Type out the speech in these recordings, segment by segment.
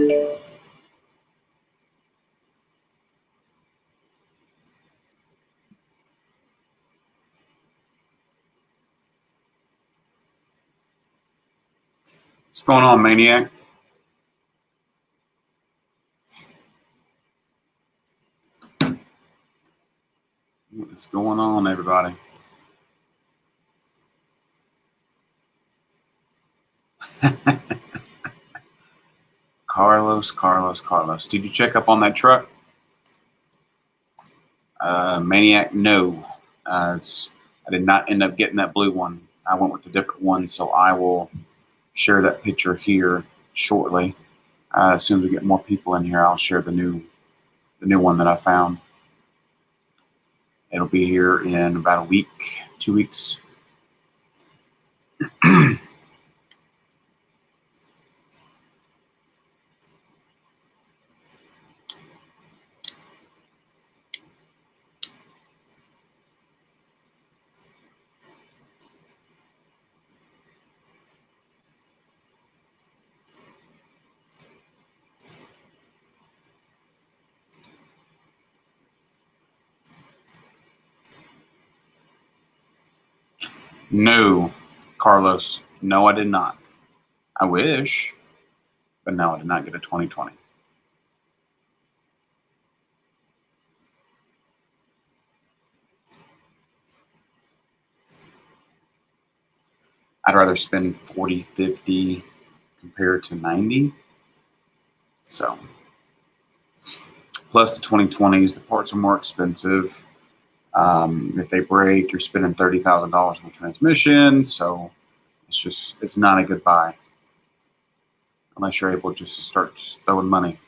What's going on, Maniac? What's going on, everybody? Carlos. Did you check up on that truck? Maniac, no. I did not end up getting that blue one. I went with a different one, so I will share that picture here shortly. As soon as we get more people in here, I'll share the new one that I found. It'll be here in about a week, 2 weeks. No, Carlos. No, I did not. I wish, but no, I did not get a 2020. I'd rather spend 40, 50 compared to 90. So, plus the 2020s, the parts are more expensive. If they break, you're spending $30,000 on the transmission. So it's not a good buy unless you're able just to start just throwing money.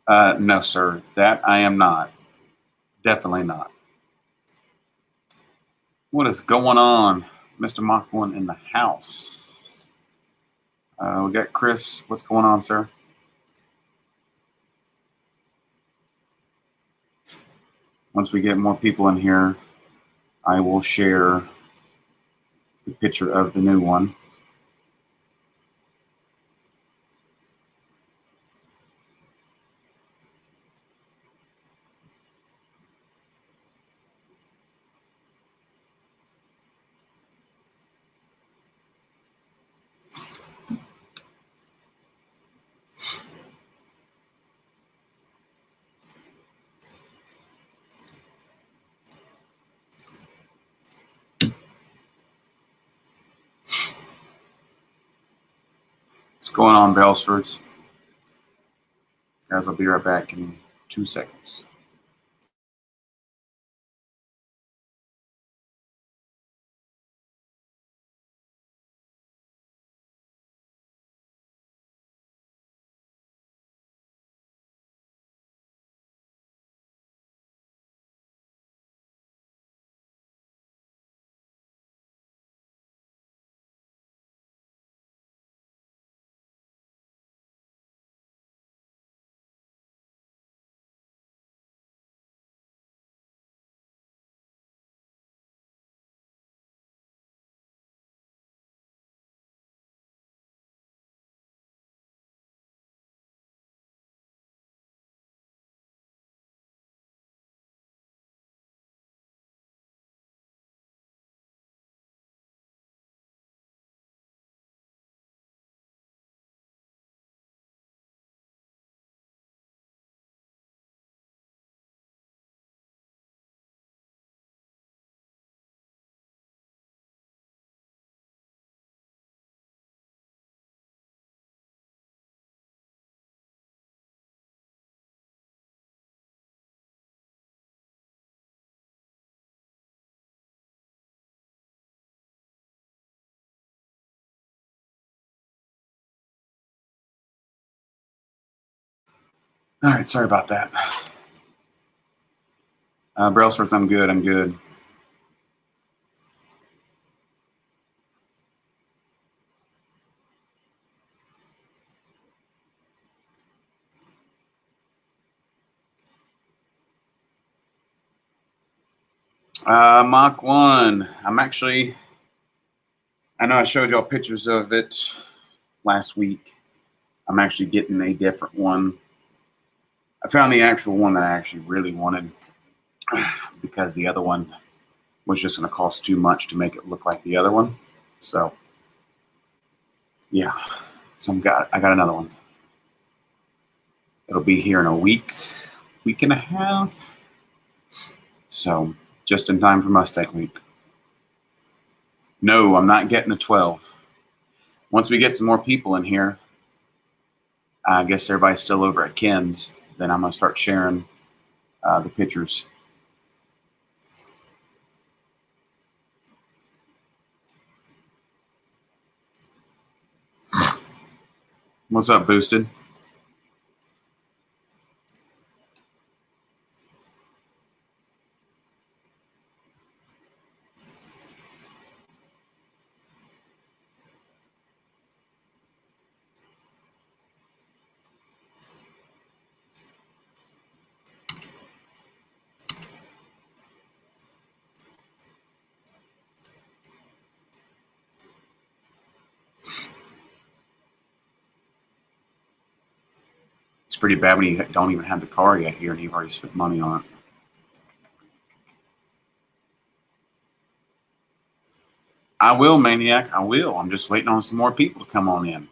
No, sir, that I am not. Definitely not. What is going on, Mr. Mach 1 in the house? We got Chris. What's going on, sir? Once we get more people in here, I will share the picture of the new one. What's going on, Bellsfords? Guys, I'll be right back in 2 seconds. All right, sorry about that. Brailsworth, I'm good. Mach 1. I know I showed y'all pictures of it last week. I'm actually getting a different one. I found the actual one that I actually really wanted because the other one was just going to cost too much to make it look like the other one. So, yeah. So I got another one. It'll be here in a week and a half. So, just in time for Mustang Week. No, I'm not getting a 12. Once we get some more people in here, I guess everybody's still over at Ken's, then I'm going to start sharing the pictures. What's up, Boosted? It's pretty bad when you don't even have the car yet here and you've already spent money on it. I will, Maniac. I will. I'm just waiting on some more people to come on in.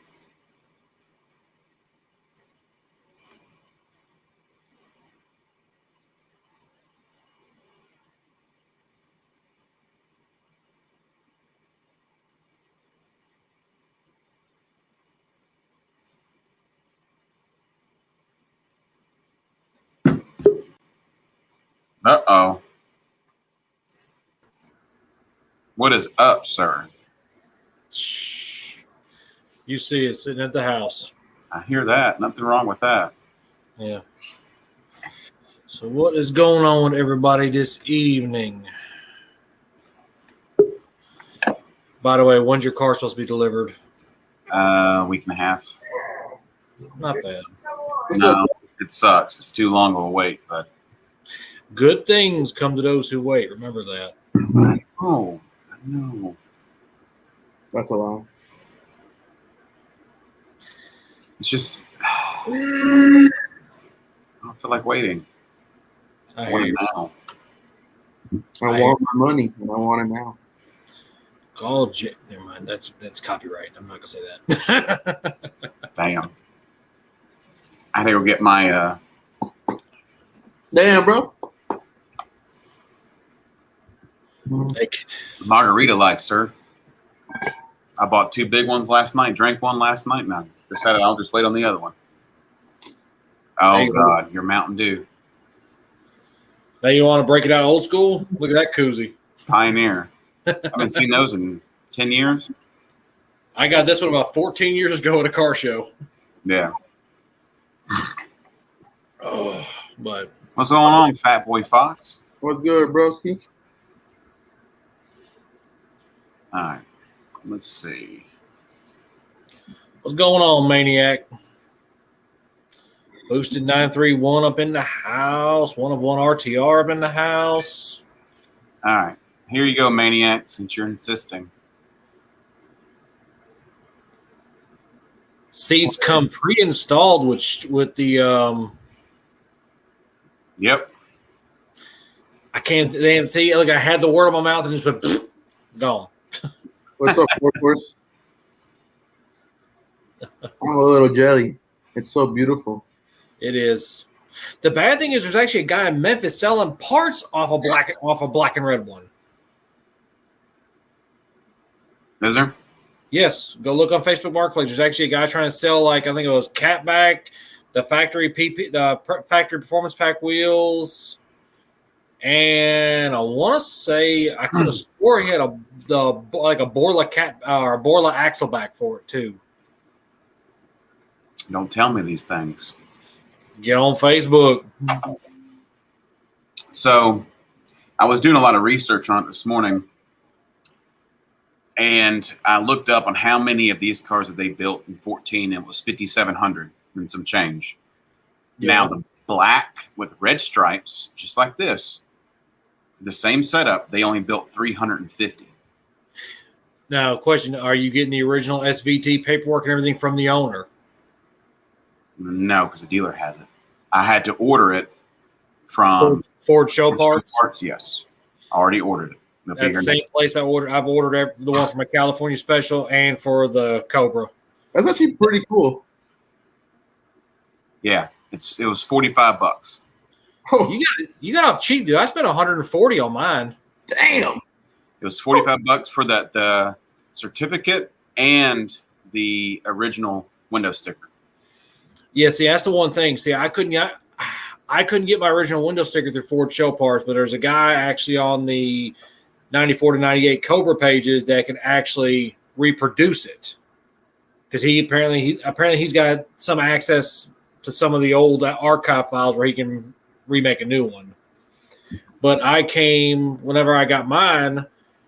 Uh-oh. What is up, sir? You see it sitting at the house. I hear that. Nothing wrong with that. Yeah. So what is going on with everybody this evening? By the way, when's your car supposed to be delivered? A week and a half. Not bad. No, it sucks. It's too long of a wait, but good things come to those who wait. Remember that. Oh, no. That's a lie. It's just I don't feel like waiting. I want it now. I want my money and I want it now. Call never mind. That's copyright. I'm not gonna say that. Damn. I had to go get my Damn, bro. margarita light, sir. I bought 2 big ones last night, drank one last night, and I decided I'll just wait on the other one. Oh, God, your Mountain Dew. Now you want to break it out old school? Look at that koozie. Pioneer. I haven't seen those in 10 years. I got this one about 14 years ago at a car show. Yeah. Oh, but what's going on, Fat Boy Fox? What's good, broski? All right. Let's see. What's going on, Maniac? Boosted 931 up in the house. 1 of 1 RTR up in the house. All right. Here you go, Maniac, since you're insisting. Seats come pre-installed with the Yep. I can't damn see. Look, I had the word in my mouth and just went gone. What's up, workhorse? I'm a little jelly. It's so beautiful. It is. The bad thing is there's actually a guy in Memphis selling parts off a black and red one. Is there? Yes. Go look on Facebook Marketplace. There's actually a guy trying to sell, like, I think it was Catback, the factory factory performance pack wheels. And I want to say I could have swore he had a Borla or Borla axle back for it too. Don't tell me these things. Get on Facebook. So I was doing a lot of research on it this morning, and I looked up on how many of these cars that they built in 14, and it was 5,700 and some change. Yeah. Now the black with red stripes, just like this, The same setup. They only built 350. Now, question: are you getting the original SVT paperwork and everything from the owner? No, because the dealer has it. I had to order it from Ford Show Parts. Yes, I already ordered it. That's the same place I ordered. I've ordered the one for my California Special and for the Cobra. That's actually pretty cool. Yeah, it was $45. Oh, You got off cheap, dude. I spent $140 on mine. damn. It was $45 for the certificate and the original window sticker. Yeah, see, that's the one thing. See, I couldn't get my original window sticker through Ford Show Parts, but there's a guy actually on the 94 to 98 Cobra pages that can actually reproduce it, because he's got some access to some of the old archive files where he can remake a new one. But whenever I got mine,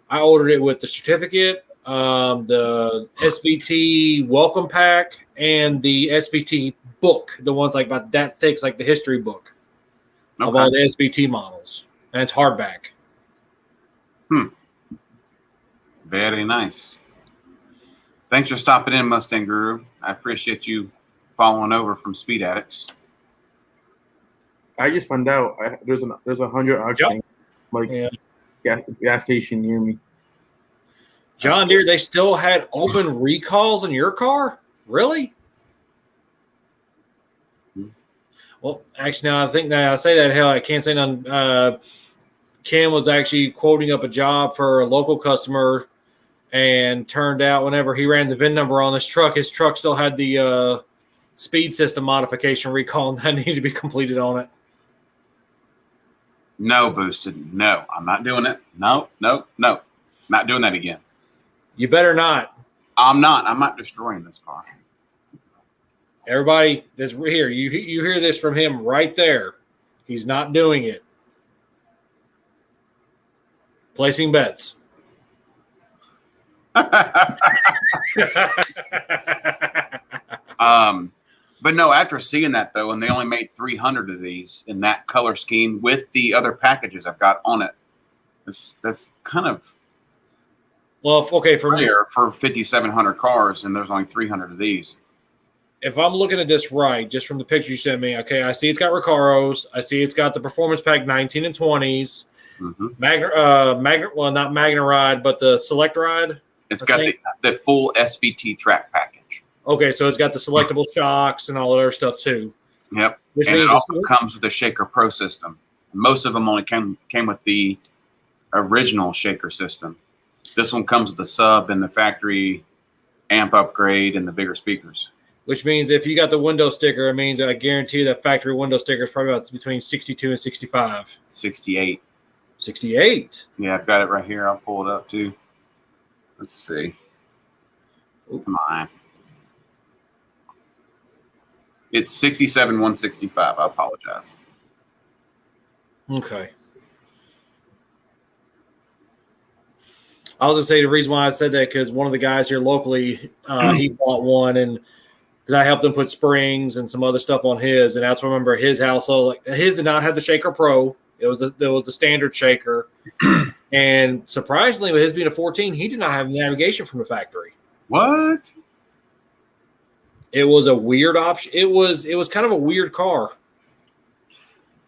I ordered it with the certificate, the SVT welcome pack, and the SVT book, the ones like about that thick, like the history book of all the SVT models, and it's hardback. Very nice. Thanks for stopping in, Mustang Guru. I appreciate you following over from Speed Addicts. I just found out there's a 100 octane gas station near me. John Deere, they still had open recalls in your car? Really? Well, actually, now I think that I say that, hell, I can't say none. Kim was actually quoting up a job for a local customer, and turned out whenever he ran the VIN number on his truck still had the speed system modification recall that needed to be completed on it. No, Boosted. No, I'm not doing it. No. Not doing that again. You better not. I'm not destroying this car. Everybody that's here, you hear this from him right there. He's not doing it. Placing bets. But no, after seeing that though, and they only made 300 of these in that color scheme with the other packages I've got on it, that's kind of for me, for 5,700 cars, and there's only 300 of these. If I'm looking at this right, just from the picture you sent me, okay, I see it's got Recaros. I see it's got the Performance Pack 19 and 20s. Mm-hmm. Well, not Magna Ride, but the Select Ride. It's got the full SVT track package. Okay, so it's got the selectable shocks and all that other stuff too. Yep. Which means it also comes with the Shaker Pro system. Most of them only came with the original Shaker system. This one comes with the sub and the factory amp upgrade and the bigger speakers. Which means if you got the window sticker, it means I guarantee that factory window sticker is probably about between 62 and 65. 68. 68? Yeah, I've got it right here. I'll pull it up too. Let's see. Come on. It's 67,165. I apologize. Okay. I was going to say the reason why I said that because one of the guys here locally, he bought one, and because I helped him put springs and some other stuff on his, and that's what I remember his household. Like his did not have the Shaker Pro. It was the standard Shaker, and surprisingly, with his being a 14, he did not have navigation from the factory. What? It was a weird option. It was kind of a weird car.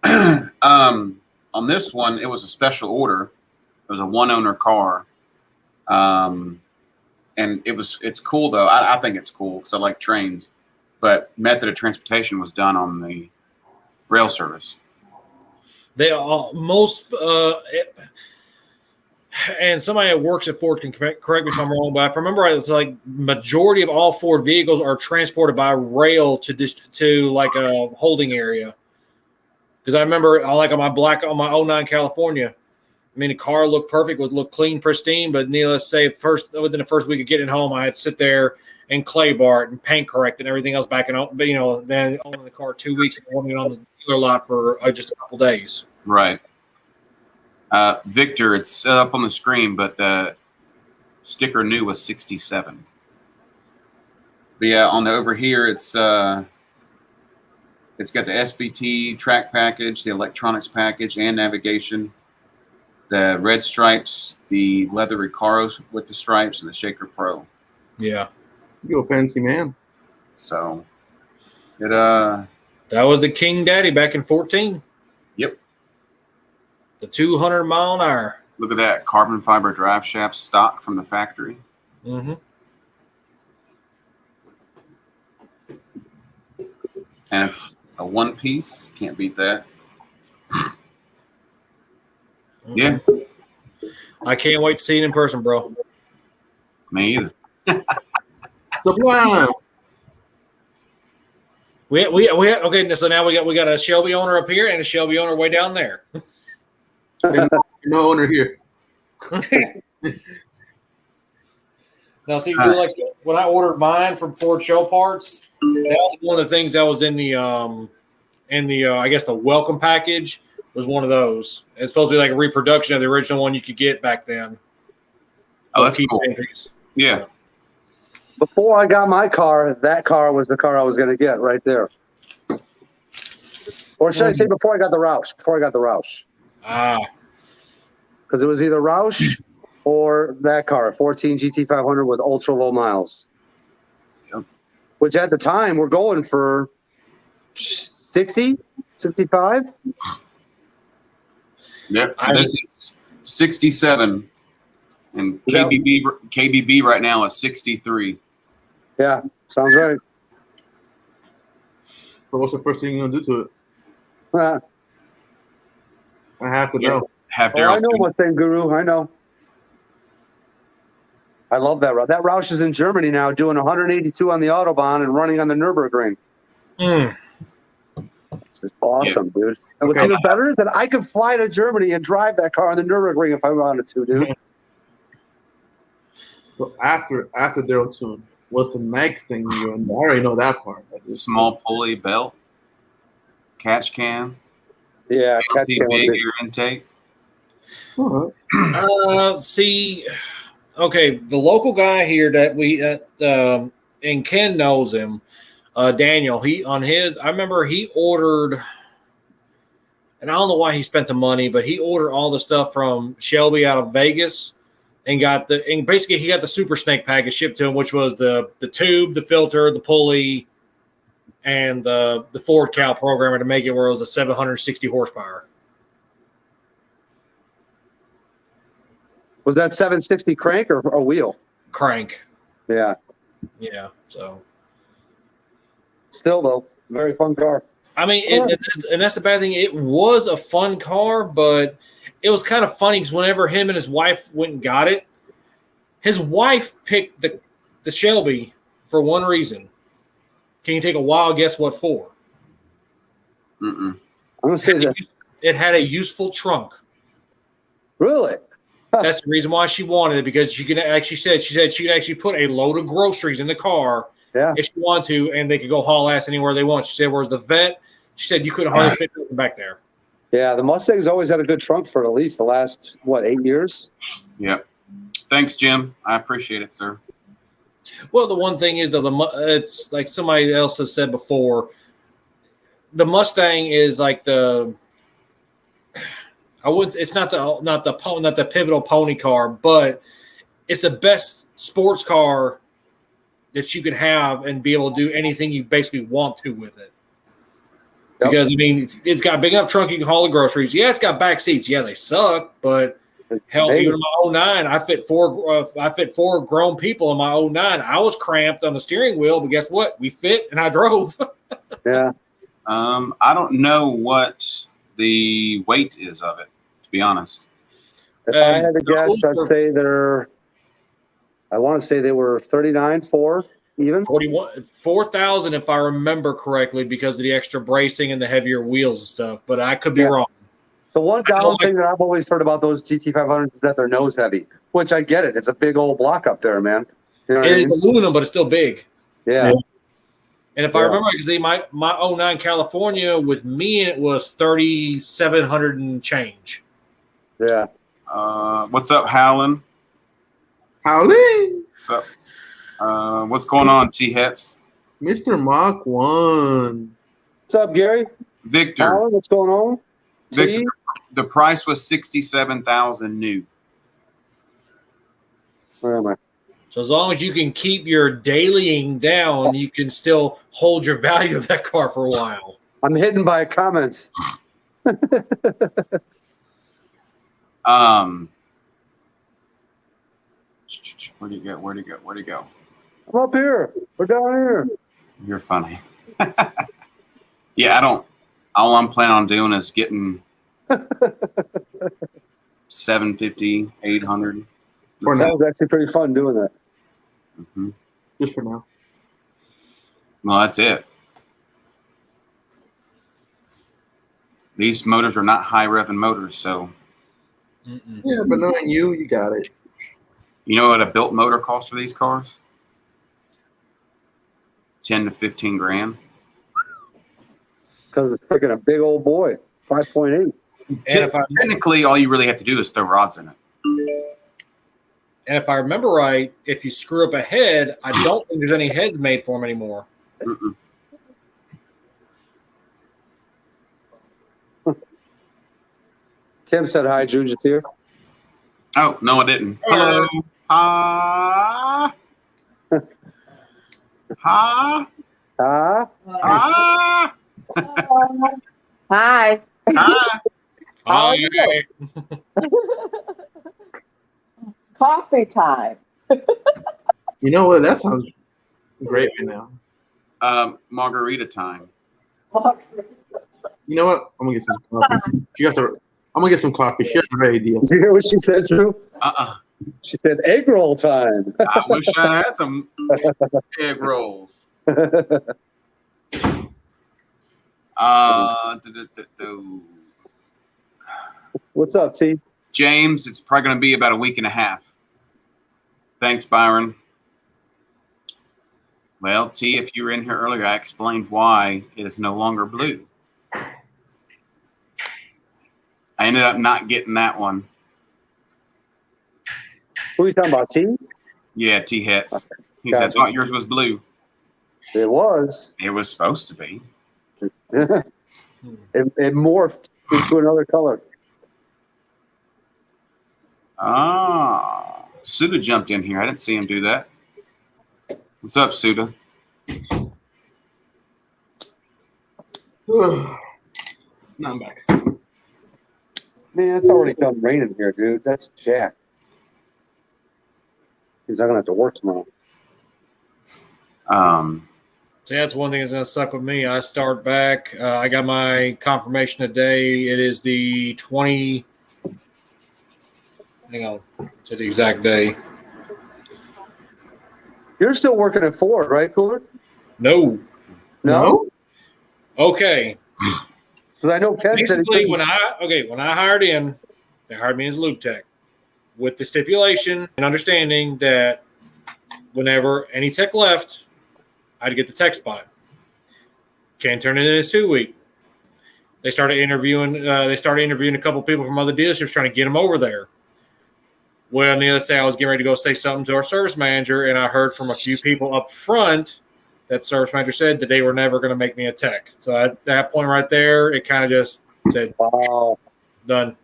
On this one, it was a special order. It was a one-owner car. And it's cool though. I think it's cool because I like trains, but method of transportation was done on the rail service. They all and somebody that works at Ford can correct me if I'm wrong, but if I remember right, it's like majority of all Ford vehicles are transported by rail to like a holding area. Because I remember like on my 09 California, I mean, the car looked perfect, would look clean, pristine, but needless to say, within the first week of getting home, I had to sit there and clay bar it and paint correct and everything else back in. But then owning the car 2 weeks and owning it on the dealer lot for just a couple days. Right. Victor, it's set up on the screen, but the sticker new was 67. But yeah, over here, it's got the SVT track package, the electronics package, and navigation. the red stripes, the leather Recaros with the stripes, and the Shaker Pro. Yeah. You're a fancy man. So it That was the King Daddy back in 14. Yep. The 200 mile an hour. Look at that carbon fiber drive shaft stock from the factory. Mm-hmm. And it's a one piece. Can't beat that. Yeah. I can't wait to see it in person, bro. Me either. Sublime. We okay. So now we got a Shelby owner up here and a Shelby owner way down there. No owner here. Now, see, like when I ordered mine from Ford Show Parts, that was one of the things that was in the I guess the welcome package was one of those. It's supposed to be like a reproduction of the original one you could get back then. Oh, that's cool. Yeah. Before I got my car, that car was the car I was going to get right there. Or should I say before I got the Roush? Before I got the Roush. Ah. Because it was either Roush or that car, 14 GT500 with ultra low miles. Yep. Which at the time were going for 60, 65. Yep. This is 67. And KBB right now is 63. Yeah, sounds right. But what's the first thing you're gonna do to it? Uh, I have to know. Have I know Mustang Guru. I know. I love that Roush. That Roush is in Germany now, doing 182 on the Autobahn and running on the Nürburgring. It's just awesome, dude. And what's even better is that I could fly to Germany and drive that car on the Nürburgring if I wanted to, dude. So after they're tuned, what's the next thing you're doing? I already know that part. Small pulley belt, catch cam. Yeah, catch cam. Big air intake. See, okay, the local guy here that we and Ken knows him, Daniel. I remember he ordered, and I don't know why he spent the money, but he ordered all the stuff from Shelby out of Vegas. And basically he got the Super Snake package shipped to him, which was the tube, the filter, the pulley, and the Ford Cal programmer to make it where it was a 760 horsepower. Was that 760 crank or a wheel? Crank. Yeah. Yeah. So. Still though, very fun car. I mean, and that's the bad thing. It was a fun car, but it was kind of funny because whenever him and his wife went and got it, his wife picked the Shelby for one reason. Can you take a wild guess what for? I'm gonna say that it had a useful trunk. Really? That's the reason why she wanted it, because she could actually she said she could actually put a load of groceries in the car if she wanted to, and they could go haul ass anywhere they want. She said, whereas the Vet, she said you couldn't hardly fit nothing back there. Yeah, the Mustang's always had a good trunk for at least the last, 8 years? Yeah. Thanks, Jim. I appreciate it, sir. Well, the one thing is that it's like somebody else has said before, the Mustang is like it's not the pivotal pony car, but it's the best sports car that you could have and be able to do anything you basically want to with it. Because, I mean, it's got a big enough trunk you can haul the groceries. Yeah, it's got back seats. Yeah, they suck, but hell, even in my 09, I fit four grown people in my 09. I was cramped on the steering wheel, but guess what? We fit, and I drove. Yeah. I don't know what the weight is of it, to be honest. If I had to guess, I'd say I want to say they were 39.4 even. 4,000 if I remember correctly, because of the extra bracing and the heavier wheels and stuff, but I could be wrong. The one down thing that I've always heard about those GT500s is that they're nose heavy, which I get it. It's a big old block up there, man. You know what it I is mean? aluminum, but it's still big. Yeah. And if I remember, because my 09 California with me, it was 3,700 and change. Yeah. What's up, Howlin? Howlin'? What's up? What's going on, T-Hets? Mr. Mach 1. What's up, Gary? Victor. Alan, what's going on? Victor, The price was $67,000 new. Where am I? So as long as you can keep your dailying down, you can still hold your value of that car for a while. I'm hidden by comments. Where'd he go? Where'd he go? Where'd he go? I'm up here. We're down here. You're funny. Yeah, I don't. All I'm planning on doing is getting 750, 800. For That now. was actually pretty fun doing that. Mm-hmm. Just for now. Well, that's it. These motors are not high revving motors, so Yeah, but knowing you, you got it. you know what a built motor costs for these cars? 10 to 15 grand. Because it's freaking a big old boy. 5.8. Technically, all you really have to do is throw rods in it. And if I remember right, if you screw up a head, I don't think there's any heads made for them anymore. Mm-mm. Tim said hi, Jujitsu. Oh, no, I didn't. Hello. Ha. Ha. Ah, Ha. Hi. Ha. How are you? Coffee time. You know what? That sounds great right now. Margarita time. You know what? I'm gonna get some coffee. You have to. I'm gonna get some coffee. She has the right idea. did you hear what she said, Drew? Uh-uh. She said egg roll time. I wish I had some egg rolls. What's up, T? James, it's probably going to be about a week and a half. Thanks, Byron. Well, T, if you were in here earlier, I explained why it is no longer blue. I ended up not getting that one. Who are you talking about, T? Yeah, T Hets. He Gotcha. said, I thought yours was blue. It was. It was supposed to be. it morphed into another color. Ah, Suda jumped in here. I didn't see him do that. What's up, Suda? Now I'm back. Man, it's already done raining here, dude. That's jacked. He's not gonna have to work tomorrow. See, that's one thing that's going to suck with me. I start back. I got my confirmation today. It is the 20. Hang on to the exact day. You're still working at Ford, right, Cooler? No. No? Okay. Because I know Ken said he Basically, couldn't. when I hired in, they hired me as lube tech with the stipulation and understanding that whenever any tech left, I'd get the tech spot. Can't turn it in a 2 week. They started interviewing a couple people from other dealerships trying to get them over there. Well, on the other side, I was getting ready to go say something to our service manager, and I heard from a few people up front that the service manager said that they were never going to make me a tech. So at that point right there, it kind of just said, Wow. done.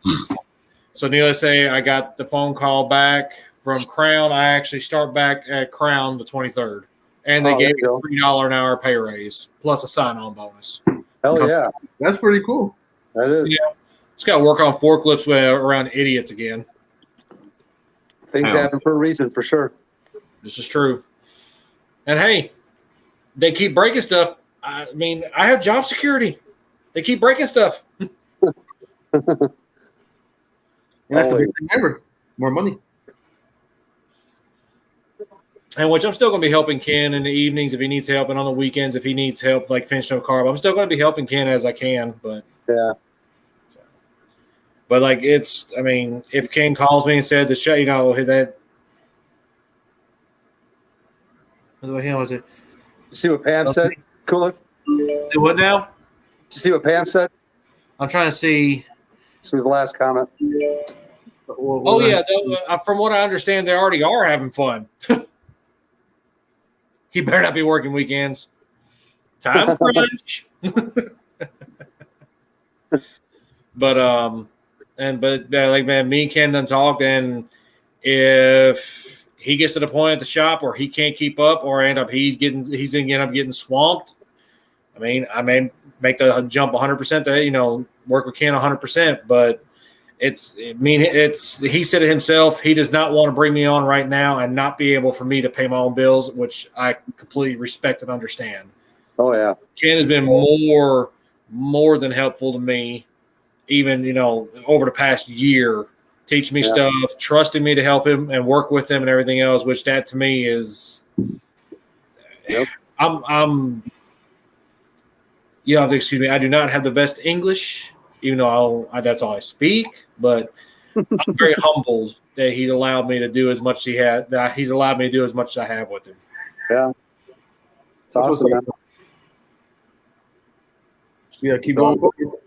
So needless to say, I got the phone call back from Crown. I actually start back at Crown the 23rd. And they gave me a $3 an hour pay raise plus a sign-on bonus. Hell yeah. That's pretty cool. That is. Yeah. Just got to work on forklifts around idiots again. Things happen for a reason, for sure. This is true. And hey, they keep breaking stuff. I mean, I have job security. They keep breaking stuff. And that's the Always. big thing ever. More money. And which I'm still going to be helping Ken in the evenings if he needs help, and on the weekends if he needs help, like finishing a carb. I'm still going to be helping Ken as I can, but Yeah. like it's. I mean, if Ken calls me and said the show, that. What the hell was it? You see what Pam said, Cooler? What now? Did you see what Pam said? I'm trying to see. This was the last comment. Oh yeah, from what I understand, they already are having fun. He better not be working weekends. Time crunch. But like man, me and Ken done talked, and if he gets to the point at the shop where he can't keep up, or he's gonna end up getting swamped. I mean, I may make the jump 100% to work with Ken 100%, but he said it himself. He does not want to bring me on right now and not be able for me to pay my own bills, which I completely respect and understand. Oh yeah, Ken has been more than helpful to me, even over the past year, teaching me stuff, trusting me to help him and work with him and everything else. Which that to me is, I'm. You have to excuse me. I do not have the best English, even though that's all I speak. But I'm very humbled that he's allowed me to do as much he's allowed me to do as much as I have with him. Yeah, it's awesome. Man. Yeah, keep going forward.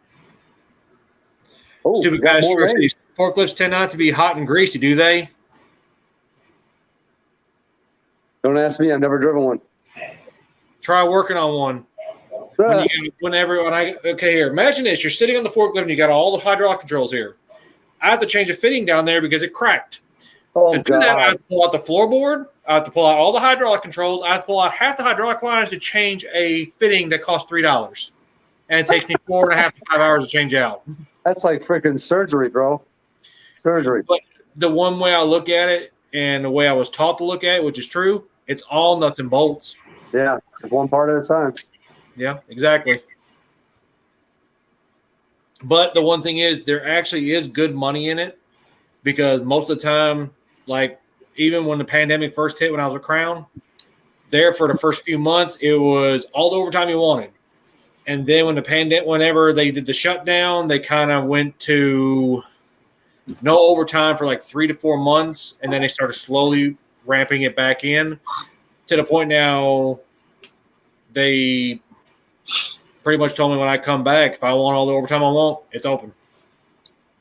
Oh, stupid guys, forklifts tend not to be hot and greasy, do they? Don't ask me. I've never driven one. Try working on one. Here, imagine this. You're sitting on the forklift and you got all the hydraulic controls here. I have to change a fitting down there because it cracked. Oh, to do that, I have to pull out the floorboard. I have to pull out all the hydraulic controls. I have to pull out half the hydraulic lines to change a fitting that costs $3. And it takes me 4.5 to 5 hours to change out. That's like freaking surgery, bro. Surgery. But the one way I look at it and the way I was taught to look at it, which is true, it's all nuts and bolts. Yeah, just one part at a time. Yeah, exactly. But the one thing is, there actually is good money in it because most of the time, like even when the pandemic first hit when I was with Crown, there for the first few months, it was all the overtime you wanted. And then whenever they did the shutdown, they kind of went to no overtime for like 3 to 4 months. And then they started slowly ramping it back in to the point now they pretty much told me when I come back, if I want all the overtime I want, it's open.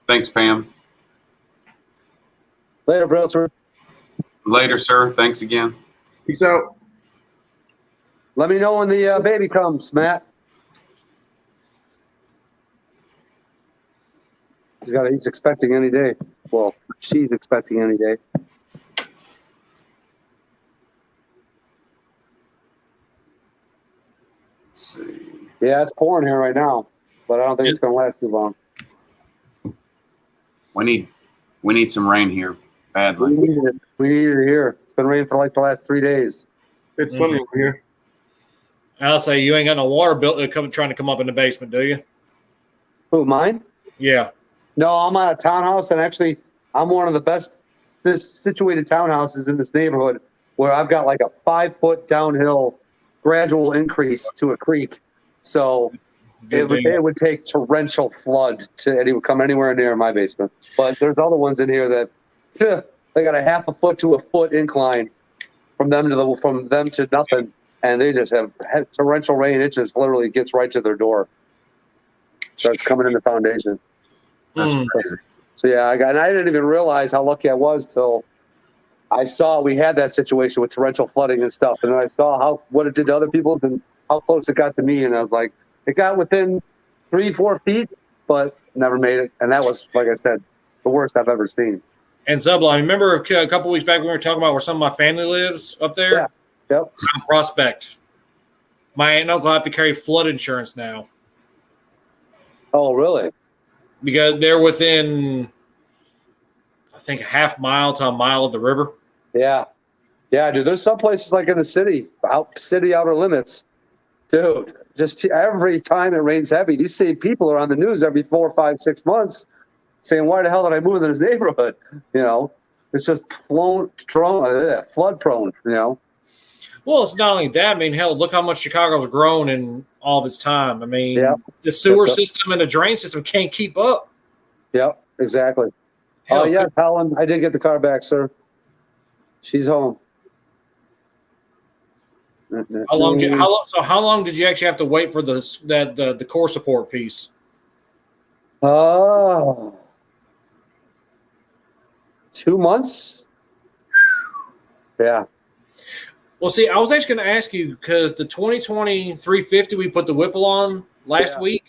Thanks, Pam. Later, bro, sir. Later, sir. Thanks again. Peace out. Let me know when the baby comes, Matt. He's expecting any day. Well, she's expecting any day. Let's see. Yeah, it's pouring here right now, but I don't think it's going to last too long. We need some rain here badly. We need it here. It's been raining for like the last 3 days. It's sunny over here. I'll say you ain't got no water trying to come up in the basement, do you? Who, mine? Yeah. No, I'm on a townhouse, and actually, I'm one of the best situated townhouses in this neighborhood where I've got like a 5-foot downhill gradual increase to a creek. So it would take torrential flood to come anywhere near my basement. But there's other ones in here that they got a 1/2 foot to a foot incline from them to nothing, and they just have torrential rain. It just literally gets right to their door. Starts coming in the foundation. That's crazy. So yeah, I didn't even realize how lucky I was till I saw we had that situation with torrential flooding and stuff, and then I saw what it did to other people and how close it got to me, and I was like, it got within 3-4 feet, but never made it. And that was, like I said, the worst I've ever seen. And Sublime, remember a couple weeks back when we were talking about where some of my family lives up there? Yeah. Yep. I'm Prospect. My aunt and uncle have to carry flood insurance now. Oh, really? Because they're within, I think, a 1/2 mile to a mile of the river. Yeah. Yeah, dude. There's some places like in the city outer limits. Dude, just every time it rains heavy, these same people are on the news every 4, 5, 6 months saying, why the hell did I move into this neighborhood? It's just flood prone, Well, it's not only that. I mean, hell, look how much Chicago's grown in all of its time. I mean, the sewer system and the drain system can't keep up. Yep, exactly. Hell, yeah, Helen, I did get the car back, sir. She's home. How long did you actually have to wait for the core support piece? Oh, 2 months. Yeah. Well, see, I was actually going to ask you because the 2020 350 we put the Whipple on last week.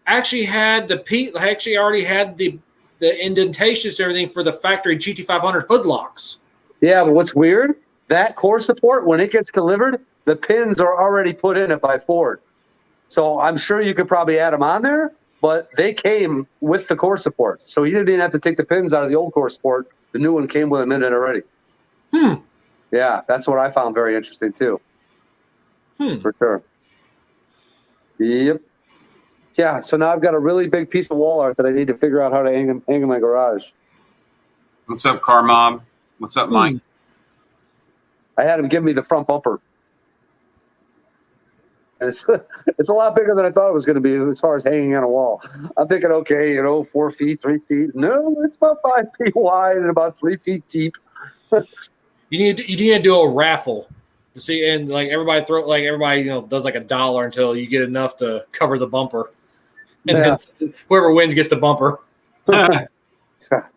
actually already had the indentations and everything for the factory GT500 hood locks. Yeah, but what's weird? That core support, when it gets delivered, the pins are already put in it by Ford. So I'm sure you could probably add them on there, but they came with the core support. So you didn't even have to take the pins out of the old core support. The new one came with them in it already. Yeah, that's what I found very interesting too. For sure. Yep. Yeah, so now I've got a really big piece of wall art that I need to figure out how to hang in my garage. What's up, Car Mob? What's up, Mike? I had him give me the front bumper. And it's a lot bigger than I thought it was going to be as far as hanging on a wall. I'm thinking, okay, 4 feet, 3 feet. No, it's about 5 feet wide and about 3 feet deep. You need to do a raffle to see, and everybody does like $1 until you get enough to cover the bumper, and then whoever wins gets the bumper. Can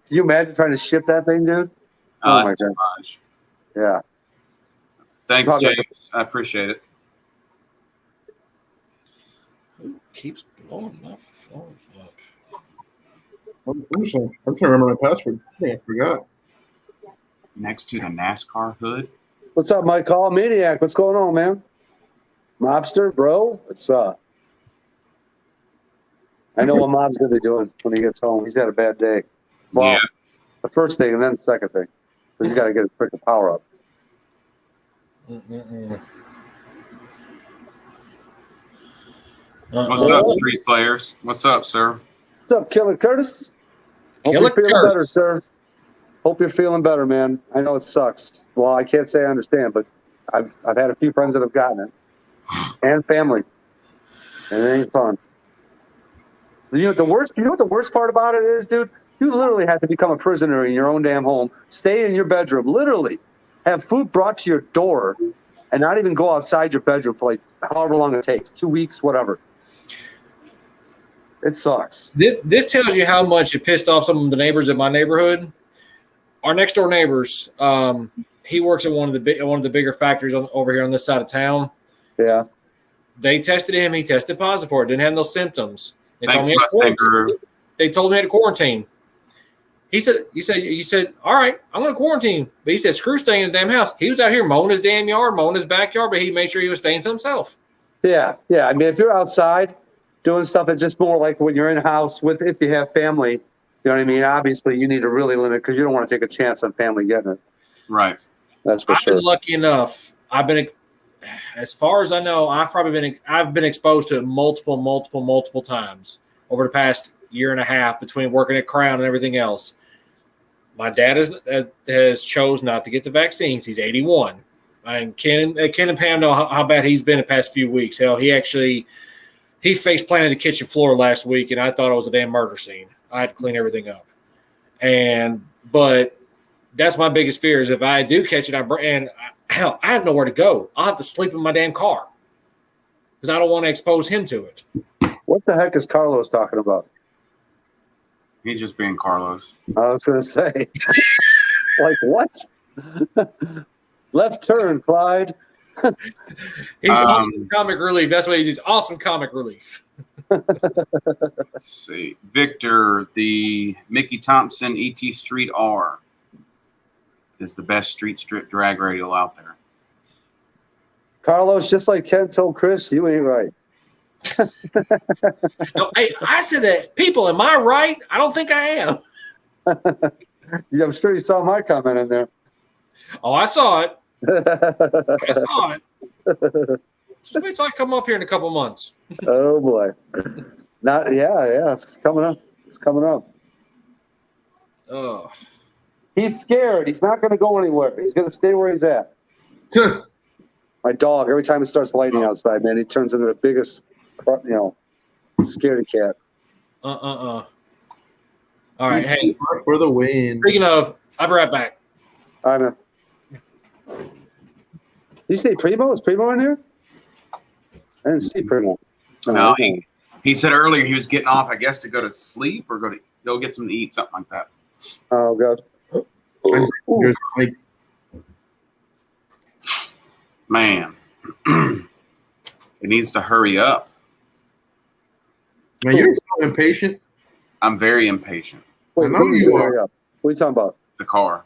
you imagine trying to ship that thing, dude? Oh my God. Much. Yeah. Thanks, James. I appreciate it. Who keeps blowing my phone up? I'm trying to remember my password. I think I forgot. Next to the NASCAR hood. What's up, Mike Hall? Maniac, what's going on, man? Mobster, bro? What's up? I know what Mom's going to be doing when he gets home. He's had a bad day. Well, the first thing and then the second thing. Because he's got to get his freaking power up. What's up, Street Slayers? What's up, sir? What's up, Killer Curtis? Hope you're feeling better, sir. Hope you're feeling better, man. I know it sucks. Well, I can't say I understand, but I've had a few friends that have gotten it. And family. And it ain't fun. You know what the worst part about it is, dude? You literally have to become a prisoner in your own damn home, stay in your bedroom, literally, have food brought to your door, and not even go outside your bedroom for however long it takes, 2 weeks, whatever. It sucks. This tells you how much it pissed off some of the neighbors in my neighborhood. Our next door neighbors, he works at one of the bigger factories over here on this side of town. Yeah. They tested him. He tested positive for it. Didn't have no symptoms. They told me he had to quarantine. He said, all right, I'm going to quarantine. But he said, screw staying in the damn house. He was out here mowing his damn yard, mowing his backyard, but he made sure he was staying to himself. Yeah. Yeah. I mean, if you're outside doing stuff, it's just more like when you're in a house if you have family, you know what I mean? Obviously, you need to really limit because you don't want to take a chance on family getting it. Right. That's for sure. I've been lucky enough. As far as I know, I've been exposed to it multiple times over the past year and a half between working at Crown and everything else. My dad has chose not to get the vaccines. He's 81. And Ken and Pam know how bad he's been the past few weeks. Hell, he face planted the kitchen floor last week, and I thought it was a damn murder scene. I had to clean everything up. But that's my biggest fear is if I do catch it, I have nowhere to go. I'll have to sleep in my damn car because I don't want to expose him to it. What the heck is Carlos talking about? He's just being Carlos. I was going to say, what? Left turn, Clyde. He's awesome comic relief. That's what he's awesome comic relief. Let's see. Victor, the Mickey Thompson ET Street R is the best street strip drag radial out there. Carlos, just like Ken told Chris, you ain't right. No, I said that. People, am I right? I don't think I am. Yeah, I'm sure you saw my comment in there. Oh, I saw it. I saw it. Just wait till I come up here in a couple months. Oh boy. It's coming up. It's coming up. Oh. He's scared. He's not going to go anywhere. He's going to stay where he's at. My dog, every time it starts lightning outside, man, he turns into the biggest, scaredy cat. All right, hey. For the win. Speaking of, I'll be right back. I know. Did you say Primo? Is Primo in here? I didn't see Primo. No, he said earlier he was getting off, I guess, to go to sleep or go get something to eat, something like that. Oh, God. Here's Mike. Man, it needs to hurry up. Man, you're so impatient. I'm very impatient. Wait, I know who you are are. you? What are you talking about? The car.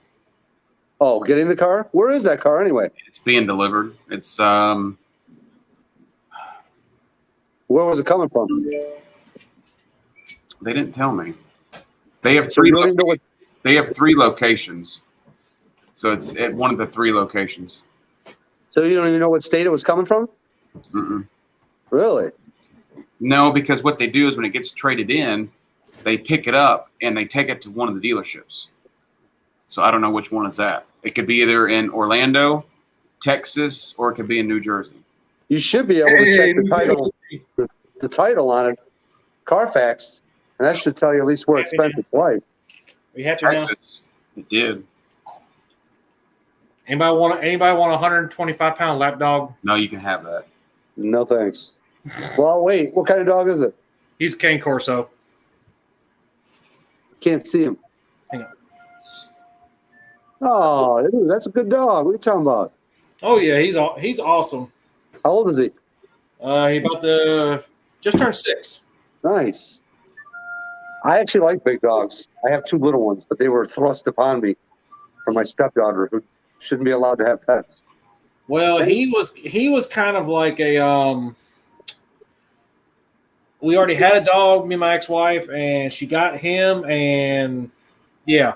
Oh, getting the car? Where is that car anyway? It's being delivered. It's Where was it coming from? they didn't tell me. They have So three. you don't even know what. They have 3 locations. So it's at one of the 3 locations. So you don't even know what state it was coming from? Mm-mm. Really? No, because what they do is when it gets traded in, they pick it up and they take it to one of the dealerships. So I don't know which one it's at. It could be either in Orlando, Texas, or it could be in New Jersey. You should be able to check the title on it, Carfax, and that should tell you at least where it spent its life. Are you happy now? Texas, it did. Anybody want a 125-pound lap dog? No, you can have that. No thanks. Well, wait. What kind of dog is it? He's a Cane Corso. Can't see him. Hang on. Oh, dude, that's a good dog. What are you talking about? Oh yeah, he's awesome. How old is he? He about to just turned 6. Nice. I actually like big dogs. I have 2 little ones, but they were thrust upon me from my stepdaughter, who shouldn't be allowed to have pets. Well, he was kind of like a we already had a dog, me and my ex-wife, and she got him, and yeah.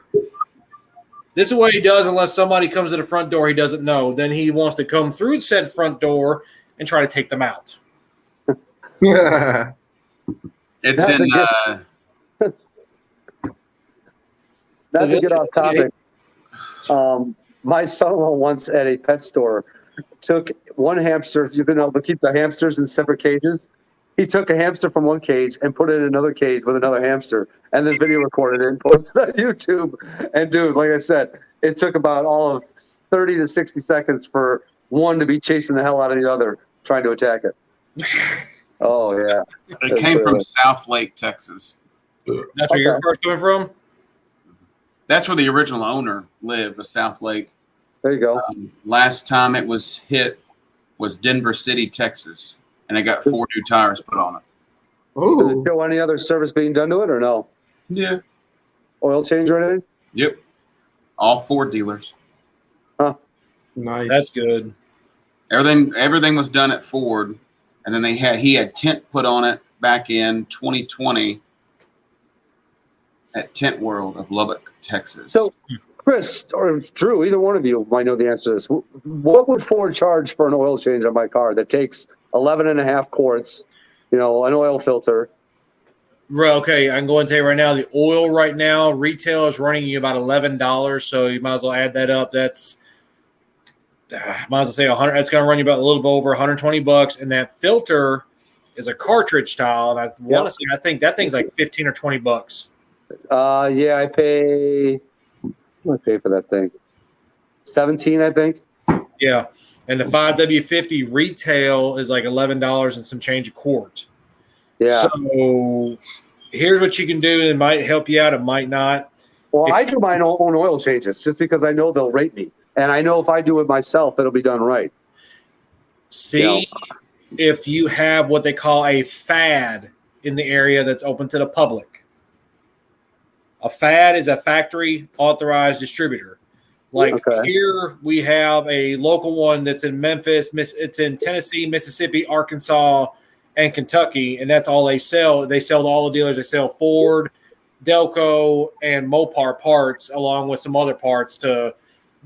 This is what he does unless somebody comes to the front door he doesn't know. Then he wants to come through said front door and try to take them out. It's in. Not to get off topic, my son-in-law once at a pet store took one hamster. You've been able to keep the hamsters in separate cages. He took a hamster from one cage and put it in another cage with another hamster, and then video recorded it and posted it on YouTube. And dude, like I said, it took about all of 30 to 60 seconds for one to be chasing the hell out of the other, trying to attack it. Oh yeah, It came from South Lake, Texas. That's where your car's coming from? That's where the original owner lived, was South Lake. There you go. Last time it was hit was Denver City, Texas, and it got 4 new tires put on it. Does it show any other service being done to it or no? Yeah. Oil change or anything? Yep. All 4 dealers. Huh. Nice. That's good. Everything was done at Ford, and then he had tint put on it back in 2020 at Tent World of Lubbock, Texas. So, Chris or Drew, either one of you might know the answer to this. What would Ford charge for an oil change on my car that takes 11.5 quarts, an oil filter? Right, okay, I can go and tell you right now, the oil right now, retail is running you about $11, so you might as well add that up. That's, might as well say 100. It's going to run you about a little bit over $120, and that filter is a cartridge style. And I want to say, I think that thing's like $15 or $20. Yeah, I pay. What do I pay for that thing? 17, I think. Yeah, and the 5W50 retail is like $11 and some change a quart. Yeah. So here's what you can do. It might help you out. It might not. Well, I do my own oil changes just because I know they'll rate me, and I know if I do it myself, it'll be done right. See if you have what they call a FAD in the area that's open to the public. A FAD is a factory authorized distributor. Like here we have a local one that's in Memphis. It's in Tennessee, Mississippi, Arkansas, and Kentucky, and that's all they sell. They sell to all the dealers. They sell Ford, Delco, and Mopar parts, along with some other parts to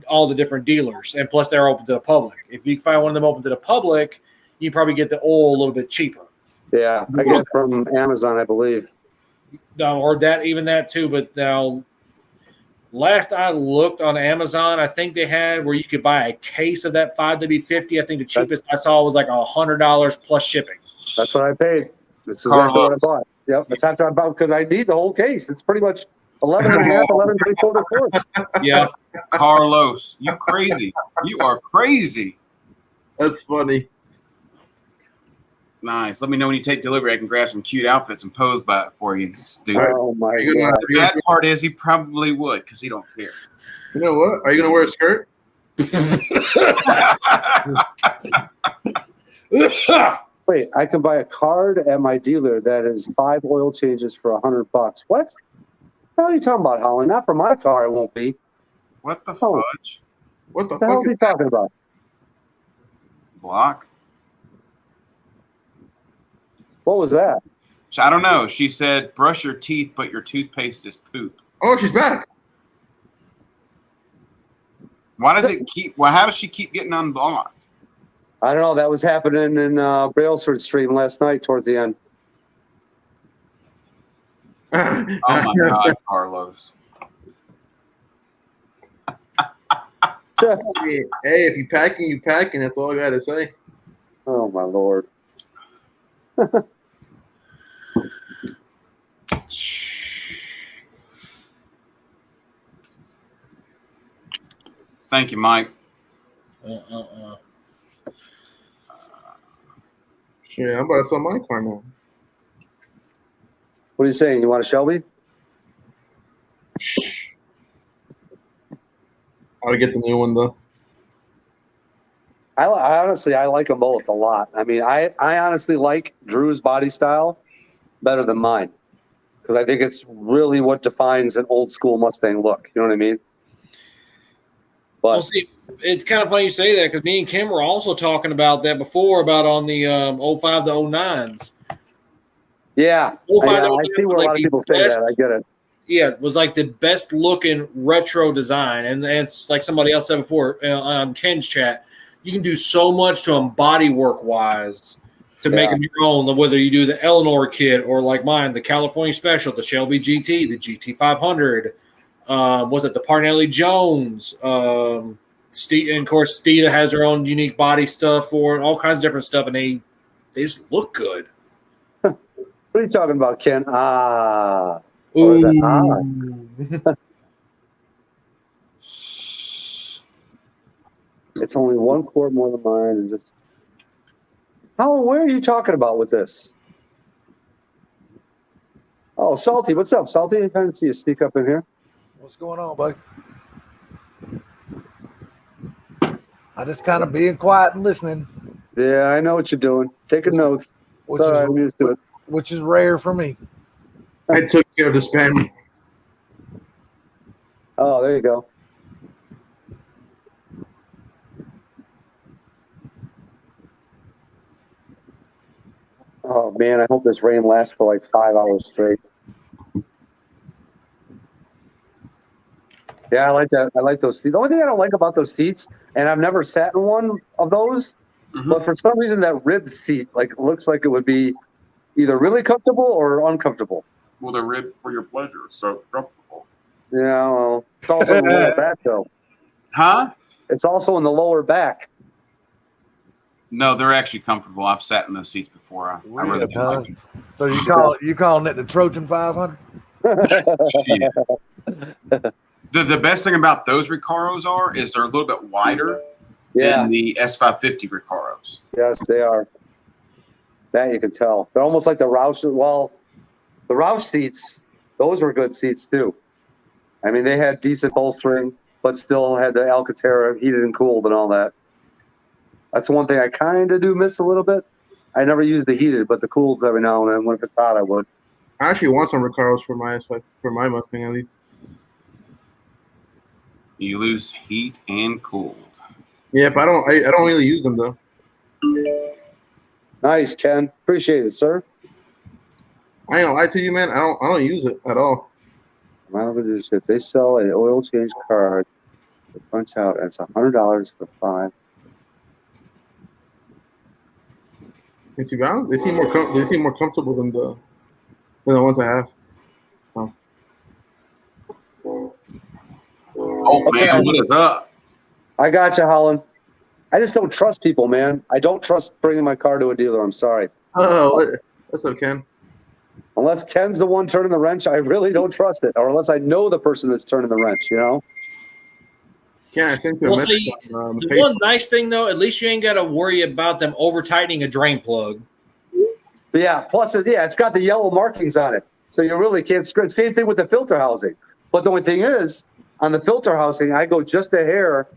all the different dealers. And plus, they're open to the public. If you find one of them open to the public, you probably get the oil a little bit cheaper. Yeah, I get it from Amazon, I believe. Or that too. But now, last I looked on Amazon, I think they had where you could buy a case of that 5W50. I think the cheapest I saw was like $100 plus shipping. That's what I paid. This is exactly what I bought. Yep, that's after I bought because I need the whole case. It's pretty much 11.5, 11.75 quarts. Yeah. Carlos, you crazy. You are crazy. That's funny. Nice. Let me know when you take delivery. I can grab some cute outfits and pose by it for you, dude. Oh my God. The bad part is he probably would because he don't care. You know what? Are you gonna wear a skirt? Wait, I can buy a card at my dealer that is 5 oil changes for $100. What? What the hell are you talking about, Holland? Not for my car, it won't be. What the Oh. fudge? What the What the hell fuck? is he talking about? Block? What was that? I don't know. She said, brush your teeth, but your toothpaste is poop. Oh, she's back. Why does it keep? Well, how does she keep getting unblocked? I don't know. That was happening in Brailsford stream last night towards the end. Oh my God, Carlos. Hey, if you packing, you packing. That's all I gotta say. Oh, my Lord. Thank you, Mike. Shit, I'm about to sell my car now. What are you saying? You want a Shelby? I'll get the new one though. I honestly, I like them both a lot. I mean, I honestly like Drew's body style better than mine because I think it's really what defines an old school Mustang look. You know what I mean? But Well, see, it's kind of funny you say that because me and Kim were also talking about that before about on the 05 to 09s. yeah, 05 I to see 09 where was a like lot of the people say best- that. I get it. Yeah, it was like the best looking retro design. And it's like somebody else said before on Ken's chat, you can do so much to them body work wise to make them your own, whether you do the Eleanor kit or like mine, the California Special, the Shelby GT, the GT 500. Was it the Parnelli Jones? And of course, Steeda has her own unique body stuff for all kinds of different stuff, and they just look good. What are you talking about, Ken? Ah. Ooh. What is that? It's only 1 quart more than mine, and just how? Where are you talking about with this? Oh, Salty, what's up, Salty? I didn't see you sneak up in here. What's going on, buddy? I just kind of being quiet and listening, Yeah, I know what you're doing. Taking notes. which It's all is right, I'm used to it. which is rare for me. I took care of the spam. Oh, there you go. Oh man, I hope this rain lasts for like 5 hours straight. Yeah, I like that. I like those seats. The only thing I don't like about those seats, and I've never sat in one of those, but for some reason that ribbed seat like looks like it would be either really comfortable or uncomfortable. Well, they're ribbed for your pleasure, so comfortable. Yeah, well, it's also in the lower back though. Huh? It's also in the lower back. No, they're actually comfortable. I've sat in those seats before. I really do like them. So you calling it the Trojan 500? Shit. The best thing about those Recaros is they're a little bit wider Yeah. than the S550 Recaros. Yes, they are. That you can tell. They're almost like the Roush. Well, the Roush seats, those were good seats too. I mean, they had decent bolstering, but still had the Alcantara heated and cooled and all that. That's one thing I kind of do miss a little bit. I never use the heated, but the cooled every now and then. When it's hot, I would. I actually want some Recaros for my Mustang at least. You lose heat and cold. Yeah, but I don't really use them though. Nice, Ken. Appreciate it, sir. I ain't gonna lie to you, man. I don't use it at all. If they sell an oil change card, they punch out, and it's $100 for 5. And to be honest, they seem more comfortable than the ones I have. Oh, man, what is up? I got you, Holland. I just don't trust people, man. I don't trust bringing my car to a dealer. I'm sorry. Oh, what's up, Ken? Unless Ken's the one turning the wrench, I really don't trust it. Or unless I know the person that's turning the wrench, you know? Ken, I sent you a Well, message see, on the Facebook. one nice thing though, at least you ain't got to worry about them over tightening a drain plug. But yeah, plus, it's got the yellow markings on it. So you really can't screw. Same thing with the filter housing. But the only thing is, on the filter housing, I go just a hair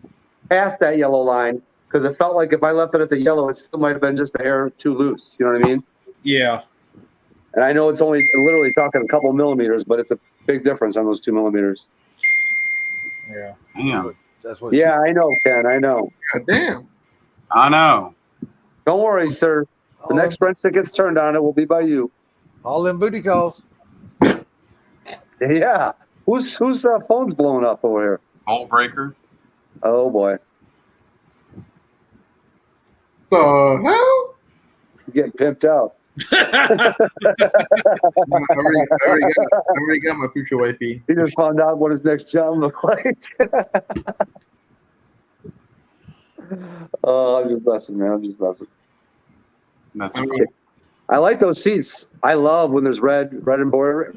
past that yellow line, because it felt like if I left it at the yellow, it still might have been just a hair too loose. You know what I mean? Yeah. And I know it's only literally talking a couple millimeters, but it's a big difference on those 2 millimeters. Yeah. Damn. That's what. Yeah, I know, Ken. I know. God damn. I know. Don't worry, sir. The next wrench that gets turned on it will be by you. All them booty calls. Yeah. Whose phone's blowing up over here? Bolt breaker. Oh boy, The hell? he's getting pimped out. I already got my future wifey. He just found out what his next job looked like. Oh, I'm just messing, man. I'm just messing. That's I mean, funny. I like those seats. I love when there's red embroidery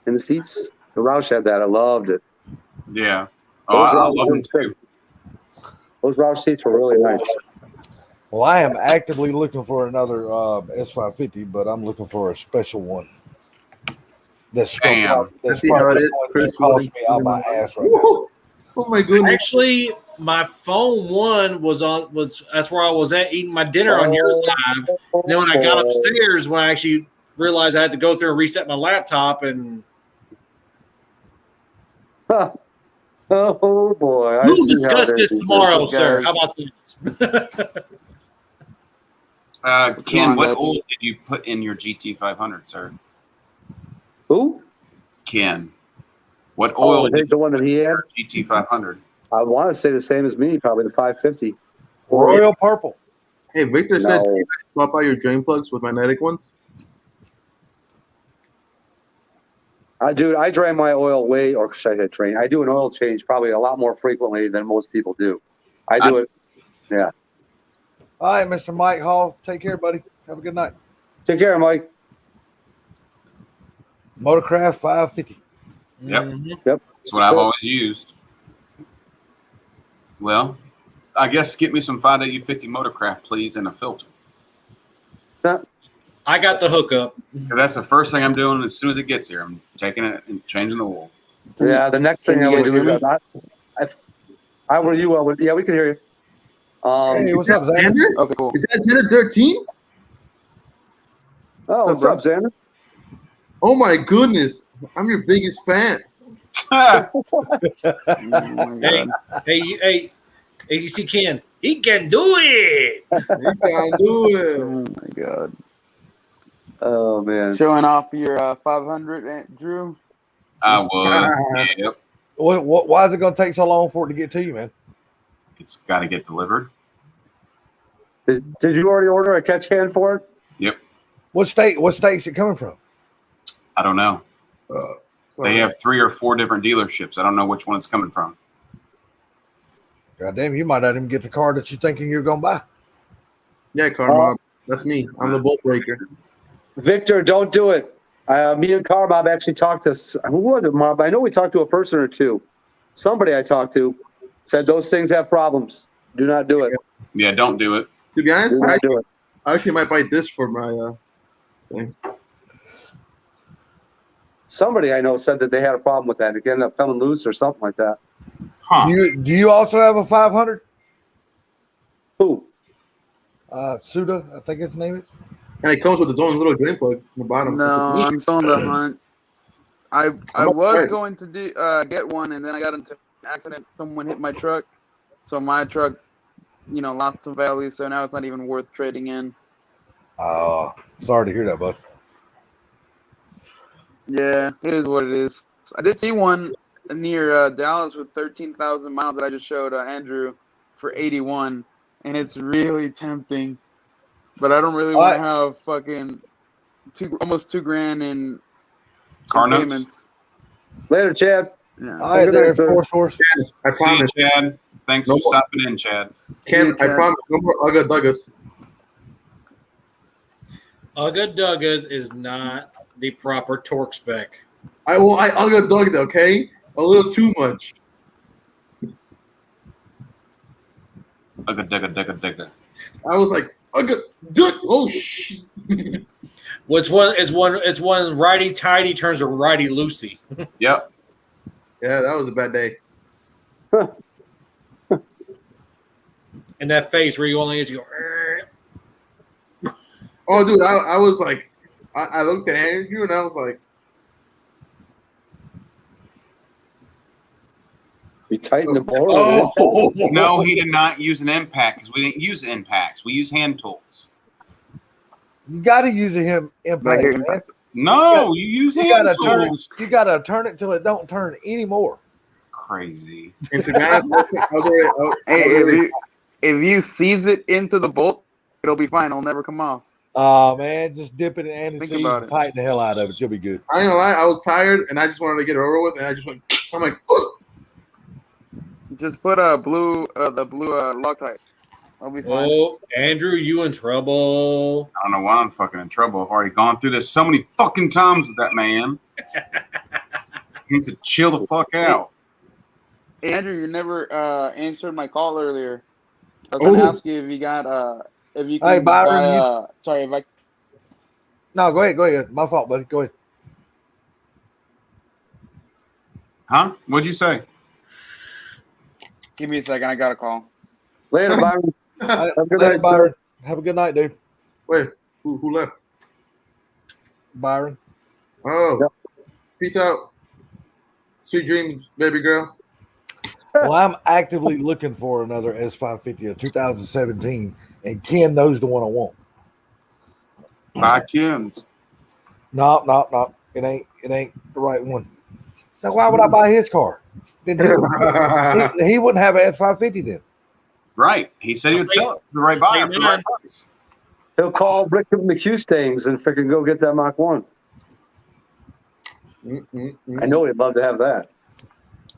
in the seats. The Roush had that. I loved it. Yeah. Oh, I love them too. Those Roush seats were really nice. Well, I am actively looking for another S550, but I'm looking for a special one. That's Damn. that's See how it is, that Chris. costs me out my ass right now. Woo! Oh my goodness. Actually, my phone one was that's where I was at eating my dinner on your live. And then when I got upstairs, when I actually realized I had to go through and reset my laptop, and Oh boy. I we'll see how discuss it this is. tomorrow, guys. sir. How about this? Ken, on, what guys? oil did you put in your GT500, sir? Who? Ken, what Oh, oil I did think the one that he had. you put in your GT500? I want to say the same as me, probably the 550. Royal Purple. Hey, Victor said, No. "You guys swap out your drain plugs with magnetic ones." I drain my oil or should I say drain? I do an oil change probably a lot more frequently than most people do. I do it. Yeah. All right, Mr. Mike Hall. Take care, buddy. Have a good night. Take care, Mike. Motorcraft 550. Yep. Mhm. That's what I've always used. Well, I guess get me some 5W50 Motorcraft, please, and a filter. I got the hookup. Because that's the first thing I'm doing as soon as it gets here. I'm taking it and changing the oil. Yeah, the next thing Can I you would guys do hear is me? I would you would yeah, we can hear you. Hey, what's up, Xander? Xander? Okay, cool. Is that Xander 13? Oh, what's up, Xander? Oh my goodness. I'm your biggest fan. Oh my Hey, God. hey, you see Ken? He can do it. You can do it. Oh my God. Oh man. Showing off your 500, Drew. I was. Yep. Why is it going to take so long for it to get to you, man? It's got to get delivered. Did you already order a catch can for it? Yep. What state is it coming from? I don't know. Uh, They have 3 or 4 different dealerships. I don't know which one it's coming from. God damn, you might not even get the car that you're thinking you're going to buy. Yeah, Carmob. That's me. I'm the bolt breaker. Victor, don't do it. Me and Carbob actually talked to who was it, Mob? I know we talked to a person or two. Somebody I talked to said those things have problems. Do not do it. Yeah, don't do it. To be honest, Do not do it. I actually might buy this for my thing. Somebody I know said that they had a problem with that. It ended up coming loose or something like that. Huh. Do you also have a 500? Who? Suda, I think his name is. And it comes with its own little drain plug in the bottom. No, I'm still on the hunt. I Oh, was right. going to get one, and then I got into an accident. Someone hit my truck, so my truck, lost the value. So now it's not even worth trading in. Sorry to hear that, bud. Yeah, it is what it is. I did see one near Dallas with 13,000 miles that I just showed Andrew for 81, and it's really tempting. But I don't really want to have fucking almost $2,000 in Car notes? payments. Later, Chad. Yeah. All right, Good there, night, sir. Force Horse. I See you, promise. Chad. Thanks No for more. stopping in, Chad. Ken, I Chad. promise. No more Ugga Duggas. Ugga Duggas is not the proper torque spec. I Ugga Dug, okay? A little too much. Digga, digga, digga, digga. I was like, Ugga Dug. Oh, shit. It's one righty tighty turns to righty loosey. Yep. Yeah, that was a bad day. And that face where you only get to go. Oh, dude, I was like, I looked at Andrew and I was like, You tighten the blower. Oh, No, he did not use an impact because we didn't use impacts. We use hand tools. You got to use him impact. Like, Man. No, you use You hand gotta turn. tools. You gotta turn it till it don't turn anymore. Crazy. and to be honest, Hey, if you seize it into the bolt, it'll be fine. It'll never come off. Man, just dip it in Think anti-seize about and it. tighten the hell out of it. You'll be good. I ain't gonna lie, I was tired and I just wanted to get it over with, and I just went. I'm like, "Ugh." Just put the blue Loctite. I'll be fine. oh, Andrew, you in trouble. I don't know why I'm fucking in trouble. I've already gone through this so many fucking times with that man. He needs to chill the fuck out. Hey, Andrew, you never answered my call earlier. I was gonna ask you if you got if you can Hey, Byron, buy, sorry, if I No, go ahead. My fault, buddy. Go ahead. Huh? What'd you say? give me a second. I got a call. Later, Byron. Have a good Later, night, Byron. Have a good night, dude. Wait, who left? Byron. Oh, Yep. peace out. Sweet dreams, baby girl. Well, I'm actively looking for another S550 of 2017, and Ken knows the one I want. Bye, Ken's. No. It ain't the right one. Now, why would I buy his car? Then he wouldn't have an S550 then. Right. He said he would sell it to the right buyer for the right price. He'll call Rick McHughstings and freaking go get that Mach 1. I know he'd love to have that.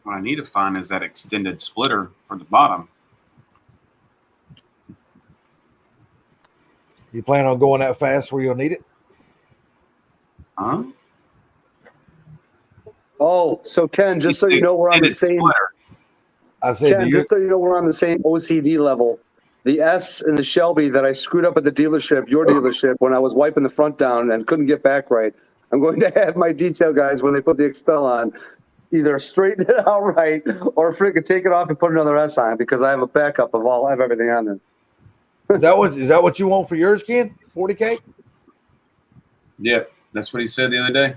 What I need to find is that extended splitter for the bottom. You plan on going that fast where you'll need it? Huh? Oh, so Ken, just so you know, we're on the Extended same. splitter. I said, Ken, just so you know, we're on the same OCD level. The S in the Shelby that I screwed up at the dealership, your dealership, when I was wiping the front down and couldn't get back right. I'm going to have my detail guys, when they put the Expel on, either straighten it out right or freaking take it off and put another S on, because I have a backup of I have everything on there. is that what you want for yours, Ken? 40K? Yeah, that's what he said the other day.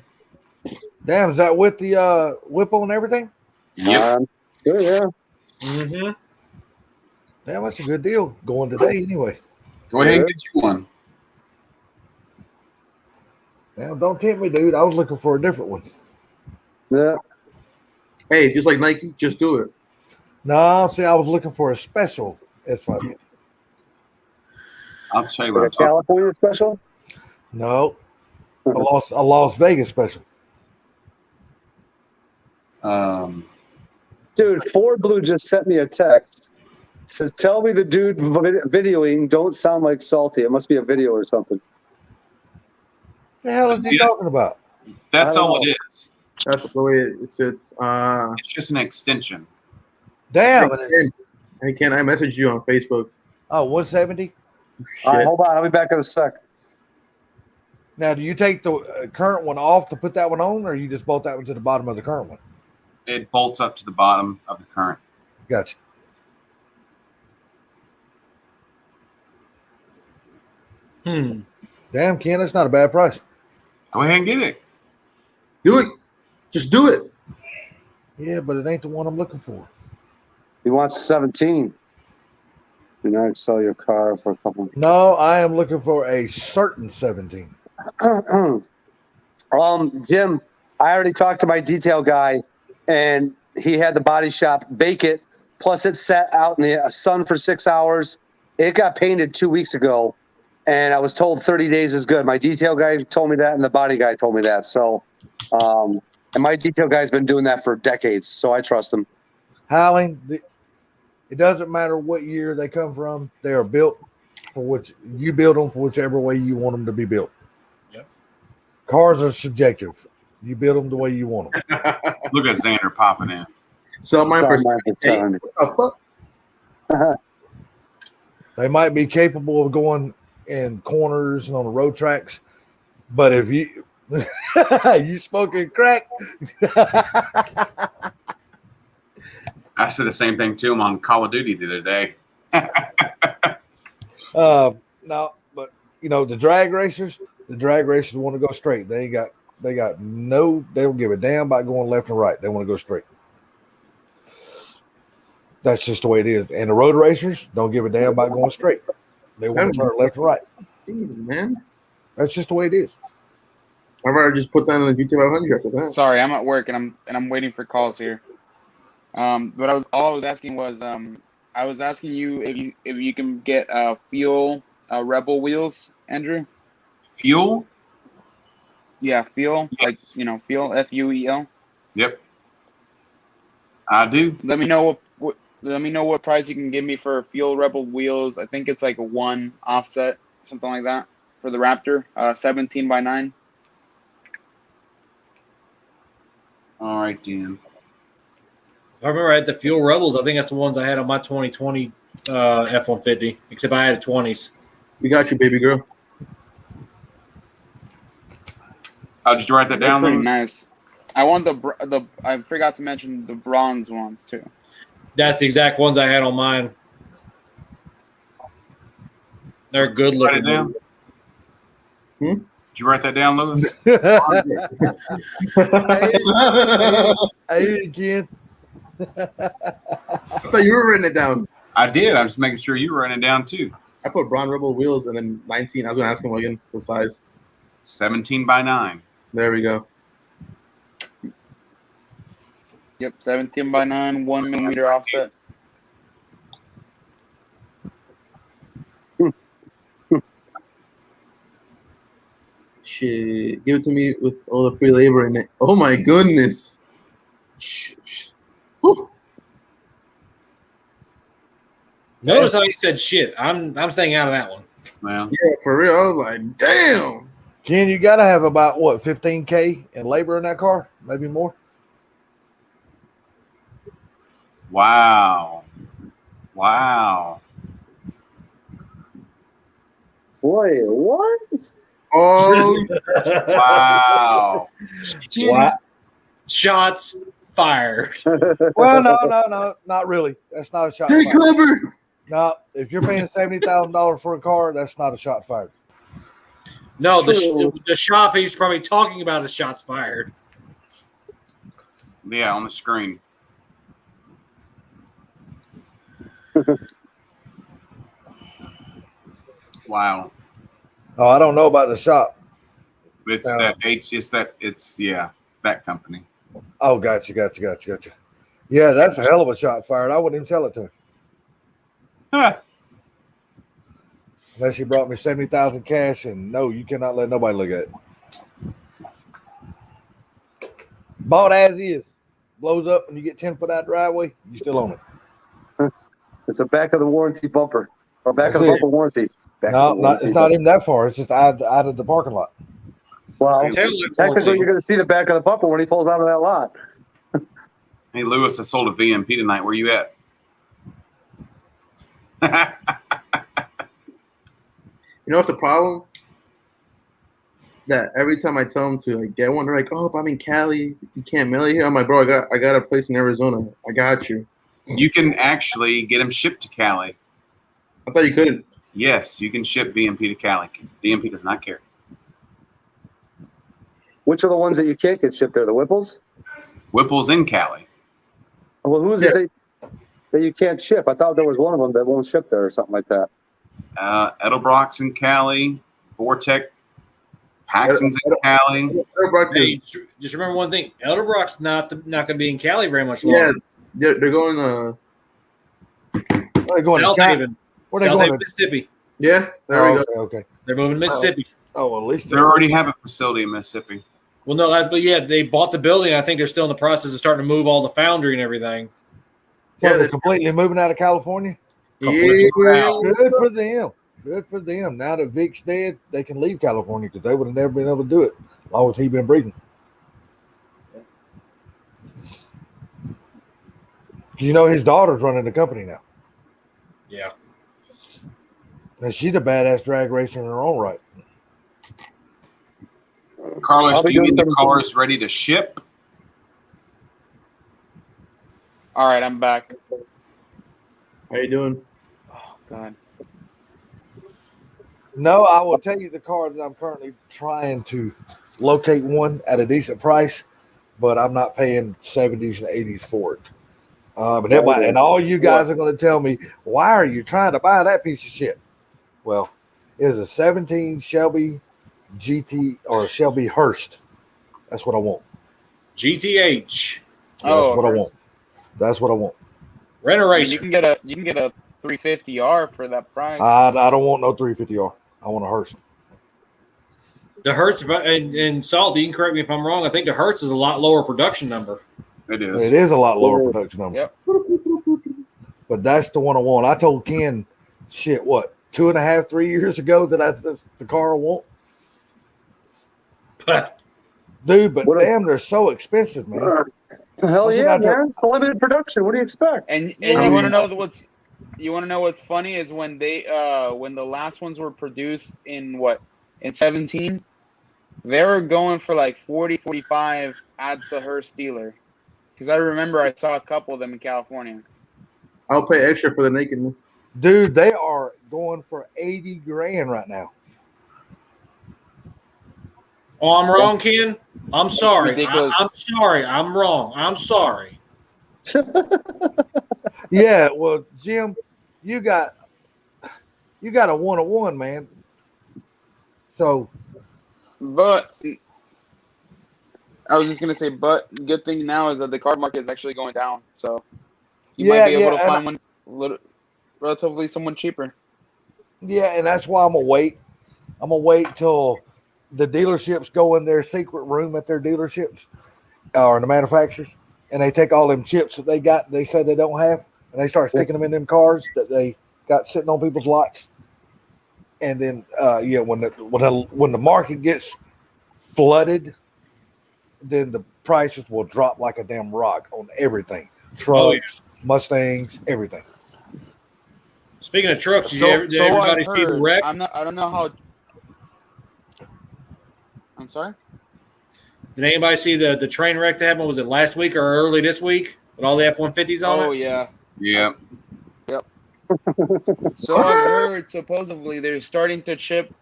Damn, is that with the Whipple and everything? Yep. Sure, yeah. Mm-hmm. Damn, that's a good deal going today anyway. Go ahead and get you one. Damn, don't tempt me, dude. I was looking for a different one. Yeah. Hey, just like Nike, just do it. No, see, I was looking for a special S550. I'll tell you what Like I'm a talking California special? No, a Las Vegas special. Dude, Ford Blue just sent me a text. Says, tell me the dude videoing don't sound like Salty. It must be a video or something. The hell is he Yes. talking about? That's I don't all know. it is. That's the way it sits. It's just an extension. Damn. Hey, Ken, I messaged you on Facebook. Oh, 170? All right, Shit. hold on. I'll be back in a sec. Now, do you take the current one off to put that one on, or you just bolt that one to the bottom of the current one? It bolts up to the bottom of the current. Gotcha. Damn, Ken, that's not a bad price. Go ahead and get it. Do it. Just do it. Yeah, but it ain't the one I'm looking for. He wants 17. You know, I'd sell your car for a couple. No, I am looking for a certain 17. Jim, I already talked to my detail guy, and he had the body shop bake it. Plus, it sat out in the sun for 6 hours. It got painted 2 weeks ago, and I was told 30 days is good. My detail guy told me that, and the body guy told me that. So, and my detail guy's been doing that for decades, so I trust him. Howling, it doesn't matter what year they come from. They are built for which you build them for whichever way you want them to be built. Yep. Cars are subjective. You build them the way you want them. Look at Xander popping in. Sell mine for Sell mine for 7. What the fuck? They might be capable of going in corners and on the road tracks, but if you you smoking crack, I said the same thing to him on Call of Duty the other day. No, but the drag racers want to go straight. They don't give a damn about going left and right. They want to go straight. That's just the way it is. And the road racers don't give a damn about going straight. They want to turn left and right. Jesus, man. That's just the way it is. I'd rather just put that on the GT 500 after that. Sorry, I'm at work and I'm waiting for calls here. But all I was asking was I was asking you if you can get fuel Rebel wheels, Andrew. Fuel? Yeah, fuel. Yes. Like fuel FUEL. Yep. I do. Let me know what price you can give me for fuel Rebel wheels. I think it's like a 1 offset, something like that, for the Raptor, 17x9. All right, Dan. If I remember right, the Fuel Rebels, I think that's the ones I had on my 2020 F-150, except I had 20s. We got you, baby girl. Did you write that They're down? pretty Louis? nice. I want the I forgot to mention the bronze ones too. That's the exact ones I had on mine. They're good Write it looking. down. Did you write that down, Louis? Hey, again. I thought you were writing it down. I did. I'm just making sure you were writing it down too. I put Braun Rebel wheels and then 19. I was going to ask him again the size. 17x9. There we go. Yep, 17x9, 1mm offset. Shit. Give it to me with all the free labor in it. Oh my goodness. Whew. Notice how you said shit. I'm staying out of that one. Well, Yeah, for real. I was like, damn. Ken, you got to have about, what, $15K in labor in that car? Maybe more? wow. Wow. Boy, what? Oh, Wow. What? Shots fired. Well, no, not really. That's not a shot stay fired. clever. No, if you're paying $70,000 for a car, that's not a shot fired. No, True. the shop he's probably talking about is shots fired. Yeah, on the screen. Wow. Oh, I don't know about the shop. It's that company. Oh, gotcha. Yeah, that's a hell of a shot fired. I wouldn't even tell it to him. Huh. Unless you brought me 70,000 cash, and no, you cannot let nobody look at it. Bought as is. Blows up and you get 10 foot out driveway, you still own it. It's a back of the warranty bumper. Or back of the That's it. bumper warranty. Back No, of the warranty it's not even that far. It's just out of the parking lot. Well, Tail lift technically, warranty. you're going to see the back of the bumper when he pulls out of that lot. Hey, Lewis, I sold a VMP tonight. Where you at? You know what's the problem? That every time I tell them to get one, they're like, "Oh, but I'm in Cali. You can't mail it here." I'm like, "Bro, I got a place in Arizona. I got you." You can actually get them shipped to Cali. I thought you couldn't. Yes, you can ship VMP to Cali. VMP does not care. Which are the ones that you can't get shipped there? The Whipples? Whipple's in Cali. Well, who's it that you can't ship? I thought there was one of them that won't ship there or something like that. Edelbrock's in Cali. Vortec. Paxton's in Cali. Hey, just remember one thing: Elderbrock's not going to be in Cali very much Yeah, longer. they're going. Where they going South to China? Haven, Where they South going Haven, to? Mississippi. Yeah, there we go. Okay. They're moving to Mississippi. Oh, well, at least They already have a facility in Mississippi. Well, no, but yeah, they bought the building. I think they're still in the process of starting to move all the foundry and everything. So Yeah, they're completely moving out of California. Completely out. Good for them. Good for them. Now that Vic's dead, they can leave California because they would have never been able to do it as long as he'd been breathing. You know, his daughter's running the company now. Yeah. And she's a badass drag racer in her own right. Carlos, I'll be do you doing mean the some- cars ready to ship? All right, I'm back. How you doing? Oh God. No, I will tell you the car that I'm currently trying to locate one at a decent price, but I'm not paying 70s and 80s for it. And all you guys are going to tell me, why are you trying to buy that piece of shit? Well, it's a 17 Shelby GT or Shelby Hurst. That's what I want. GTH. That's what I want. That's what I want. Rent a I mean, racer. you can get a 350R for that price. I don't want no 350R. I want a Hurst. The Hertz, and Salt, you can correct me if I'm wrong. I think the Hertz is a lot lower production number. It is. It is a lot lower production number. Yep. But that's the one I want. I told Ken, shit, what, 2.5, 3 years ago that's the car I want? Dude, but damn, they're so expensive, man. Hell yeah, man! It's a limited production. What do you expect? And you want to know what's funny is when the last ones were produced in 17, they were going for like 40, 45 at the Hearst dealer. Because I remember I saw a couple of them in California. I'll pay extra for the nakedness. Dude, they are going for 80 grand right now. Oh, I'm wrong, Ken. I'm sorry. ridiculous. I'm sorry. I'm wrong. I'm sorry. Yeah, well, Jim, you got a 101, man. So, But I was just gonna say, but good thing now is that the car market is actually going down, so you might be able to find one relatively someone cheaper. Yeah, and that's why I'm gonna wait. I'm gonna wait till the dealerships go in their secret room at their dealerships or the manufacturers, and they take all them chips that they said they don't have, and they start sticking them in them cars that they got sitting on people's lots. And then, when the market gets flooded, then the prices will drop like a damn rock on everything: trucks, Mustangs, everything. Speaking of trucks, did everybody see the wreck? I don't know how. I'm sorry? Did anybody see the train wreck that happened? Was it last week or early this week with all the F-150s on it? Oh, yeah. Yeah. Yep. So I heard supposedly they're starting to ship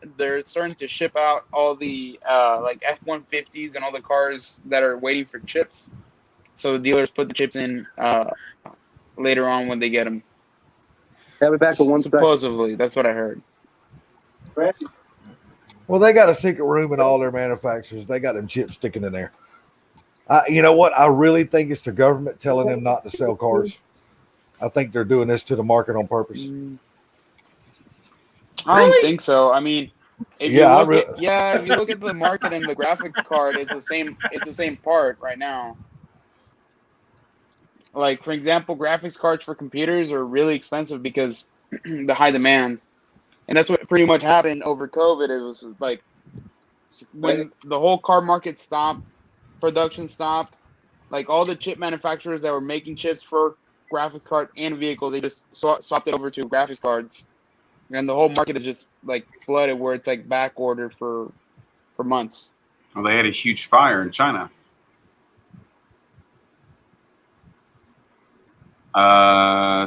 out all the like F-150s and all the cars that are waiting for chips. So the dealers put the chips in later on when they get them. Have it back in one second. Supposedly, that's what I heard. Well, they got a secret room in all their manufacturers. They got them chips sticking in there. You know what? I really think it's the government telling them not to sell cars. I think they're doing this to the market on purpose. I don't think so. I mean, if you look at the market and the graphics card, it's the same. It's the same part right now. Like, for example, graphics cards for computers are really expensive because the high demand. And that's what pretty much happened over COVID. It was like when the whole car market stopped, production stopped, like all the chip manufacturers that were making chips for graphics card and vehicles, they just swapped it over to graphics cards. And the whole market is just like flooded where it's like back ordered for months. Well, they had a huge fire in China.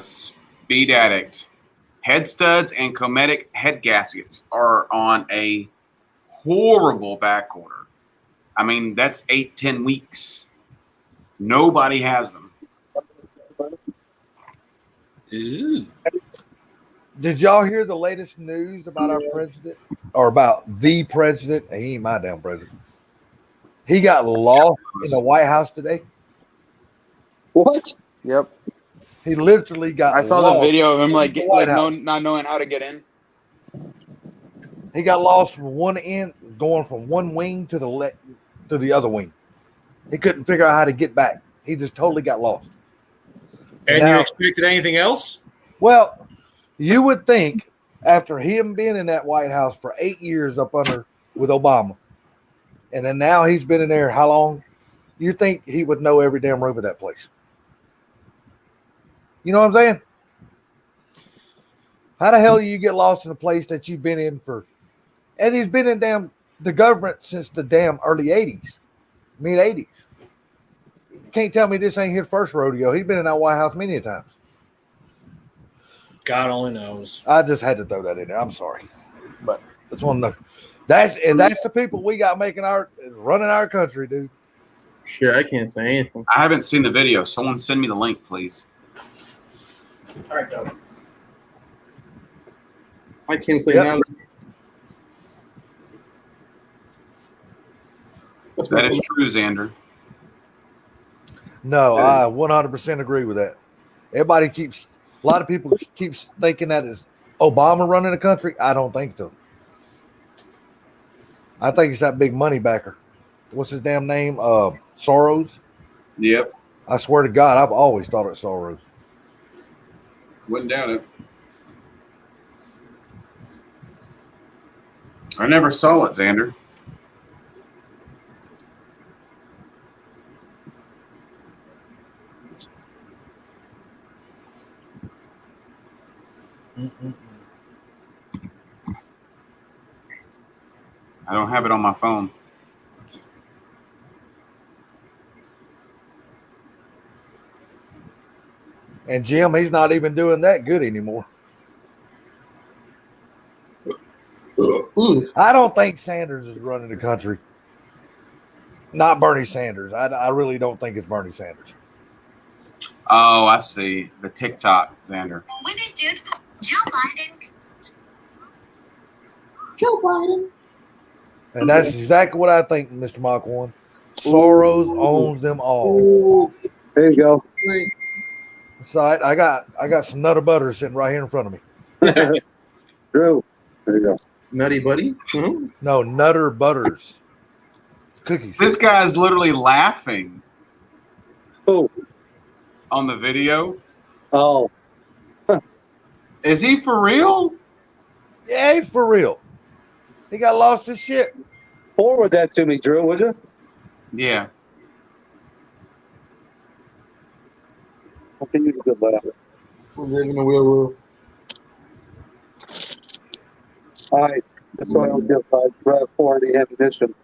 Speed Addict. Head studs and Cometic head gaskets are on a horrible back order. I mean, that's 8-10 weeks. Nobody has them. Ooh. Did y'all hear the latest news about our president or about the president? He ain't my damn president. He got lost in the White House today. What? Yep. He literally got I saw lost the video of him not knowing how to get in. He got lost from one end, going from one wing to the other wing. He couldn't figure out how to get back. He just totally got lost. And you expected anything else? Well, you would think after him being in that White House for 8 years up under with Obama, and then now he's been in there how long? You think he would know every damn room of that place? You know what I'm saying? How the hell do you get lost in a place that you've been in for? And he's been in the government since the damn early 80s, mid 80s. You can't tell me this ain't his first rodeo. He's been in that White House many times. God only knows. I just had to throw that in there. I'm sorry. But That's one of the that's the people we got running our country, dude. Sure, I can't say anything. I haven't seen the video. Someone send me the link, please. All right, go. I can't say Yep. now. That is true, Xander. No, I 100% agree with that. A lot of people keeps thinking that is Obama running the country. I don't think so. I think it's that big money backer. What's his damn name? Soros. Yep. I swear to God, I've always thought it Soros. Wouldn't doubt it. I never saw it, Xander. I don't have it on my phone. And Jim, he's not even doing that good anymore. I don't think Sanders is running the country. Not Bernie Sanders. I really don't think it's Bernie Sanders. Oh, I see. The TikTok, Xander. When it did, Joe Biden. Joe Biden. And that's exactly what I think, Mr. Mach 1. Soros owns them all. Ooh, there you go. So I got some Nutter Butter sitting right here in front of me. Drew. There you go. Nutty Buddy. Mm-hmm. No, Nutter Butters. Cookies. This guy's literally laughing Oh. on the video. Oh. Is he for real? Yeah, he's for real. He got lost his shit. Forward that to me, Drew, would you? Yeah. I'll give you a good laugh. We're living the real world. All right. That's why I don't give Brad for any ammunition.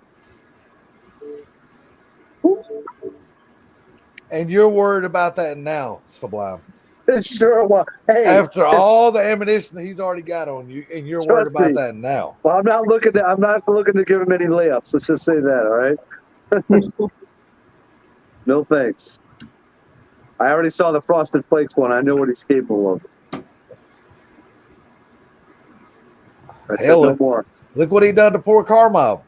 And you're worried about that now, Sublime. It sure was. Hey. After all the ammunition that he's already got on you, and you're worried Trust about me. that now. Well, I'm not looking to give him any layups. Let's just say that, all right? No thanks. I already saw the Frosted Flakes one. I know what he's capable of. I said no more. Look what he done to poor Carmine.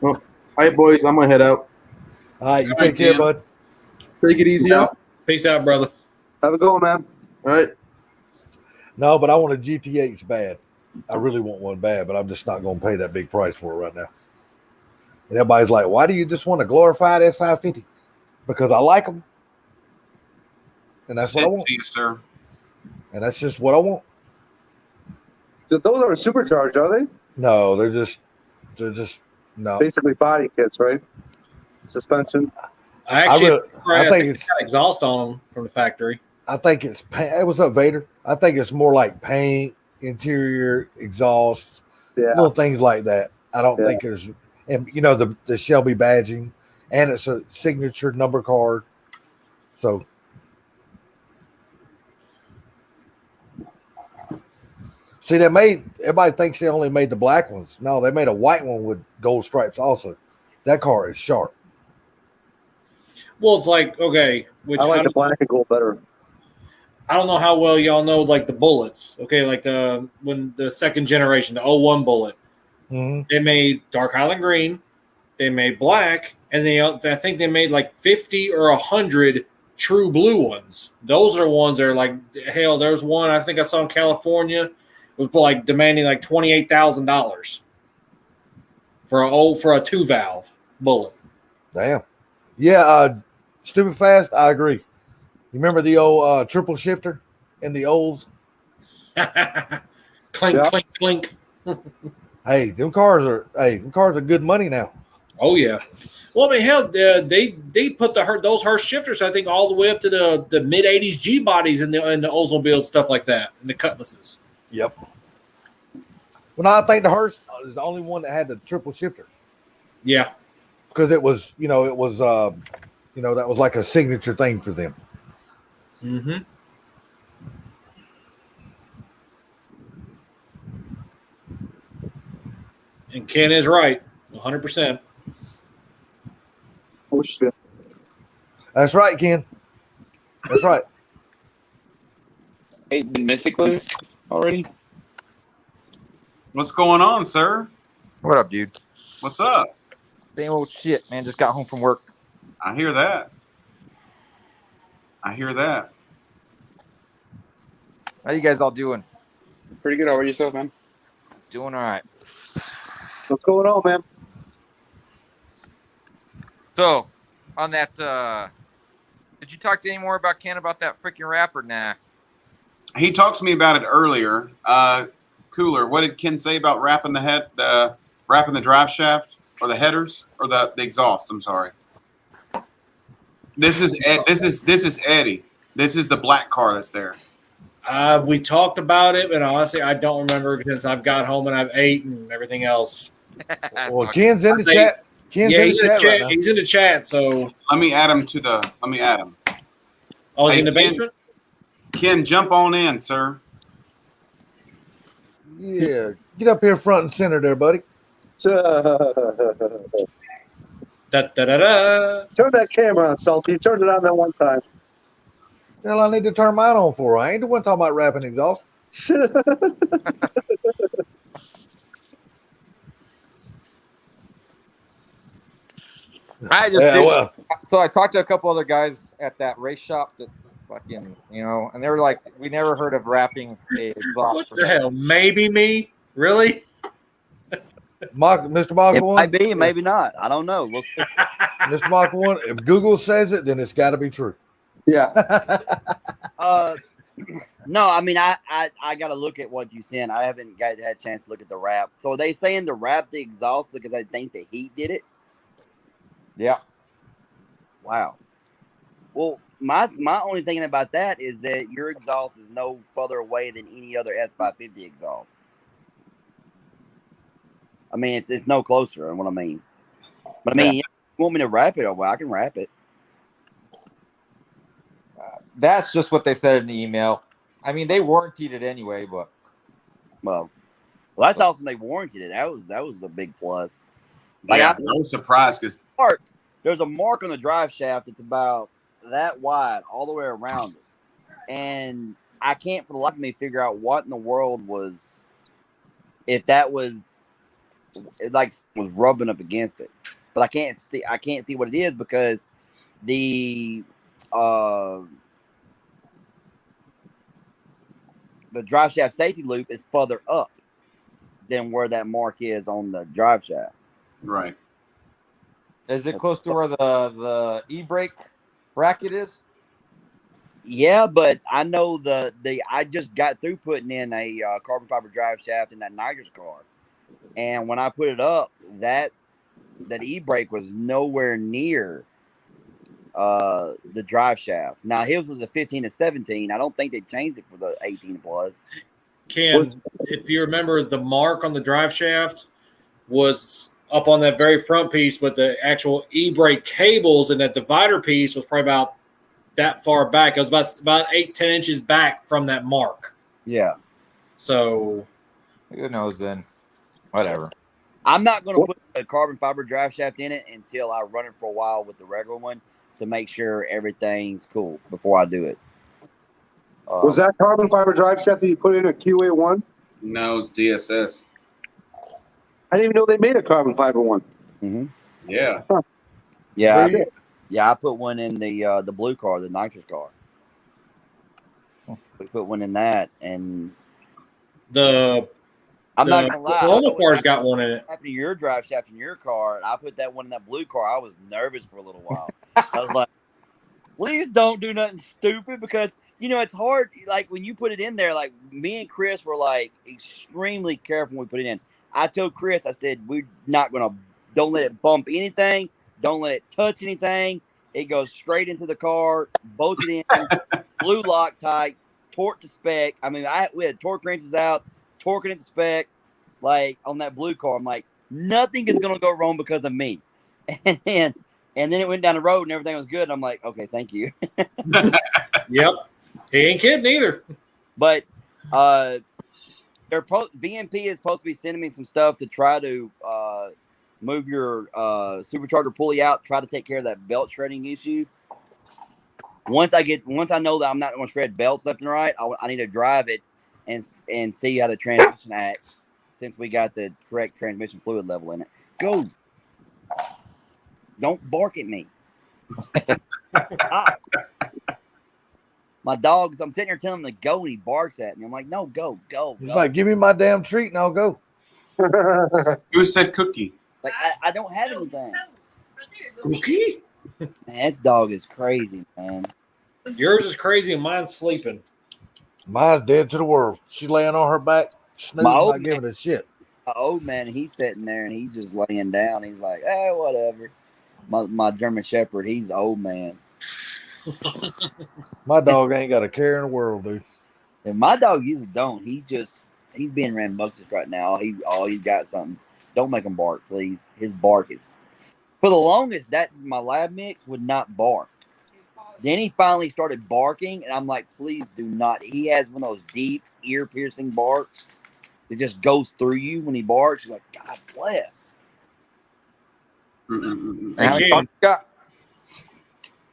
All right, boys, I'm gonna head out. All right, you All take right, care, Jim. bud. Take it easy out. Peace out, brother. Have a go, man. All right. No, but I want a GTH bad. I really want one bad, but I'm just not going to pay that big price for it right now. And everybody's like, why do you just want a glorified S550? Because I like them. And that's what I Sent want. to you, sir. And that's just what I want. So those aren't supercharged, are they? No, they're just no. Basically body kits, right? Suspension. I actually I think it's got exhaust on them from the factory. I think it's paint. Hey, what's up, Vader? I think it's more like paint, interior, exhaust, Yeah. little things like that. I don't Yeah. think there's, and you know, the Shelby badging, and it's a signature number card. So, see, everybody thinks they only made the black ones. No, they made a white one with gold stripes also. That car is sharp. Well, it's like, okay, which I like the black and gold better. I don't know how well y'all know like the bullets. Okay, like when the second generation, the 01 bullet, Mm-hmm. they made dark Highland green, they made black, and I think they made like 50 or 100 true blue ones. Those are ones that are like hell. There's one I think I saw in California was like demanding like $28,000 for a 2-valve bullet. Damn. Yeah, stupid fast. I agree. You remember the old triple shifter in the olds? Clink, Yeah. clink, clink. Hey, them cars are good money now. Oh yeah. Well, I mean, hell, they put those Hurst shifters, I think, all the way up to the mid '80s G bodies in the Oldsmobile, stuff like that, and the Cutlasses. Yep. Well, no, I think the Hearst is the only one that had the triple shifter Yeah. because it was that was like a signature thing for them. Mm-hmm. And Ken is right, 100%. Oh shit. That's right, Ken. That's right. Hey, been Mystic Loot already? What's going on, sir? What up, dude? What's up? Same old shit, man. Just got home from work. I hear that. I hear that. How you guys all doing? Pretty good. How about yourself, man? Doing all right. What's going on, man? So, on that, did you talk to any more about Ken about that freaking rap or nah? He talked to me about it earlier. Cooler, what did Ken say about wrapping wrapping the drive shaft or the headers or the exhaust? I'm sorry. This is Eddie. This is the black car that's there. We talked about it, but honestly, I don't remember because I've got home and I've ate and everything else. Well, Ken's in the chat. Ken's Yeah, in he's the in the chat right chat. now. He's in the chat. So, Let me add him. oh, he's Hey, in the Ken. basement. Ken, jump on in, sir. Yeah, get up here front and center there, buddy. Da, da, da, da. Turn that camera on, Salty. You turned it on that one time. Hell, I need to turn mine on for. I ain't the one talking about wrapping exhaust. I just Yeah, did- well, so I talked to a couple other guys at that race shop that fucking, and they were like, we never heard of wrapping a exhaust. What the hell? Maybe me? Really? Mr. Mach It one. might be, maybe not. I don't know. We'll see. Mr. Mach one. If Google says it, then it's got to be true. Yeah. No, I mean, I got to look at what you sent. I haven't had a chance to look at the wrap. So are they saying to wrap the exhaust because they think the heat did it? Yeah. Wow. Well, my only thinking about that is that your exhaust is no further away than any other S550 exhaust. I mean, it's no closer. What I mean, but I mean, if you want me to wrap it? Well, I can wrap it. That's just what they said in the email. I mean, they warrantied it anyway, but Well, that's awesome. They warranted it. That was a big plus. Like, Yeah, I was surprised because there's a mark on the drive shaft that's about that wide all the way around it, and I can't for the life of me figure out what in the world was, if that was was rubbing up against it, but I can't see what it is because the drive shaft safety loop is further up than where that mark is on the drive shaft. right. is it close to where the e-brake bracket is? Yeah, but I know I just got through putting in a carbon fiber drive shaft in that nitrous car, and when I put it up, that e-brake was nowhere near the drive shaft. Now his was a 15 to 17. I don't think they changed it for the 18 plus. Ken, if you remember, the mark on the drive shaft was up on that very front piece, but the actual e-brake cables and that divider piece was probably about that far back. It was about 8-10 inches back from that mark. Yeah. So Who knows then? Whatever. I'm not going to put a carbon fiber drive shaft in it until I run it for a while with the regular one to make sure everything's cool before I do it. Was that carbon fiber drive shaft that you put in a QA1? No, it's DSS. I didn't even know they made a carbon fiber one. Mm-hmm. Yeah. Yeah. Very good. I put one in the blue car, the nitrous car. We put one in that, and I'm not gonna lie. Oklahoma car's got one in it. Happened to your drive shaft in your car, and I put that one in that blue car. I was nervous for a little while. I was like, please don't do nothing stupid because it's hard. Like when you put it in there, like me and Chris were like extremely careful when we put it in. I told Chris, I said, we're not gonna, don't let it bump anything, don't let it touch anything. It goes straight into the car, bolted in, blue Loctite, torque to spec. I mean, we had torque wrenches out, torquing it to spec, like on that blue car. I'm like, nothing is gonna go wrong because of me. And then it went down the road and everything was good. And I'm like, okay, thank you. Yep. He ain't kidding either. But VMP is supposed to be sending me some stuff to try to move your supercharger pulley out. Try to take care of that belt shredding issue. Once I know that I'm not going to shred belts left and right, I need to drive it and see how the transmission acts since we got the correct transmission fluid level in it. Go. Don't bark at me. My dogs, I'm sitting here telling him to go and he barks at me. I'm like, no, go. He's like, give me my damn treat and I'll go. Who said cookie? Like, I don't have anything. Cookie? Man, that dog is crazy, man. Yours is crazy and mine's sleeping. Mine's dead to the world. She's laying on her back, snoozing, not giving a shit. My old man, he's sitting there and he's just laying down. He's like, whatever. My German Shepherd, he's old man. My dog ain't got a care in the world, dude. And my dog usually don't. He's being rambunctious right now. He's got something. Don't make him bark, please. His bark is, for the longest, that my lab mix would not bark. Then he finally started barking, and I'm like, please do not. He has one of those deep, ear-piercing barks that just goes through you when he barks. You're like, God bless. Again,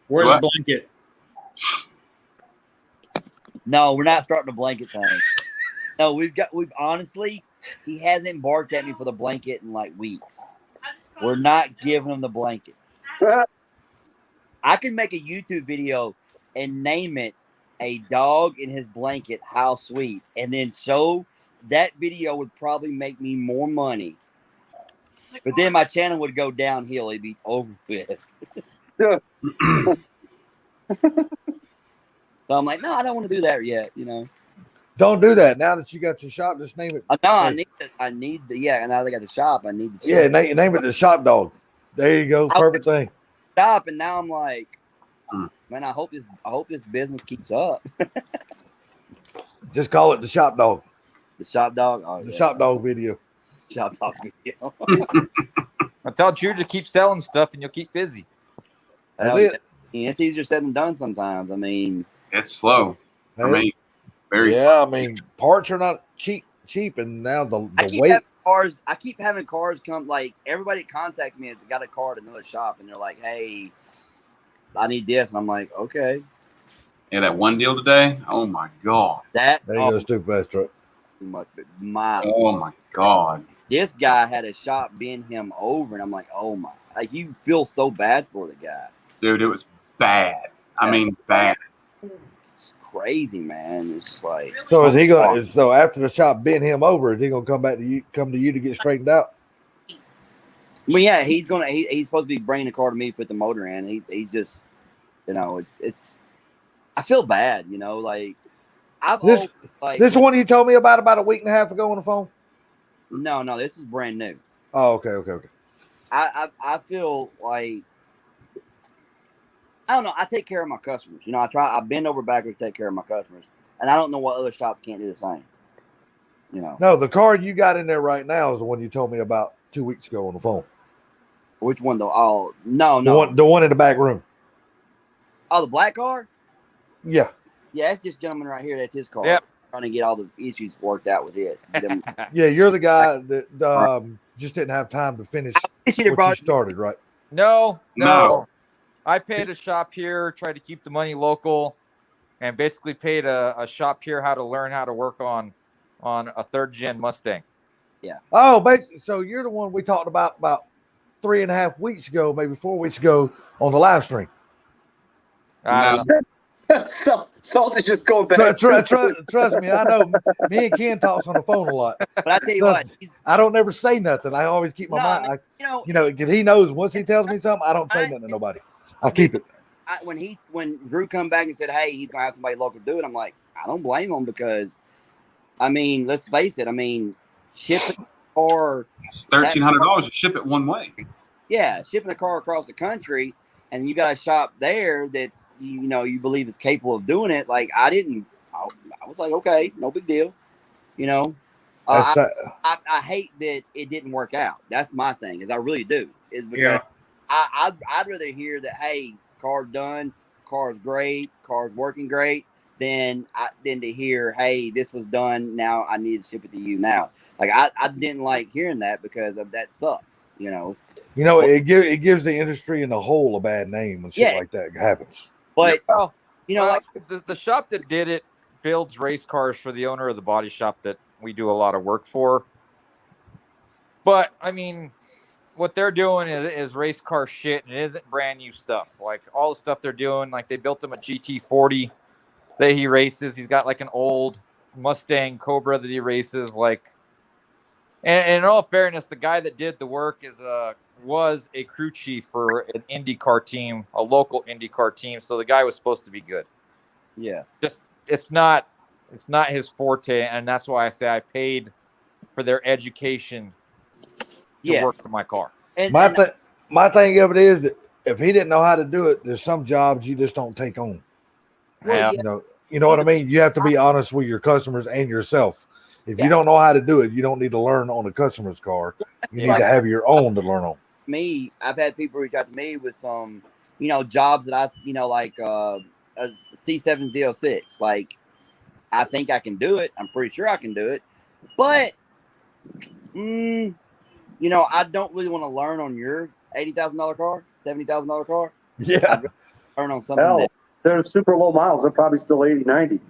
where's the blanket? No, we're not starting a blanket thing. No, we've honestly, he hasn't barked at me for the blanket in like weeks. We're not giving him the blanket. I could make a YouTube video and name it "A Dog in His Blanket, How Sweet," and then show that video would probably make me more money. But then my channel would go downhill. It'd be over with. So I'm like, no, I don't want to do that yet. Don't do that. Now that you got your shop, just name it. No, I need the now they got the shop. I need the shop. Name it the Shop Dog. There you go. Perfect thing. Stop, and now I'm like, man, I hope this business keeps up. Just call it the Shop Dog. The Shop Dog. Oh, the Shop Dog video. Shop Dog video. I tell Drew to keep selling stuff, and you'll keep busy. That's it. It's easier said than done sometimes. I mean, it's slow for me. Very slow. Yeah, I mean, parts are not cheap, and now the weight. I keep having cars come. Like everybody that contacts me has got a car at another shop, and they're like, "Hey, I need this," and I'm like, "Okay." Yeah, that one deal today. Oh my god. There goes too fast truck. Must be Oh my god. This guy had a shop bend him over, and I'm like, "Oh my!" Like you feel so bad for the guy, dude. It was bad. I mean, bad. It's crazy, man. It's just like. So is he gonna? So after the shop bent him over, is he gonna come to you to get straightened out? Well, yeah, he's supposed to be bringing the car to me, put the motor in. He's just, it's. I feel bad, like this one you told me about a week and a half ago on the phone. No, this is brand new. Oh, okay. I feel like. I don't know. I take care of my customers. I bend over backwards to take care of my customers. And I don't know what other shops can't do the same. No, the car you got in there right now is the one you told me about 2 weeks ago on the phone. Which one though? Oh, no. The one in the back room. Oh, the black car? Yeah. Yeah, that's this gentleman right here. That's his car. Yep. Trying to get all the issues worked out with it. Yeah, you're the guy that just didn't have time to finish what you started, right? No. I paid a shop here, tried to keep the money local, and basically paid a shop here how to learn how to work on a third-gen Mustang. Yeah. Oh, so you're the one we talked about 3.5 weeks ago, maybe 4 weeks ago on the live stream. Salt is just going back. Trust me, I know. Me and Ken talks on the phone a lot. But I tell you what, I don't never say nothing. I always keep my mind. Because he knows once he tells me something, I don't say nothing to nobody. I keep it. When Drew come back and said, "Hey, he's gonna have somebody local do it," I'm like, I don't blame him because, I mean, let's face it. I mean, shipping a car. It's $1,300 to ship it one way. Yeah, shipping a car across the country, and you got a shop there that's you believe is capable of doing it. Like I was like, okay, no big deal. I hate that it didn't work out. That's my thing. Is I really do. Is because I'd rather hear that, hey, car's done, car's great, car's working great, than to hear, hey, this was done. Now I need to ship it to you now. Like I didn't like hearing that because of that sucks. It gives the industry in the whole a bad name when shit like that happens. But the shop that did it builds race cars for the owner of the body shop that we do a lot of work for. But I mean, what they're doing is race car shit, and it isn't brand new stuff. Like all the stuff they're doing, like they built him a GT40 that he races. He's got like an old Mustang Cobra that he races. Like, and in all fairness, the guy that did the work was a crew chief for an IndyCar team, a local IndyCar team. So the guy was supposed to be good. Yeah, just it's not his forte, and that's why I say I paid for their education to work for my car. My thing of it is that if he didn't know how to do it, there's some jobs you just don't take on. Well, You know what I mean? You have to be honest with your customers and yourself. If you don't know how to do it, you don't need to learn on a customer's car. You need to have your own to learn on. I've had people reach out to me with some, jobs that like a C706. Like, I think I can do it. I'm pretty sure I can do it. But, I don't really want to learn on your $80,000 car, $70,000 car. Yeah. I'd rather learn on something they're super low miles. They're probably still 80, 90.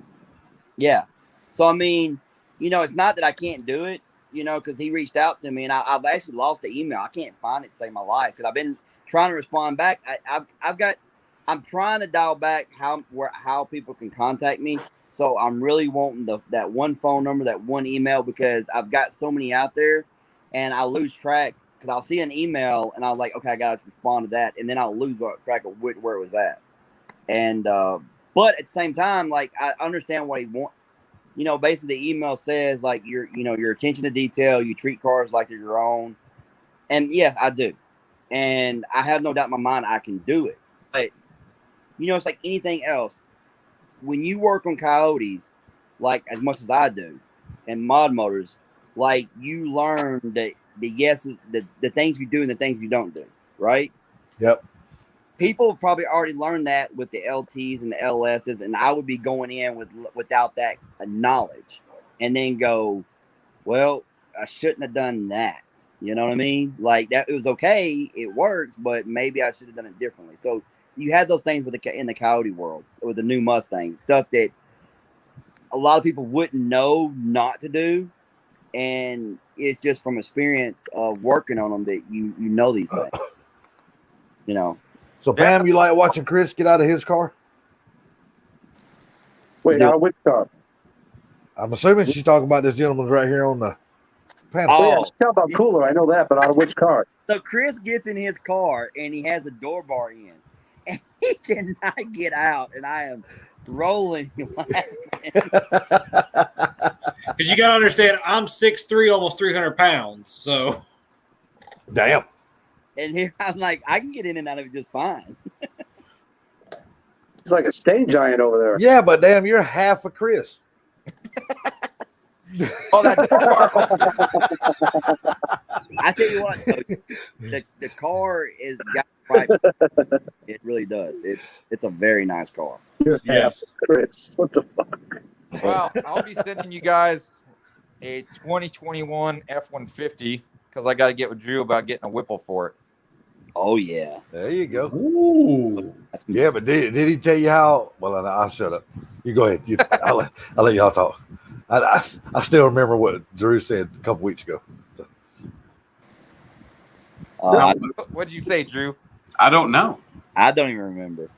Yeah. So, I mean, it's not that I can't do it, because he reached out to me, and I've actually lost the email. I can't find it to save my life because I've been trying to respond back. I'm trying to dial back how people can contact me. So I'm really wanting that one phone number, that one email, because I've got so many out there, and I lose track because I'll see an email and I'm like, okay, I got to respond to that, and then I'll lose track of where it was at. And but at the same time, like, I understand what he wants. Basically the email says like your attention to detail, you treat cars like they're your own. And yes, I do. And I have no doubt in my mind I can do it. But it's like anything else. When you work on Coyotes, like as much as I do, and mod motors, like you learn that the things you do and the things you don't do, right? Yep. People probably already learned that with the LTs and the LSs, and I would be going in without that knowledge, and then go, well, I shouldn't have done that. You know what I mean? Like that, it was okay, it works, but maybe I should have done it differently. So you had those things in the Coyote world with the new Mustangs, stuff that a lot of people wouldn't know not to do, and it's just from experience of working on them that you know these things. So, Pam, you like watching Chris get out of his car? Wait, out of which car? I'm assuming she's talking about this gentleman right here on the panel. Oh, yeah, she's talking about Cooler. I know that, but out of which car? So Chris gets in his car and he has a door bar in, and he cannot get out, and I am rolling. Because you got to understand, I'm 6'3", almost 300 pounds. So, damn. And here I'm like, I can get in and out of it just fine. He's like a stain giant over there. Yeah, but damn, you're half a Chris. Oh, that I tell you what, the car is got right. It really does. It's a very nice car. Yes. Chris, what the fuck? Well, I'll be sending you guys a 2021 F-150 because I got to get with Drew about getting a Whipple for it. Oh yeah, there you go. Ooh. Yeah, but did he tell you how? Well, I'll shut up. You go ahead. I'll let y'all talk. I still remember what Drew said a couple weeks ago. So. What did you say, Drew? I don't know. I don't even remember.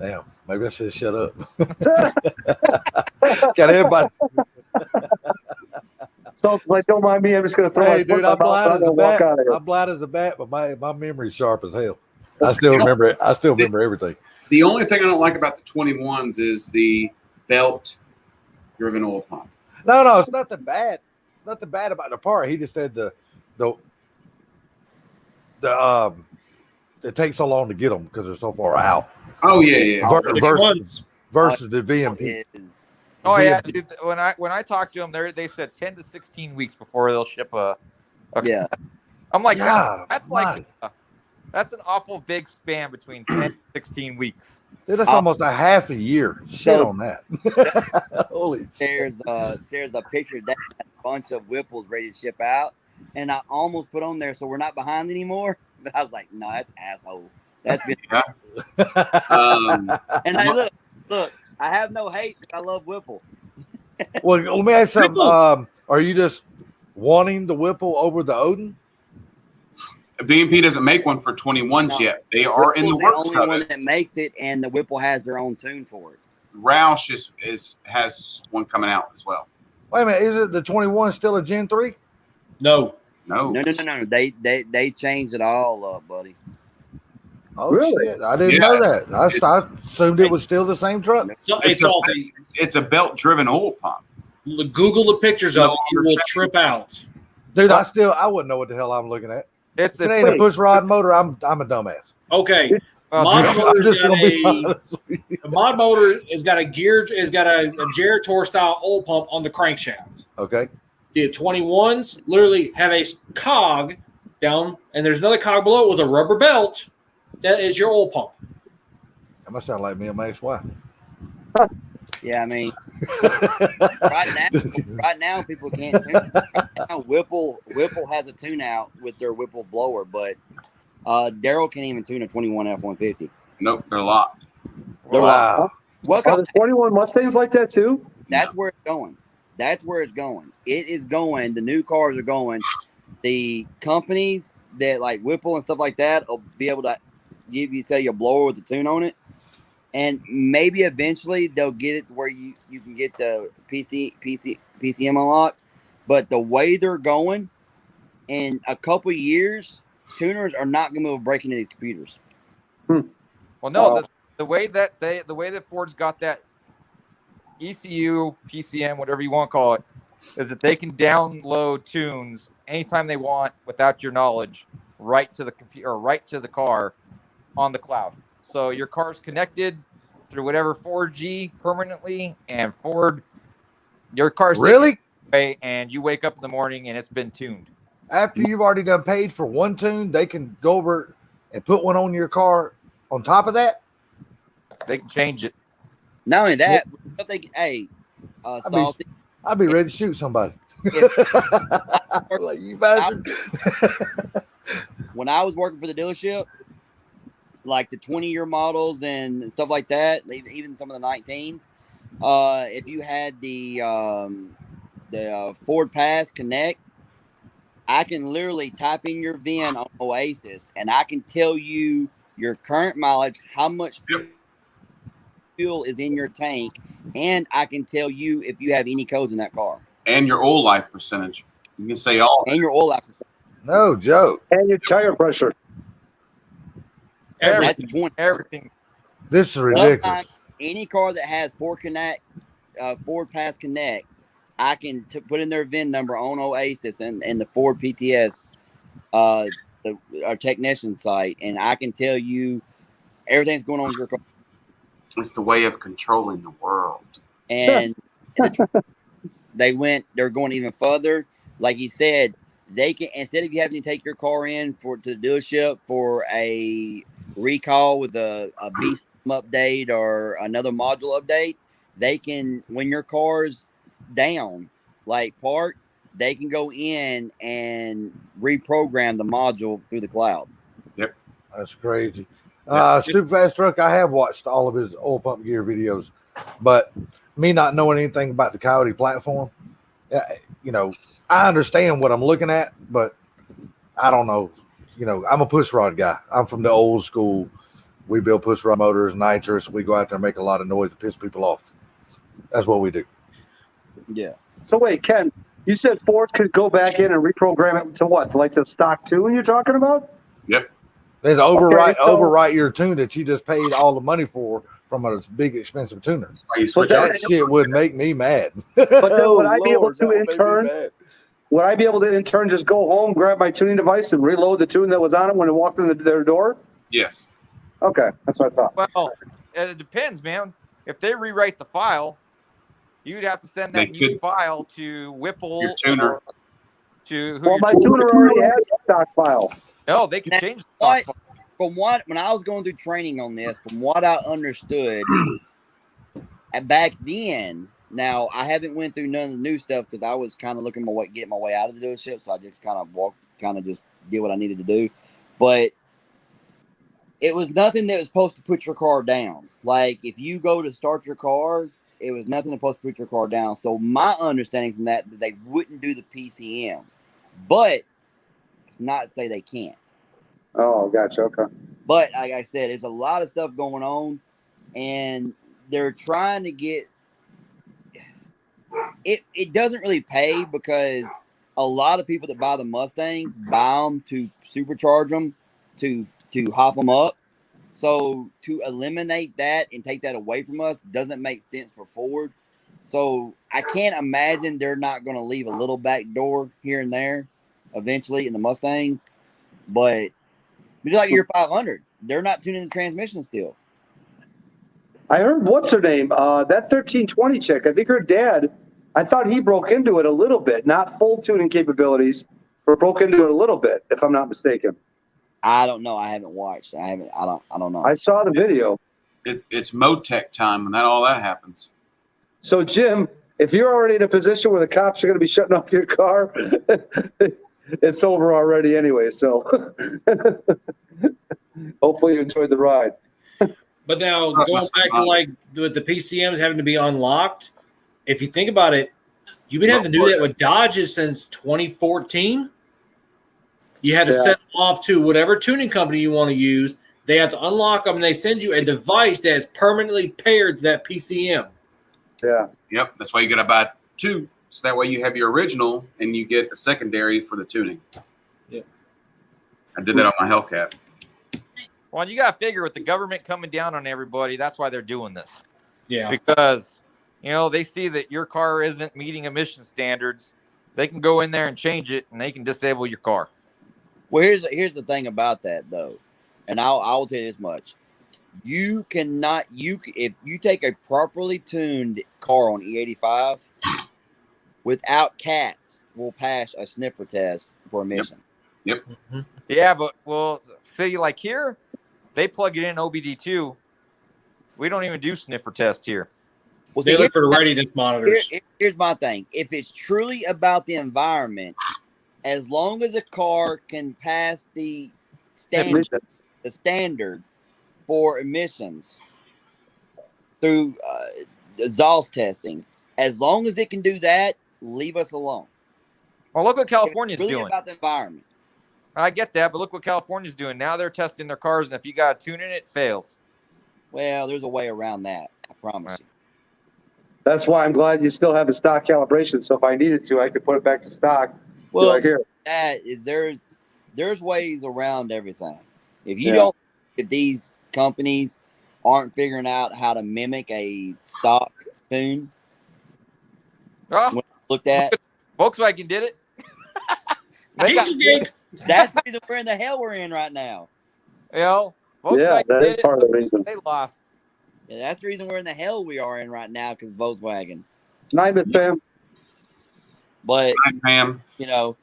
Damn, maybe I should shut up. Got everybody. So it's like, don't mind me. I'm just gonna throw. Hey, dude, I'm blind as a bat. I'm blind as a bat, but my memory's sharp as hell. I still remember it. I still remember everything. The only thing I don't like about the 21s is the belt-driven oil pump. No, it's nothing bad. Nothing bad about the part. He just said the it takes so long to get them because they're so far out. Oh yeah. Versus the VMP. Oh yeah, dude. When I talked to them, they said 10 to 16 weeks before they'll ship a yeah. I'm like, God, that's like That's an awful big span between 10 and 16 weeks. Dude, that's almost a half a year. Shit on that. Holy shares a picture of that bunch of Whipples ready to ship out, and I almost put on there so we're not behind anymore. But I was like, no, that's asshole. That's been. And I look, I have no hate. I love Whipple. Well, let me ask you something. Are you just wanting the Whipple over the Odin? V&P doesn't make one for 21s yet. They are in the works only of one it. that makes it, and the Whipple has their own tune for it. Roush has one coming out as well. Wait a minute, is it the 21 still a Gen 3? No. No. They changed it all up, buddy. Oh, really? Shit. I didn't know that. I assumed it was still the same truck. It's a belt-driven oil pump. Google the pictures of it. You will trip out. Dude, I wouldn't know what the hell I'm looking at. If it ain't a push rod motor, I'm a dumbass. Okay. Mod motor has got a Gerator style oil pump on the crankshaft. Okay. The 21s literally have a cog down, and there's another cog below it with a rubber belt. That is your oil pump. That must sound like me and my ex-wife. Yeah, I mean, right now people can't tune. Right now, Whipple has a tune out with their Whipple blower, but Daryl can't even tune a 21 F-150. Nope, they're locked. Are the 21 Mustangs like that too? That's where it's going. That's where it's going. It is going. The new cars are going. The companies that like Whipple and stuff like that will be able to give you, say, your blower with the tune on it. And maybe eventually they'll get it where you can get the PCM unlocked. But the way they're going, in a couple of years, tuners are not going to be able to break into these computers. Well, no, the way that Ford's got that ECU, PCM, whatever you want to call it, is that they can download tunes anytime they want without your knowledge, right to the computer or right to the car on the cloud. So your car's connected through whatever 4G permanently, and your car's really, and you wake up in the morning and it's been tuned. After you've already done paid for one tune, they can go over and put one on your car on top of that. They can change it. Not only that, Salty. I'd be ready to shoot somebody. Like, you bastard. When I was working for the dealership, like the 20-year models and stuff like that, even some of the 19s, if you had the Ford Pass Connect, I can literally type in your VIN on Oasis, and I can tell you your current mileage, how much fuel is in your tank, and I can tell you if you have any codes in that car. And your oil life percentage. You can say all. And your oil life percentage. No joke. And your tire pressure. Everything. This is ridiculous. Sometimes any car that has Ford Pass Connect, I can put in their VIN number on Oasis and the Ford PTS, our technician site, and I can tell you everything's going on with your car. It's the way of controlling the world. And they're going even further. Like you said, they can, instead of you having to take your car in to the dealership for a recall with a BCM update or another module update, they can, when your car's down, like parked, they can go in and reprogram the module through the cloud. Yep. That's crazy. Stupid Fast Truck, I have watched all of his oil pump gear videos, but me not knowing anything about the Coyote platform, I understand what I'm looking at, but I don't know. I'm a push rod guy. I'm from the old school. We build push rod motors, nitrous. We go out there and make a lot of noise to piss people off. That's what we do. Yeah. So wait, Ken, you said Ford could go back in and reprogram it to what? Like the stock tune you're talking about? Yep. Then overwrite your tune that you just paid all the money for from a big expensive tuner. But that shit would make me mad. But then would I be able to in turn just go home, grab my tuning device, and reload the tune that was on it when it walked in their door? Yes. Okay, that's what I thought. Well, it depends, man. If they rewrite the file, you'd have to send that new file to Whipple. Your tuner. My tuner already has a stock file. No, they can change the stock file. from what when I was going through training on this, from what I understood back then. Now I haven't went through none of the new stuff because I was kind of looking my way, getting my way out of the dealership, so I just just did what I needed to do. But it was nothing that was supposed to put your car down. Like if you go to start your car, it was nothing supposed to put your car down. So my understanding from that they wouldn't do the PCM, but it's not to say they can't. Oh, gotcha. Okay. But like I said, there's a lot of stuff going on, and they're trying to get it. It doesn't really pay because a lot of people that buy the Mustangs buy them to supercharge them, to hop them up. So to eliminate that and take that away from us doesn't make sense for Ford. So I can't imagine they're not going to leave a little back door here and there eventually in the Mustangs. But just like your 500, they're not tuning the transmission still. I heard what's her name? That 1320 chick. I think her dad. I thought he broke into it a little bit, not full tuning capabilities, but broke into it a little bit, if I'm not mistaken. I don't know. I haven't watched. I don't know. I saw the video. It's Motec time when all that happens. So Jim, if you're already in a position where the cops are going to be shutting off your car, it's over already anyway. So hopefully you enjoyed the ride. But now going back to like with the PCMs having to be unlocked, if you think about it, you've been having to do that with Dodges since 2014. You had to set them off to whatever tuning company you want to use. They have to unlock them, and they send you a device that is permanently paired to that PCM. Yeah. Yep. That's why you got to buy two. So that way you have your original and you get a secondary for the tuning. Yep. I did that on my Hellcat. Well, you got to figure with the government coming down on everybody, that's why they're doing this. Yeah. Because, they see that your car isn't meeting emission standards. They can go in there and change it, and they can disable your car. Well, here's the thing about that, though. And I will tell you this much. You cannot, if you take a properly tuned car on E85 without cats, will pass a sniffer test for emission. Yep. Mm-hmm. Yeah, but see, like here, they plug it in OBD2. We don't even do sniffer tests here. Well, they look for the readiness monitors. Here's my thing. If it's truly about the environment, as long as a car can pass the standard for emissions through exhaust testing, as long as it can do that, leave us alone. Well, look what California's really doing. About the environment. I get that, but look what California's doing. Now they're testing their cars, and if you got to tune in, it fails. Well, there's a way around that. I promise you. That's why I'm glad you still have the stock calibration. So if I needed to, I could put it back to stock. Well, right here. That is there's ways around everything. If you don't, if these companies aren't figuring out how to mimic a stock tune, looked at Volkswagen did it. That's the reason we're in the hell we're in right now. Volkswagen that is part of the reason. They lost. Yeah, that's the reason we're in the hell we are in right now because Volkswagen. Night, Miss Pam. But Pam. Well,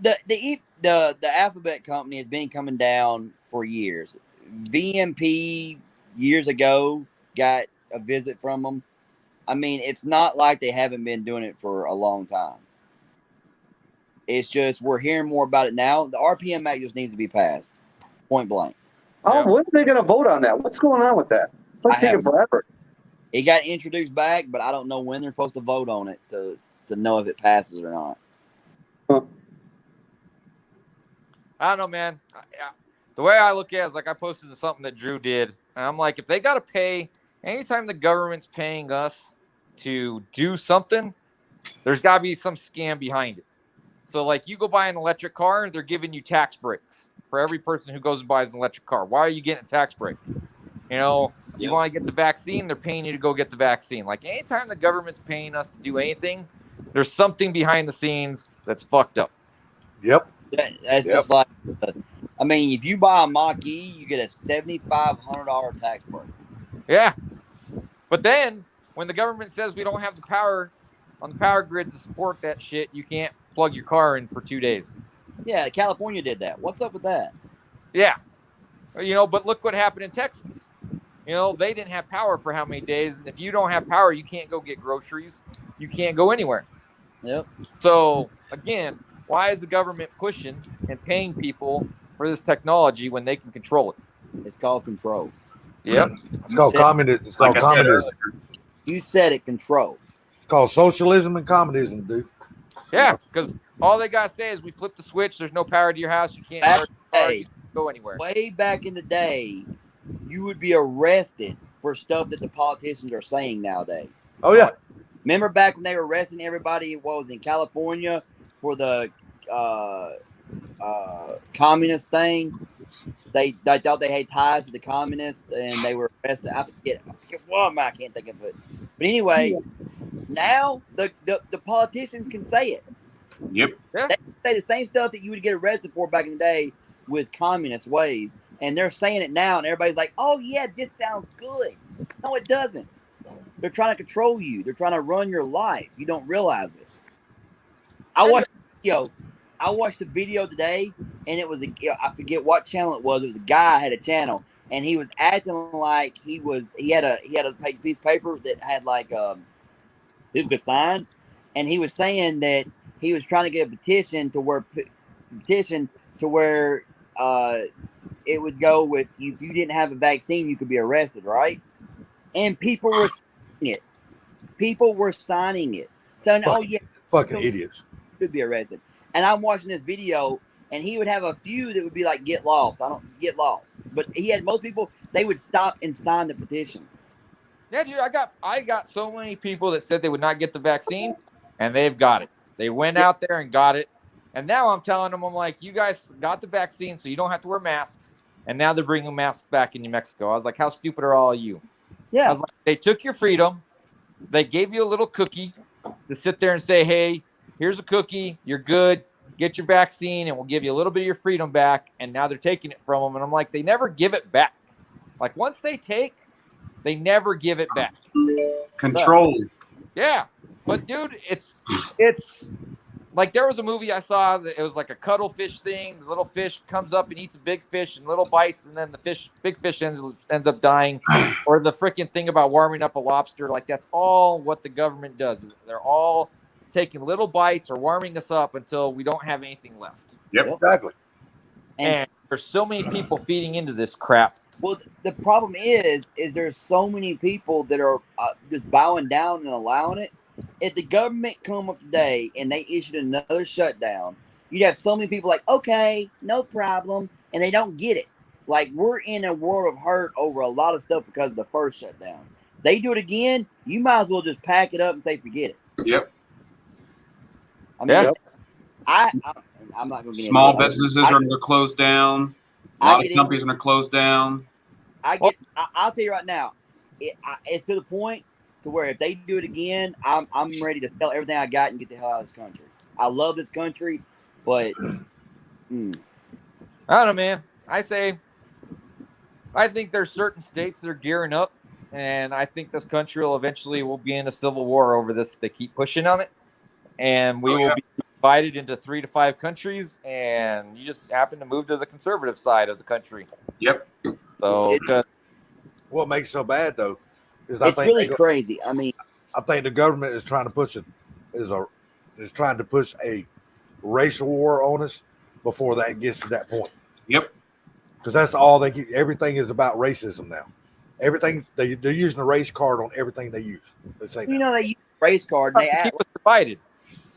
the Alphabet company has been coming down for years. VMP years ago got a visit from them. I mean, it's not like they haven't been doing it for a long time. It's just we're hearing more about it now. The RPM Act just needs to be passed, point blank. Oh, when are they going to vote on that? What's going on with that? It's like taking forever. It got introduced back, but I don't know when they're supposed to vote on it to know if it passes or not. Huh. I don't know, man. The way I look at it is like I posted something that Drew did. And I'm like, if they got to pay, anytime the government's paying us to do something, there's got to be some scam behind it. So, like, you go buy an electric car, and they're giving you tax breaks for every person who goes and buys an electric car. Why are you getting a tax break? You want to get the vaccine, they're paying you to go get the vaccine. Like, anytime the government's paying us to do anything, there's something behind the scenes that's fucked up. Yep. That's just like, I mean, if you buy a Mach-E, you get a $7,500 tax break. Yeah. But then, when the government says we don't have the power on the power grid to support that shit, you can't plug your car in for 2 days. Yeah, California did that. What's up with that? Yeah. But look what happened in Texas. They didn't have power for how many days? And if you don't have power, you can't go get groceries. You can't go anywhere. Yep. So again, why is the government pushing and paying people for this technology when they can control it? It's called control. Yep. It's called communism. It's called communism. You said it, control. It's called socialism and communism, dude. Yeah, because all they gotta say is we flip the switch. There's no power to your house. You can't start your car, you can't go anywhere. Way back in the day, you would be arrested for stuff that the politicians are saying nowadays. Oh yeah. Remember back when they were arresting everybody? What was it, in California for the communist thing? They thought they had ties to the communists, and they were arrested. I forget what I can't think of it. But anyway, now the politicians can say it. Yep. Yeah. They say the same stuff that you would get arrested for back in the day with communist ways, and they're saying it now, and everybody's like, "Oh yeah, this sounds good." No, it doesn't. They're trying to control you. They're trying to run your life. You don't realize it. I watched the video today, and it was I forget what channel it was. It was a guy had a channel, and he was acting like he had a piece of paper that had like people could sign, and he was saying that he was trying to get a petition to where it would go with if you didn't have a vaccine, you could be arrested, right? And people were signing it. People were signing it, saying, "Oh yeah, fucking idiots could be arrested." And I'm watching this video, and he would have a few that would be like, "Get lost." I don't get lost, but he had most people. They would stop and sign the petition. Yeah, dude, I got so many people that said they would not get the vaccine, and they've got it. They went out there and got it, and now I'm telling them, I'm like, you guys got the vaccine, so you don't have to wear masks. And now they're bringing masks back in New Mexico. I was like, how stupid are all of you? Yeah. I was like, they took your freedom. They gave you a little cookie to sit there and say, hey, here's a cookie. You're good. Get your vaccine, and we'll give you a little bit of your freedom back. And now they're taking it from them. And I'm like, they never give it back. Like, once they take, they never give it back. Control. Yeah. But, dude, it's like there was a movie I saw that it was like a cuttlefish thing. The little fish comes up and eats a big fish in little bites, and then the big fish ends up dying. Or the freaking thing about warming up a lobster. Like, that's all what the government does. Is they're all taking little bites or warming us up until we don't have anything left. Yep. Exactly. And there's so many people feeding into this crap. Well, the problem is there's so many people that are just bowing down and allowing it. If the government come up today and they issued another shutdown, you'd have so many people like, okay, no problem, and they don't get it. Like, we're in a world of hurt over a lot of stuff because of the first shutdown. They do it again, you might as well just pack it up and say forget it. Yep. I mean, I'm not going to get small businesses are going to close down. A lot of companies are going to close down. I'll tell you right now, it's to the point to where if they do it again, I'm ready to sell everything I got and get the hell out of this country. I love this country, but I don't know, man. I think there's certain states that are gearing up, and I think this country will eventually be in a civil war over this if they keep pushing on it, and we will be divided into 3 to 5 countries, and you just happen to move to the conservative side of the country. Yep. So what makes it so bad though is it's really crazy. I mean, I think the government is trying to push a racial war on us before that gets to that point. Yep. Because that's all they get. Everything is about racism now. Everything they're using a race card on everything they use. They say they use a race card. And they keep us divided.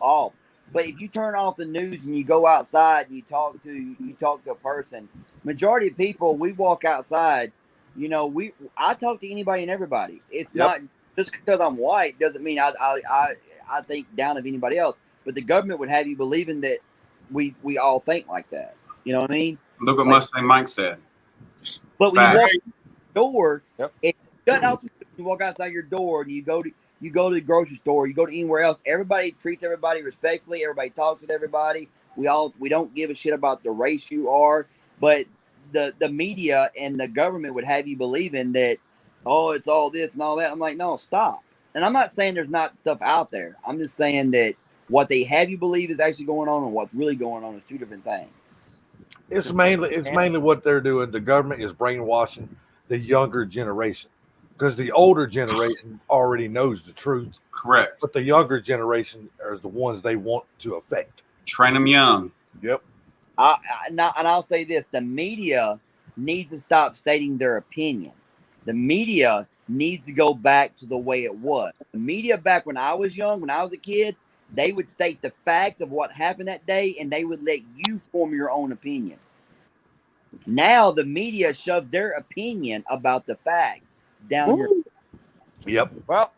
Oh, but if you turn off the news and you go outside and you talk to a person, majority of people, we walk outside. I talk to anybody and everybody. It's not just because I'm white doesn't mean I think down of anybody else. But the government would have you believing that we all think like that. You know what I mean? Look what Mustang Mike said. But when you walk out the door, if you walk outside your door and you go to the grocery store, you go to anywhere else, everybody treats everybody respectfully. Everybody talks with everybody. We don't give a shit about the race you are, but the media and the government would have you believing that, oh, it's all this and all that. I'm like, no, stop. And I'm not saying there's not stuff out there. I'm just saying that what they have you believe is actually going on and what's really going on is two different things. It's mainly what they're doing. The government is brainwashing the younger generation because the older generation already knows the truth, Correct. but the younger generation are the ones they want to affect. Train them young. Yep. And I'll say this: the media needs to stop stating their opinion. The media needs to go back to the way it was. The media back when I was young, when I was a kid, they would state the facts of what happened that day, and they would let you form your own opinion. Now the media shoves their opinion about the facts down your. Yep. Well,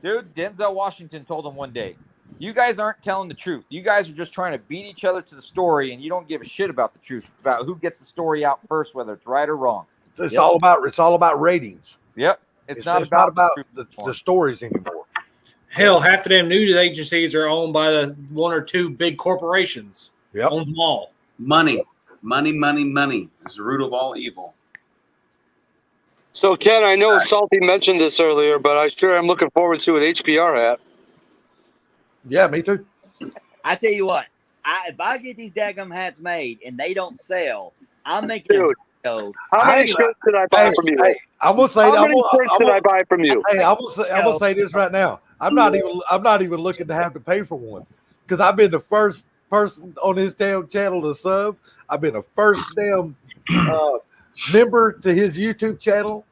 dude, Denzel Washington told him one day, "You guys aren't telling the truth. You guys are just trying to beat each other to the story, and you don't give a shit about the truth. It's about who gets the story out first, whether it's right or wrong." It's all about ratings. Yep. It's not It's about not about the stories anymore. Hell, half of them news agencies are owned by the one or two big corporations. Yep. Owns them all. Money is the root of all evil. So, Ken, I know Salty mentioned this earlier, but I'm looking forward to an HPR hat. Yeah, me too. I tell you what, if I get these daggum hats made and they don't sell, I'm making Dude, a video. how many shirts did I buy from you? Hey, I'm gonna say How many shirts did I buy from you? Hey, I'm gonna say this right now. I'm not even looking to have to pay for one because I've been the first person on this damn channel to sub. I've been the first damn member to his YouTube channel.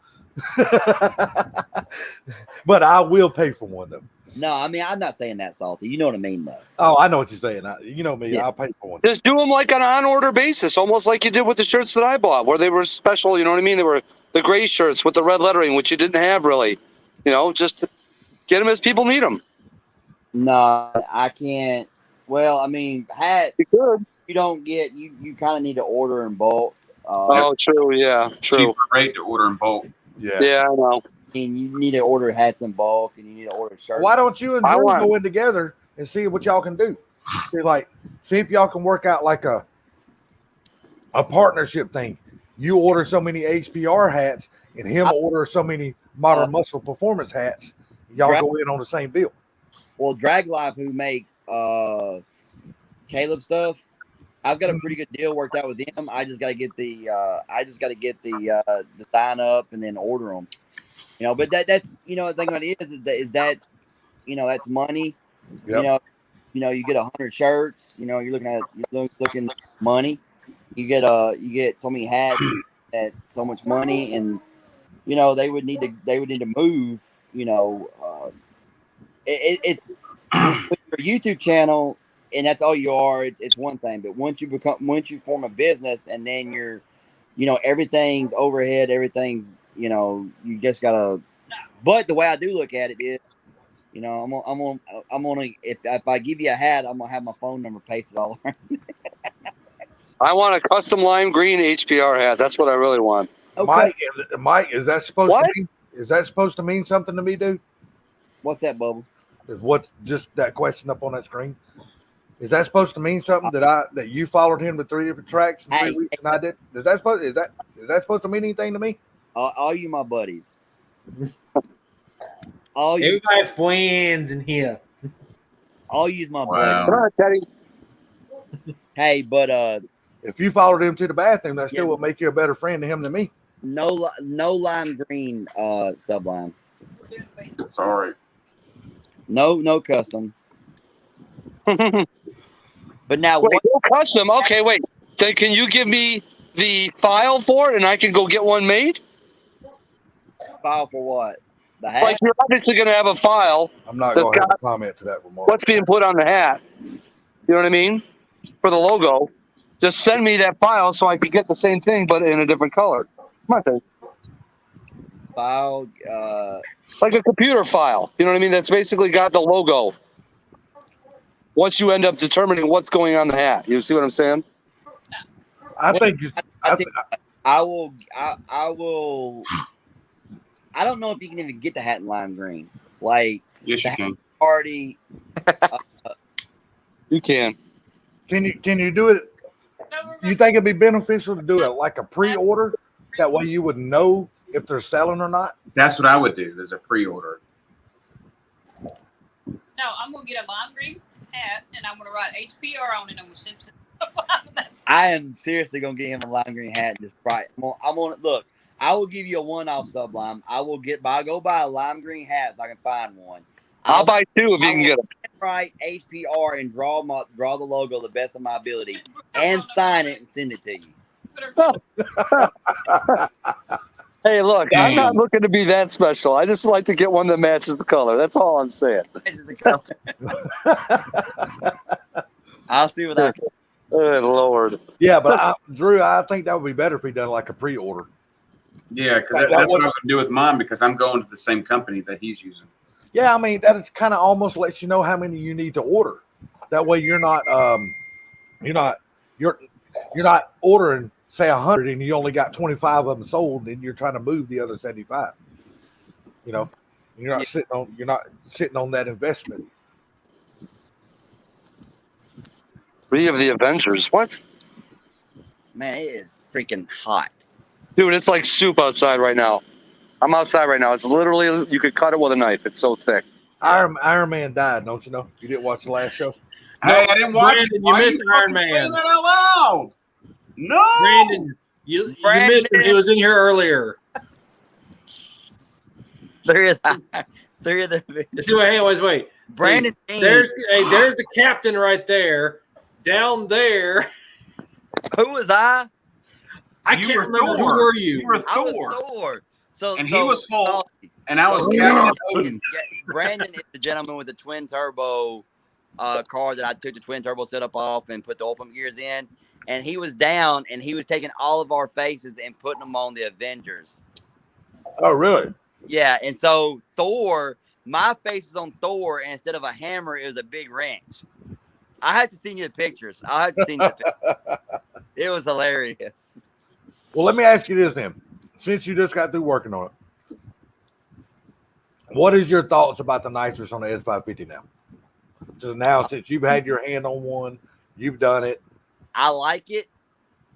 But I will pay for one though. No, I mean, I'm not saying that, Salty. You know what I mean, though. Oh, I know what you're saying. You know me. Yeah. I'll pay for one. Just do them like on an on-order basis, almost like you did with the shirts that I bought, where they were special, you know what I mean? They were the gray shirts with the red lettering, which you didn't have really. You know, just get them as people need them. No, I can't. Well, I mean, hats, You could. you don't get, you kind of need to order in bulk. Oh, true. Yeah, true. Cheaper rate to order in bulk. Yeah, I know. And you need to order hats in bulk, and you need to order shirts. Why don't you and Drew go in together and see what y'all can do? See if y'all can work out like a partnership thing. You order so many HPR hats, and him order so many Modern Muscle Performance hats. Y'all go in on the same bill. Well, Drag Life, who makes Caleb stuff, I've got a pretty good deal worked out with them. I just got to get the design up and then order them. You know, but that's the thing about it is that that's money. Yep. You get 100 shirts. You're looking money. You get so many hats at so much money, and they would need to move. It's with your YouTube channel, and that's all you are. It's one thing, but once you form a business, and then you're, everything's overhead, everything's, you just gotta. But the way I do look at it is, I'm gonna if I give you a hat, I'm gonna have my phone number pasted all around. I want a custom lime green HPR hat. That's what I really want. Okay. Mike, is that supposed to mean something to me, dude? What's that, Bubble? Is what just that question up on that screen? Is that supposed to mean something that you followed him to 3 different tracks in 3 weeks and I did? Is that supposed to mean anything to me? All you my buddies. Everybody friends in here. I'll use my Wow. Come on, Teddy. Hey, but if you followed him to the bathroom, that still would make you a better friend to him than me. no lime green Sublime. Sorry. No custom. But now Wait, no custom. Okay, wait. Then can you give me the file for it, and I can go get one made? File for what? The hat? Like you're obviously going to have a file. I'm not going to have a comment to that remark. What's being put on the hat? You know what I mean? For the logo, just send me that file so I can get the same thing but in a different color. Come on, Dave. File. Like a computer file. You know what I mean? That's basically got the logo. Once you end up determining what's going on the hat, you see what I'm saying? I think I will. I don't know if you can even get the hat in lime green. Like, yes, you can. Already. You can. Can you do it? You think it'd be beneficial to do it like a pre-order? That way you would know if they're selling or not. That's what I would do. There's a pre-order. No, I'm gonna get a lime green hat and I'm gonna write HPR on it and I'm gonna send it to the I am seriously gonna get him a lime green hat. Just right. I'm on. Look, I will give you a one-off Sublime. I'll go buy a lime green hat if I can find one. I'll buy 2 if you I can will get them. write HPR and draw the logo the best of my ability and sign it and send it to you. Hey, look, I'm not looking to be that special. I just like to get one that matches the color. That's all I'm saying. Matches the color. I'll see what I can. Good Lord. Yeah, but Drew, I think that would be better if he done like a pre-order. Yeah, because that's what I was going to do with mine because I'm going to the same company that he's using. Yeah, I mean that kind of almost lets you know how many you need to order. That way you're not ordering say 100 and you only got 25 of them sold, and you're trying to move the other 75. You know, you're not sitting on that investment. We have the Avengers. What? Man, it is freaking hot. Dude, it's like soup outside right now. I'm outside right now. It's literally, you could cut it with a knife. It's so thick. Iron Man died, don't you know? You didn't watch the last show? Hey, I didn't watch Brandon, it. you Why missed you Iron fucking Man. saying that out loud? No. Brandon, you missed him. He was in here earlier. There is the. See what? Hey, wait. Brandon. See, there's the captain right there. Down there. Who was I? I You can't were remember. Thor. Who were you? You were I was Thor. Thor. So And he was Hulk, and I was so Captain Odin. Brandon is the gentleman with the twin turbo car that I took the twin turbo setup off and put the oil pump gears in. And he was down, and he was taking all of our faces and putting them on the Avengers. Oh, really? Yeah, and so Thor, my face was on Thor, and instead of a hammer, it was a big wrench. I had to send you the pictures. It was hilarious. Well, let me ask you this then. Since you just got through working on it, what is your thoughts about the nitrous on the S550 now? So now, since you've had your hand on one, you've done it. I like it.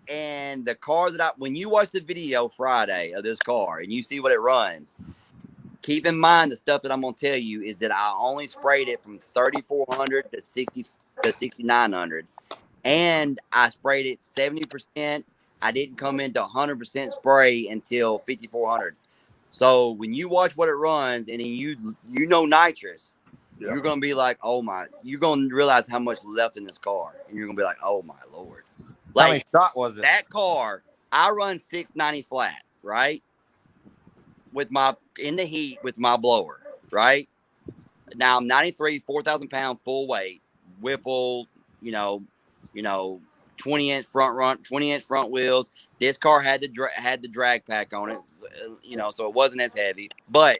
And the car when you watch the video Friday of this car and you see what it runs, keep in mind the stuff that I'm going to tell you is that I only sprayed it from 3,400 to 6,900. And I sprayed it 70%. I didn't come into 100% spray until 5,400. So when you watch what it runs and then you know nitrous, you're going to be like, oh my, you're going to realize how much left in this car. And you're going to be like, oh my Lord. How many shot was it? That car, I run 690 flat, right? In the heat with my blower, right? Now I'm 93, 4,000 pound full weight, Whipple, 20-inch front wheels. This car had the drag pack on it, so it wasn't as heavy. But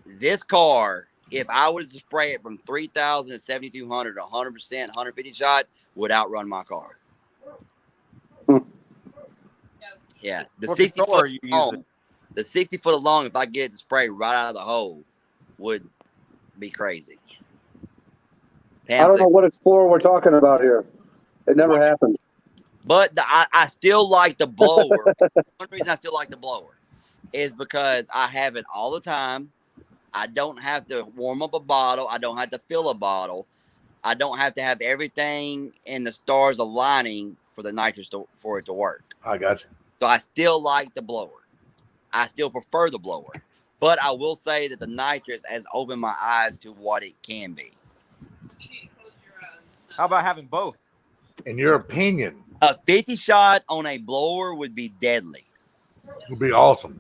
this car, if I was to spray it from 3,000 to 7,200 to 100%, 150 shot, would outrun my car. Yeah, the 60 foot long. The 60 foot long, if I get it to spray right out of the hole, would be crazy. I don't know what Explorer we're talking about here. It never happened. But I still like the blower. One reason I still like the blower is because I have it all the time. I don't have to warm up a bottle. I don't have to fill a bottle. I don't have to have everything in the stars aligning for the nitrous for it to work. I got you. So I still like the blower. I still prefer the blower. But I will say that the nitrous has opened my eyes to what it can be. How about having both? In your opinion, a 50 shot on a blower would be deadly. Would be awesome.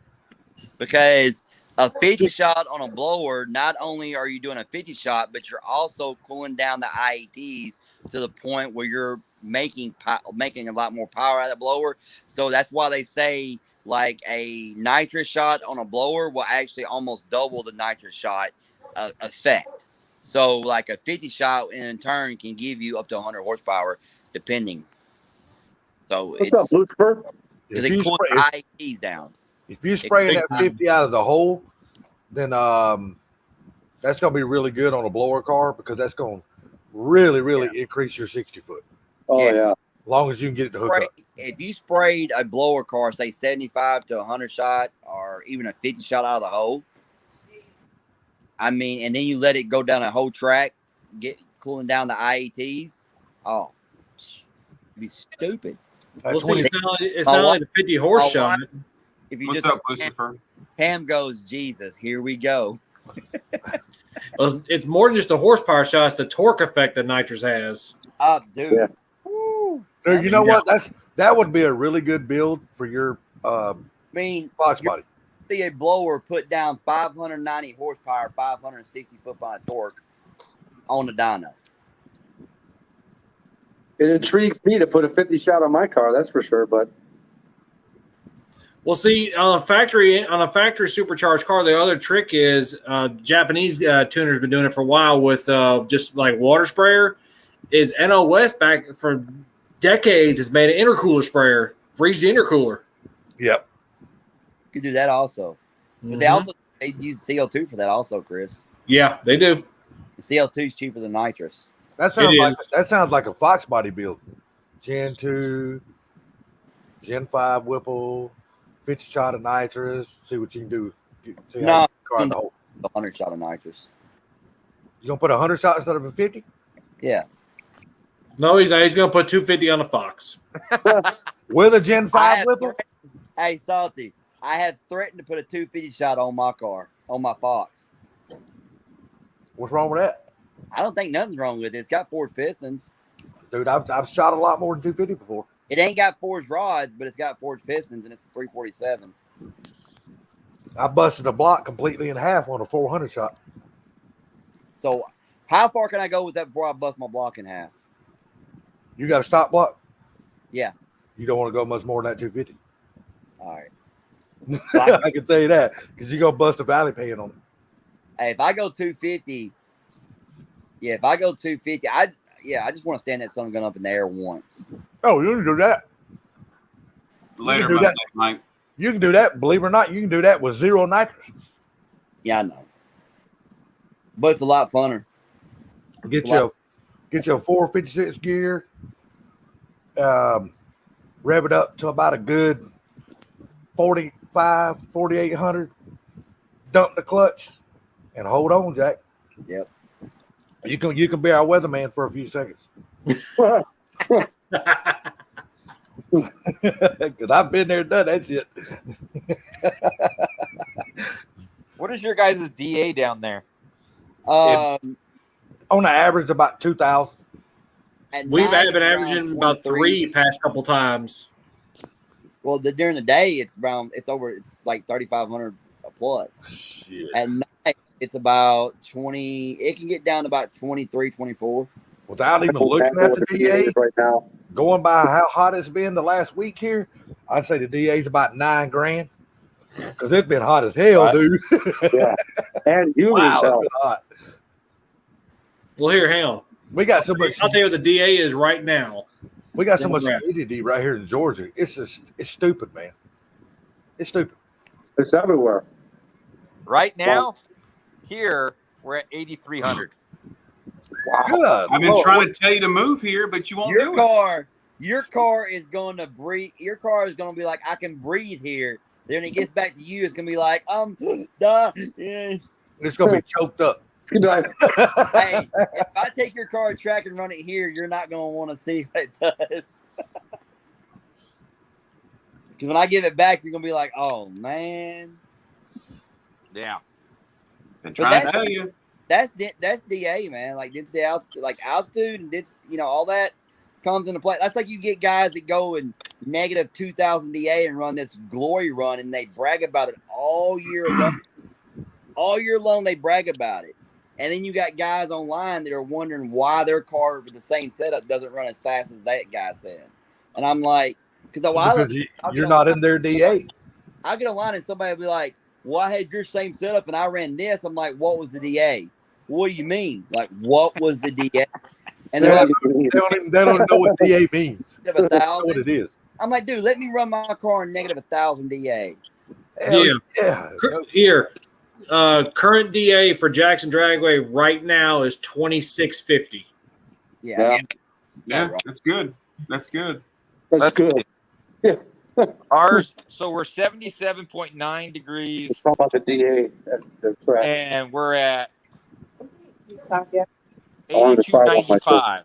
Because a 50 shot on a blower, not only are you doing a 50 shot, but you're also cooling down the IATs to the point where you're making a lot more power out of the blower. So that's why they say like a nitrous shot on a blower will actually almost double the nitrous shot effect. So like a 50 shot in turn can give you up to 100 horsepower depending. So what's up, Lucifer? Because it cools the IATs down. If you spray that 50 out of the hole, then that's going to be really good on a blower car because that's going to really increase your 60 foot. Oh, yeah. As long as you can get it to hook up. If you sprayed a blower car, say 75 to 100 shot or even a 50 shot out of the hole, I mean, and then you let it go down a whole track, cooling down the IATs. Oh, be stupid. We'll see. It's My not wife- only the 50 horse my shot. wife- If you What's just up, Lucifer? Pam goes, Jesus, here we go. It's more than just a horsepower shot. It's the torque effect that nitrous has. Up, dude. Yeah. Woo. Dude, you know what? That would be a really good build for your I mean, Fox you body. see a blower put down 590 horsepower, 560 foot-pound torque on the dyno. It intrigues me to put a 50 shot on my car, that's for sure. But Well, see, on a factory supercharged car, the other trick is Japanese tuners been doing it for a while with just like water sprayer. Is NOS back for decades has made an intercooler sprayer, freeze the intercooler. Yep. You could do that also. But they use CO2 for that also, Chris. Yeah, they do. The CO2 is cheaper than nitrous. That sounds like a Fox body build. Gen 2, Gen 5 Whipple, 50 shot of nitrous. See what you can do. See No, how you car 100 shot of nitrous. You gonna put 100 shot instead of a 50? Yeah. No, he's not. He's going to put 250 on the Fox. With a Gen 5 Whipple? Hey, Salty, I have threatened to put a 250 shot on my car, on my Fox. What's wrong with that? I don't think nothing's wrong with it. It's got forged pistons. Dude, I've shot a lot more than 250 before. It ain't got forged rods, but it's got forged pistons, and it's a 347. I busted a block completely in half on a 400 shot. So how far can I go with that before I bust my block in half? You got a stop block? Yeah. You don't want to go much more than that 250. All right. I can tell you that because you're going to bust a valley pan on it. Hey, if I go 250, I just want to stand that son gun up in the air once. Oh, you can do that. Later, do that. Mustang Mike. You can do that. Believe it or not, you can do that with zero nitrous. Yeah, I know. But it's a lot funner. Get your 456 gear. Rev it up to about a good 4,800. Dump the clutch and hold on, Jack. Yep. You can be our weatherman for a few seconds. Because I've been there and done that shit. What is your guys' DA down there? On the average, about 2,000. We've been averaging about 3 past couple times. Well, during the day, it's like 3,500 plus. Shit. At night, it's about 20. It can get down to about 23, 24. Without even looking at the DA right now, going by how hot it's been the last week here, I'd say the DA is about $9,000 because it's been hot as hell, Right. dude. yeah, and humid as Wow, hell. it's been hot. Well, here, hang on. We got so much. I'll tell you what the DA is right now. We got so much Demographic. humidity right here in Georgia. It's stupid, man. It's stupid. It's everywhere. Right now, here we're at 8,300. Good. I've been Lord. trying to tell you to move here, but you won't do it. Your car is going to breathe. Your car is going to be like, I can breathe here. Then it gets back to you, it's going to be like, duh. It's gonna be choked up. It's gonna be like, Hey, if I take your car track and run it here, you're not going to want to see what it does. Because when I give it back, you're going to be like, oh, man. Yeah. Been But trying to tell you. That's DA, man. Like density, altitude, and all that comes into play. That's like you get guys that go in negative 2,000 DA and run this glory run, and they brag about it all year long. All year long, they brag about it, and then you got guys online that are wondering why their car with the same setup doesn't run as fast as that guy said. And I'm like, because you're not in their DA. I get online and somebody will be like, well, I had your same setup and I ran this. I'm like, what was the DA? What do you mean? Like, what was the DA? And they're like, they don't know what DA means. They don't know what it is. I'm like, dude, let me run my car in negative 1,000 DA. Yeah. Here, current DA for Jackson Dragway right now is 2650. Yeah. Yeah, that's good. That's good. that's good. Yeah. Ours, so we're 77.9 degrees, It's all about the DA. That's right. and we're at Talk, yeah. I wanted to try one 82.95.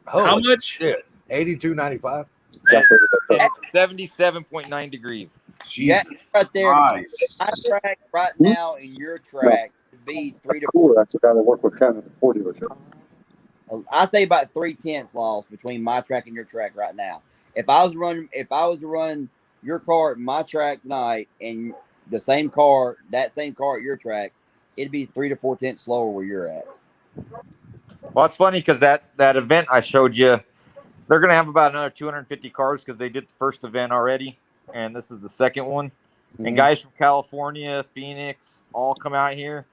How much? Shit. 82.95. And it's 77.9 degrees. Yeah, Jesus right there. Christ. My track right now and your track would be 3 to 4. Cool. That's the guy that worked with Ken at the Ford dealership. I say about 3/10 loss between my track and your track right now. If I was to run your car at my track tonight and the same car, that same car at your track, it'd be 3 to 4 tenths slower where you're at. Well, it's funny because that event I showed you, they're going to have about another 250 cars because they did the first event already, and this is the second one. Mm-hmm. And guys from California, Phoenix, all come out here,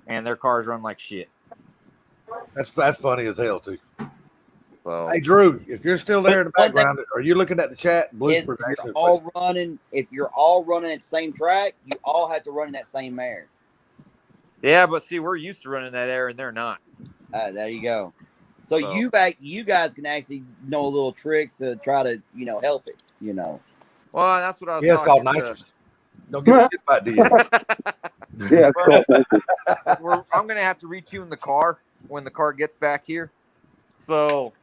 and their cars run like shit. That's funny as hell too. So, Hey Drew, if you're still there in the One thing- background, are you looking at the chat? If you're all running at the same track, you all have to run in that same air. yeah, but see, we're used to running that air, and they're not. There you go. So you guys can actually know little tricks to try to help it. Well, that's what I was. Yeah, it's called talking to- nitrous. Don't give a shit about DA. Yeah, it's called nitrous. I'm going to have to retune the car when the car gets back here. So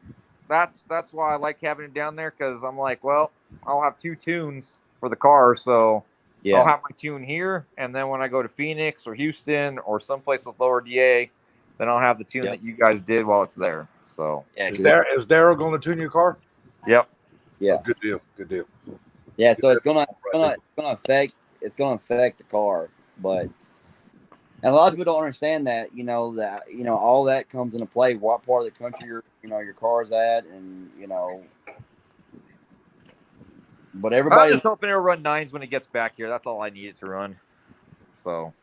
that's why I like having it down there, because I'm like, well, I'll have 2 tunes for the car. So Yeah. I'll have my tune here, and then when I go to Phoenix or Houston or someplace with lower DA, then I'll have the tune that you guys did while it's there. So Yeah. Is Daryl going to tune your car? yep. Yeah. Good deal. Good deal. Yeah. So it's gonna affect the car, but. And a lot of people don't understand that, all that comes into play. What part of the country your car's at, and but I'm everybody's just hoping it'll run 9s when it gets back here. That's all I need it to run. So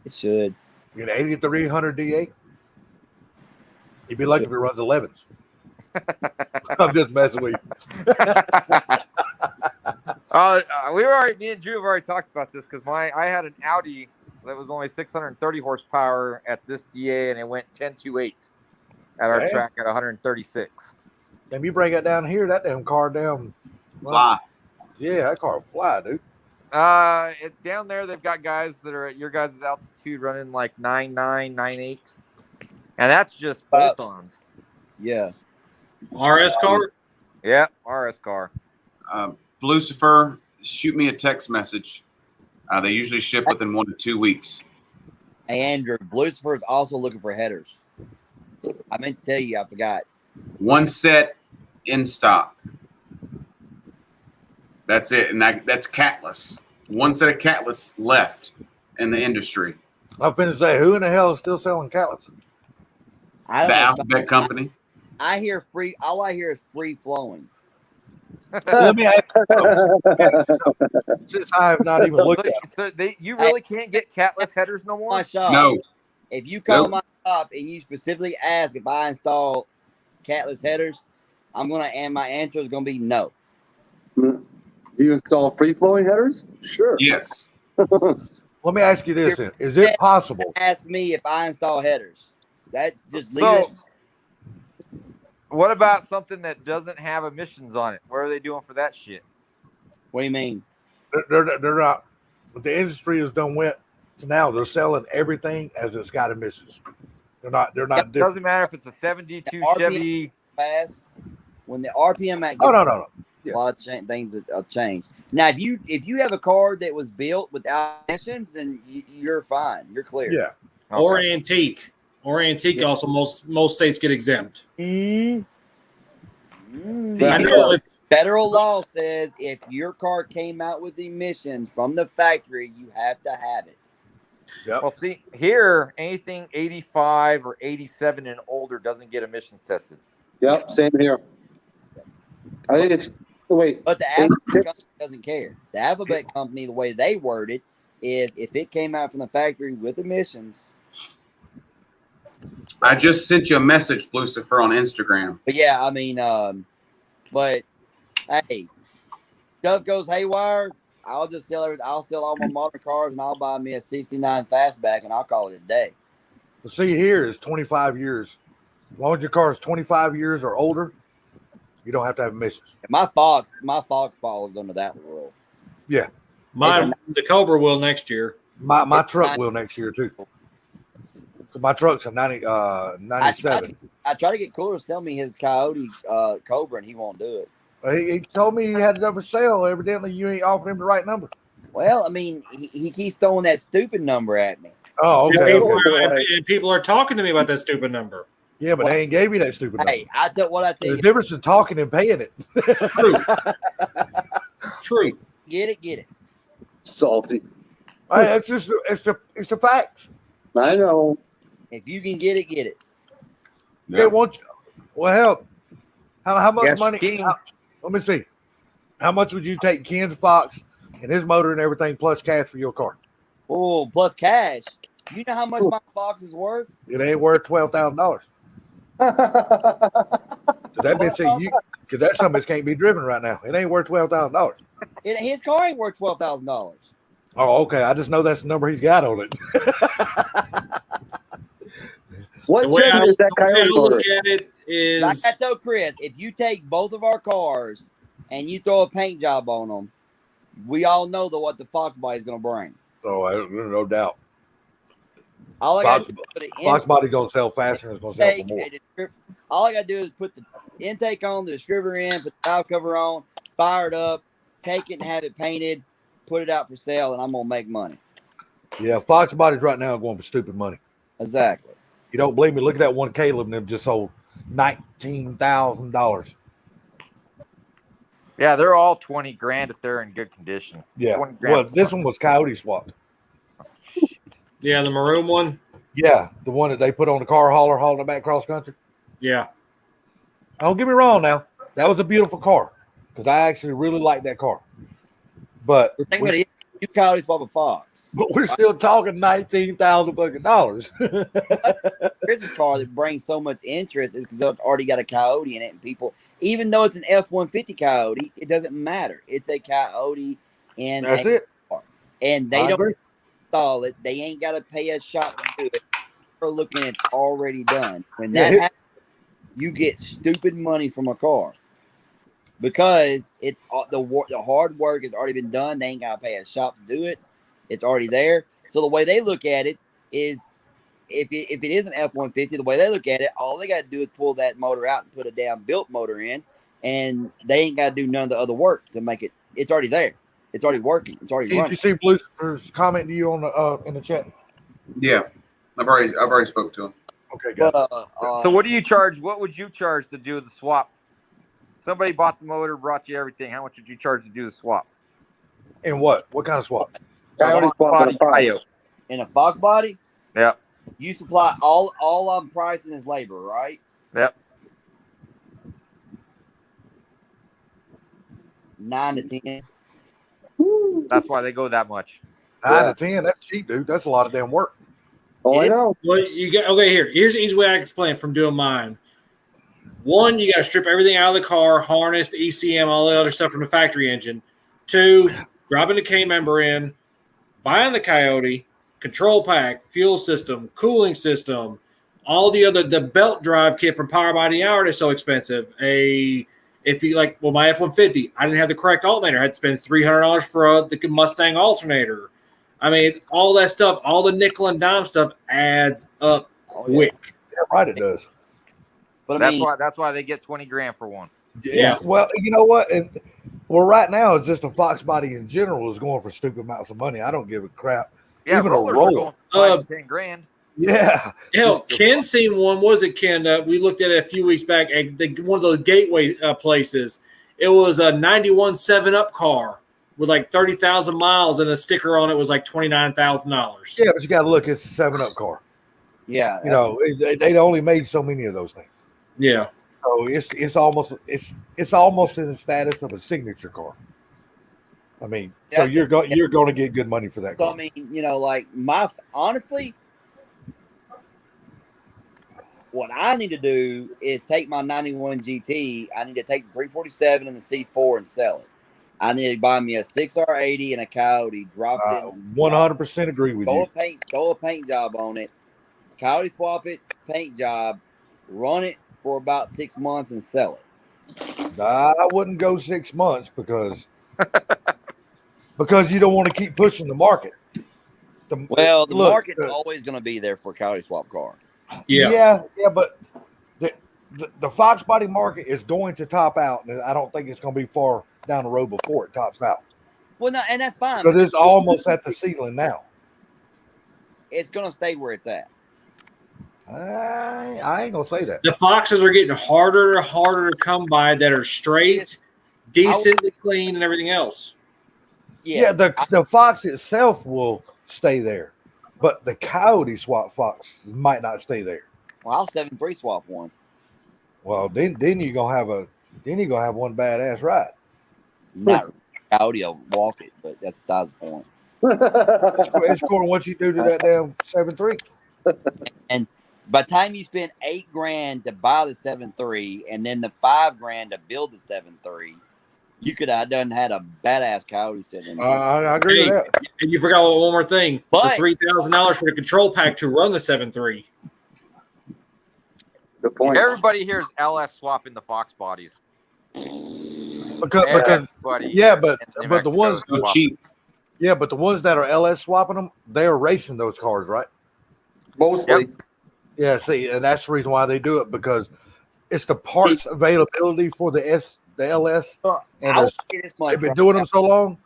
it should. You get 8300 DA. You'd be lucky if it runs 11s. I'm just messing with you. Me and Drew have already talked about this because I had an Audi that was only 630 horsepower at this DA, and it went 10.28 at our track at 136. If you bring it down here, that damn car down. Fly. Yeah, that car will fly, dude. Down there, they've got guys that are at your guys' altitude running like 9.9, 9.8, and that's just bolt-ons. Yeah. RS car? Yeah, RS car. Lucifer, shoot me a text message. They usually ship within 1 to 2 weeks. Hey, Andrew, Lucifer is also looking for headers. I meant to tell you, I forgot. 1 set in stock. That's it, and that's catless. 1 set of catless left in the industry. I was going to say, who in the hell is still selling catless? The Alphabet Company. I hear free. All I hear is free flowing. Let me ask you, since I have not even looked at So you really can't get catless headers no more? My shop. No. If you call my shop and you specifically ask if I install catless headers, and my answer is gonna be no. Do you install free flowing headers? Sure. Yes. Let me ask you this: then. Is it possible? Ask me if I install headers. That's just leave So, it. what about something that doesn't have emissions on it? What are they doing for that shit? What do you mean? They're not. What the industry has done went to now. They're selling everything as it's got emissions. They're not. It It doesn't matter if it's a 72 The Chevy. Fast. When the RPM act. No. A lot of things that have changed. Now, if you have a car that was built without emissions, then you're fine. You're clear. Yeah. Or antique. Or antique also most states get exempt. I know Federal law says if your car came out with emissions from the factory, you have to have it. Yep. Well, see, here, anything 85 or 87 and older doesn't get emissions tested. Yep, same here. I think it's But the Alphabet company doesn't care. The Alphabet company, the way they word it, is if it came out from the factory with emissions. I just sent you a message, Lucifer, on Instagram. But yeah, I mean, but hey, stuff goes haywire. I'll just sell everything. I'll sell all my modern cars and I'll buy me a '69 fastback and I'll call it a day. Well, see, here is 25 years. As long as your car is 25 years or older, you don't have to have emissions. My Fox falls under that rule. Yeah. The Cobra will next year. My truck will next year too. 'Cause my truck's a 97. I tried to get Cooler to sell me his Coyote Cobra, and he won't do it. He told me he had it up for sale. Evidently, you ain't offering him the right number. Well, I mean, he keeps throwing that stupid number at me. Oh, And okay. people, okay. and people are talking to me about that stupid number. Yeah, but they ain't gave you that stupid number. Hey, I tell The you. difference is talking and paying it. True. Get it. Salty. Hey, it's the facts. I know. If you can get it. Yeah. Well, hell, how much Yes, money? King. Let me see. How much would you take Ken's Fox and his motor and everything plus cash for your car? Oh, plus cash. You know how much my Fox is worth? It ain't worth $12,000. That bitch said you, because that's something that can't be driven right now. It ain't worth $12,000. His car ain't worth $12,000. Oh, okay. I just know that's the number he's got on it. What Chevy is that Coyote look motor? at it is Like I told Chris, if you take both of our cars and you throw a paint job on them, we all know what the Fox body is going to bring. Oh, no doubt. All I got to do is put an Fox body's gonna sell faster and it's gonna sell for more. All I got to do is put the intake on, the distributor in, put the valve cover on, fire it up, take it and have it painted, put it out for sale, and I'm gonna make money. Yeah, Fox bodies right now are going for stupid money. Exactly. You don't believe me? Look at that one Caleb and them just sold $19,000. Yeah, they're all 20 grand if they're in good condition. Yeah. 20 grand Well, this plus. one was Coyote swapped. yeah, the maroon one. Yeah, the one that they put on the car hauler hauling it back cross country. Yeah. Don't get me wrong now. That was a beautiful car because I actually really like that car. But The thing with it, you Coyote swap a Fox. But we're still talking $19,000. Chris's car that brings so much interest is because it's already got a Coyote in it, and people, even though it's an F-150 Coyote, it doesn't matter. It's a Coyote in That's a it. car, and they I don't agree. install it. They ain't got to pay a shop to do it. They're looking, it's already done. When Yeah, that happens, you get stupid money from a car. Because it's the hard work has already been done. They ain't got to pay a shop to do it. It's already there. So the way they look at it is, if it is an F-150, the way they look at it, all they got to do is pull that motor out and put a damn built motor in, and they ain't got to do none of the other work to make it. It's already there. It's already working. It's already Did running. you see Blue's comment to you on the in the chat? Yeah, I've already spoke to him. Okay, got it. So what do you charge? What would you charge to do the swap? Somebody bought the motor, brought you everything. How much would you charge to do the swap? And what? What kind of swap? Coyote swap on a Fox. Coyote. In a Fox body, Yep. you supply all I'm pricing is labor, right? Yep. 9 to 10. That's why they go that much. 9 to 10. That's cheap, dude. That's a lot of damn work. Oh, I know. Well, you got okay. Here's the easy way I can explain it from doing mine. One, you got to strip everything out of the car, harness, the ECM, all the other stuff from the factory engine. Two, dropping the K member in, buying the Coyote, control pack, fuel system, cooling system, all the belt drive kit from Power by the Hour that's so expensive. If you like, well, my F-150, I didn't have the correct alternator. I had to spend $300 for the Mustang alternator. I mean, it's all that stuff, all the nickel and dime stuff adds up quick. Yeah, right, it does. But That's why they get 20 grand for one. Yeah. Well, you know what? Right now, it's just a Fox body in general is going for stupid amounts of money. I don't give a crap. Yeah, Even a rollers are roll. going for 5 to 10 grand. Yeah. Hell, Ken seen one. What was it, Ken? We looked at it a few weeks back at one of those gateway places. It was a 91 7-Up car with like 30,000 miles, and a sticker on it was like $29,000. Yeah, but you got to look. It's a 7-Up car. Yeah. You know, they only made so many of those things. Yeah. So it's almost in the status of a signature car. I mean, so you're going to get good money for that So, car. I mean, like honestly, what I need to do is take my 91 GT. I need to take the 347 and the C4 and sell it. I need to buy me a 6R80 and a Coyote, drop it in. 100% agree with you. Throw a paint job on it. Coyote swap it, paint job, run it for about 6 months and sell it. I wouldn't go 6 months because you don't want to keep pushing the market. The market's always going to be there for a Coyote swap car. Yeah, but the Fox body market is going to top out, and I don't think it's going to be far down the road before it tops out. Well, no, and that's fine. Because it's almost at the ceiling now. It's gonna stay where it's at. I ain't gonna say that. The Foxes are getting harder and harder to come by that are straight, decently clean, and everything else. Yes. Yeah, the Fox itself will stay there, but the Coyote swap Fox might not stay there. Well, I'll 7-3 swap one. Well, then you're gonna have one badass ride. Not Coyote, I'll walk it, but that's besides the point. It's according to what you do to that damn 7.3. And by the time you spend $8,000 to buy the 7.3 and then the $5,000 to build the 7.3, you could have done had a badass Coyote sitting in there. I agree with that. And you forgot one more thing: But- the $3,000 for the control pack to run the 7.3. Good point. Everybody here is LS swapping the Fox bodies. Because Everybody yeah, here but in New the Mexico ones is So swapping. cheap. yeah, but the ones that are LS swapping them, they're racing those cars, right? Mostly. Yeah, see, and that's the reason why they do it, because it's the parts availability for the LS, and I'll say this much, they've been right? doing them so long,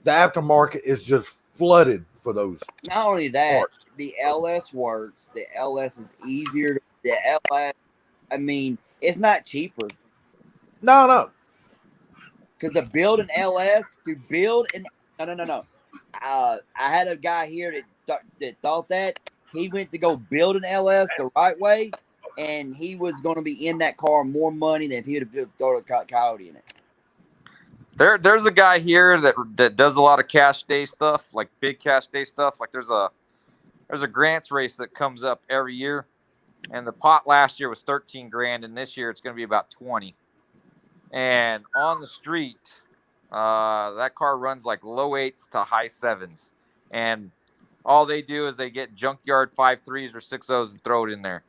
the aftermarket is just flooded for those. Not only that, parts. the LS works. The LS is easier. The LS, I mean, it's not cheaper No. because to build an LS, no. I had a guy here that thought that he went to go build an LS the right way, and he was going to be in that car more money than if he would have thrown a Coyote in it. There's a guy here that does a lot of cash day stuff, like big cash day stuff. Like there's a grants race that comes up every year, and the pot last year was $13,000, and this year it's going to be about 20. And on the street, that car runs like low 8s to high 7s, and all they do is they get junkyard 5.3s or 6.0s and throw it in there.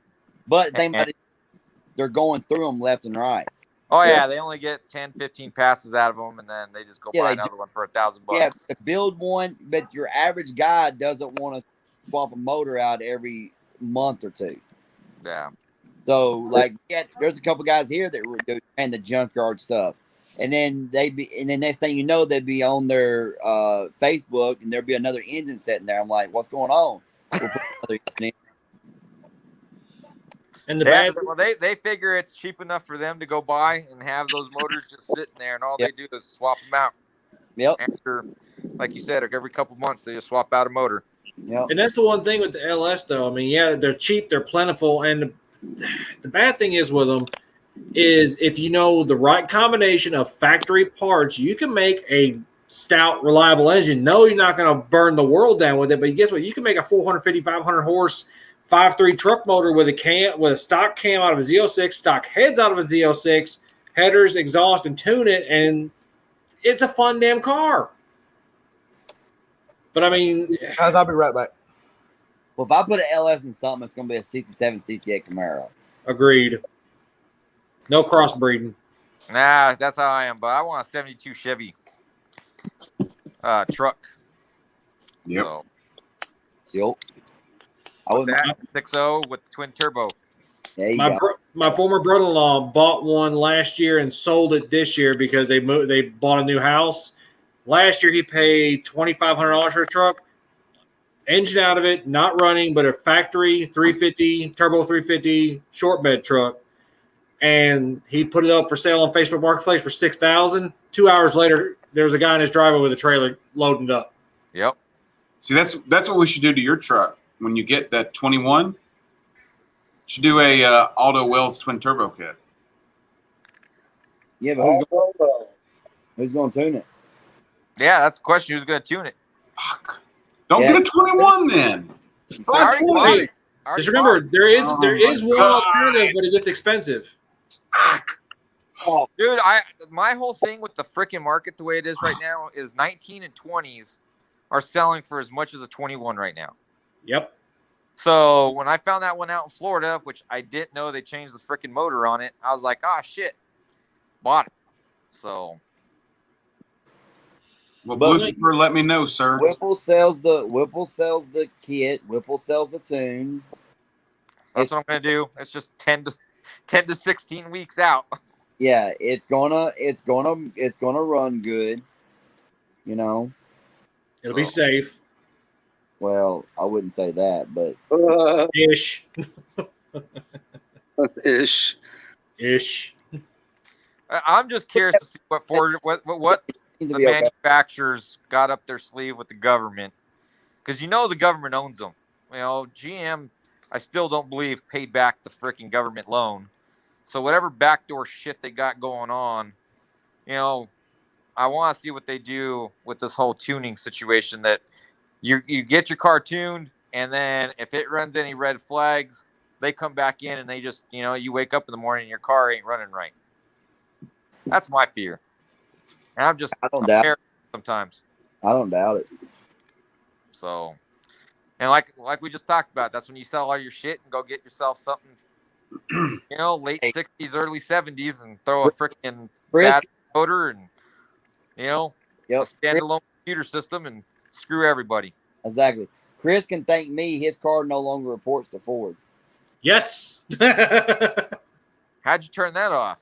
But they're going through them left and right. Oh yeah, they only get 10, 15 passes out of them, and then they just go Yeah, buy they another one for $1,000. Yeah, to build one, but your average guy doesn't want to swap a motor out every month or two. Yeah. So, like, there's a couple guys here that ran the junkyard stuff, and then next thing you know, they'd be on their Facebook, and there'd be another engine sitting there. I'm like, what's going on? We'll put another engine in. And the Yeah, bad, well, they figure it's cheap enough for them to go buy and have those motors just sitting there, and all they do is swap them out. Yep. After, like you said, every couple months they just swap out a motor. Yep. and that's the one thing with the LS, though. I mean, yeah, they're cheap, they're plentiful, and the bad thing is with them is if you know the right combination of factory parts, you can make a stout, reliable engine. No, you're not going to burn the world down with it, but guess what? You can make a 450, 500 horse 5.3 truck motor with a stock cam out of a Z06, stock heads out of a Z06, headers, exhaust, and tune it, and it's a fun damn car. But I mean, Guys, I'll be right back. Well, if I put an LS in something, it's going to be a 67, 68 Camaro. agreed. No crossbreeding. Nah, that's how I am. But I want a 72 Chevy truck. Yep. So, Yep. I would that 6.0 with twin turbo. There you go. My former brother-in-law bought one last year and sold it this year because they bought a new house. Last year he paid $2,500 for a truck. Engine out of it, not running, but a factory 350 turbo 350 short bed truck. And he put it up for sale on Facebook Marketplace for $6,000. 2 hours later, there was a guy in his driveway with a trailer loading it up. Yep. See, that's what we should do to your truck when you get that 21. Should do a Aldo Wells twin turbo kit. Yeah, but who's going to tune it? Yeah, that's the question. Who's going to tune it? Fuck. Don't get a 21 then. I already bought it. Just remember, there is one alternative, but it gets expensive. Dude, my whole thing with the freaking market the way it is right now is 19 and 20s are selling for as much as a 21 right now. Yep. So when I found that one out in Florida, which I didn't know they changed the freaking motor on it, I was like, oh shit, bought it. So, Well, But- Lucifer, let me know, sir. Whipple sells the kit. Whipple sells the tune. that's what I'm gonna do. It's just 10 10 to 16 weeks out. Yeah, it's gonna run good. You know. It'll be safe. Well, I wouldn't say that, but Ish. Ish. I'm just curious to see what Ford, what the manufacturers got up their sleeve with the government, because the government owns them. GM, I still don't believe paid back the freaking government loan. So whatever backdoor shit they got going on, I want to see what they do with this whole tuning situation. That you get your car tuned, and then if it runs any red flags, they come back in and they just you wake up in the morning and your car ain't running right. That's my fear. And I don't doubt it. Sometimes. I don't doubt it. So, and like we just talked about, that's when you sell all your shit and go get yourself something, late 60s, early 70s, and throw a freaking bad motor and, a standalone computer system and screw everybody. Exactly. Chris can thank me. His car no longer reports to Ford. Yes. How'd you turn that off?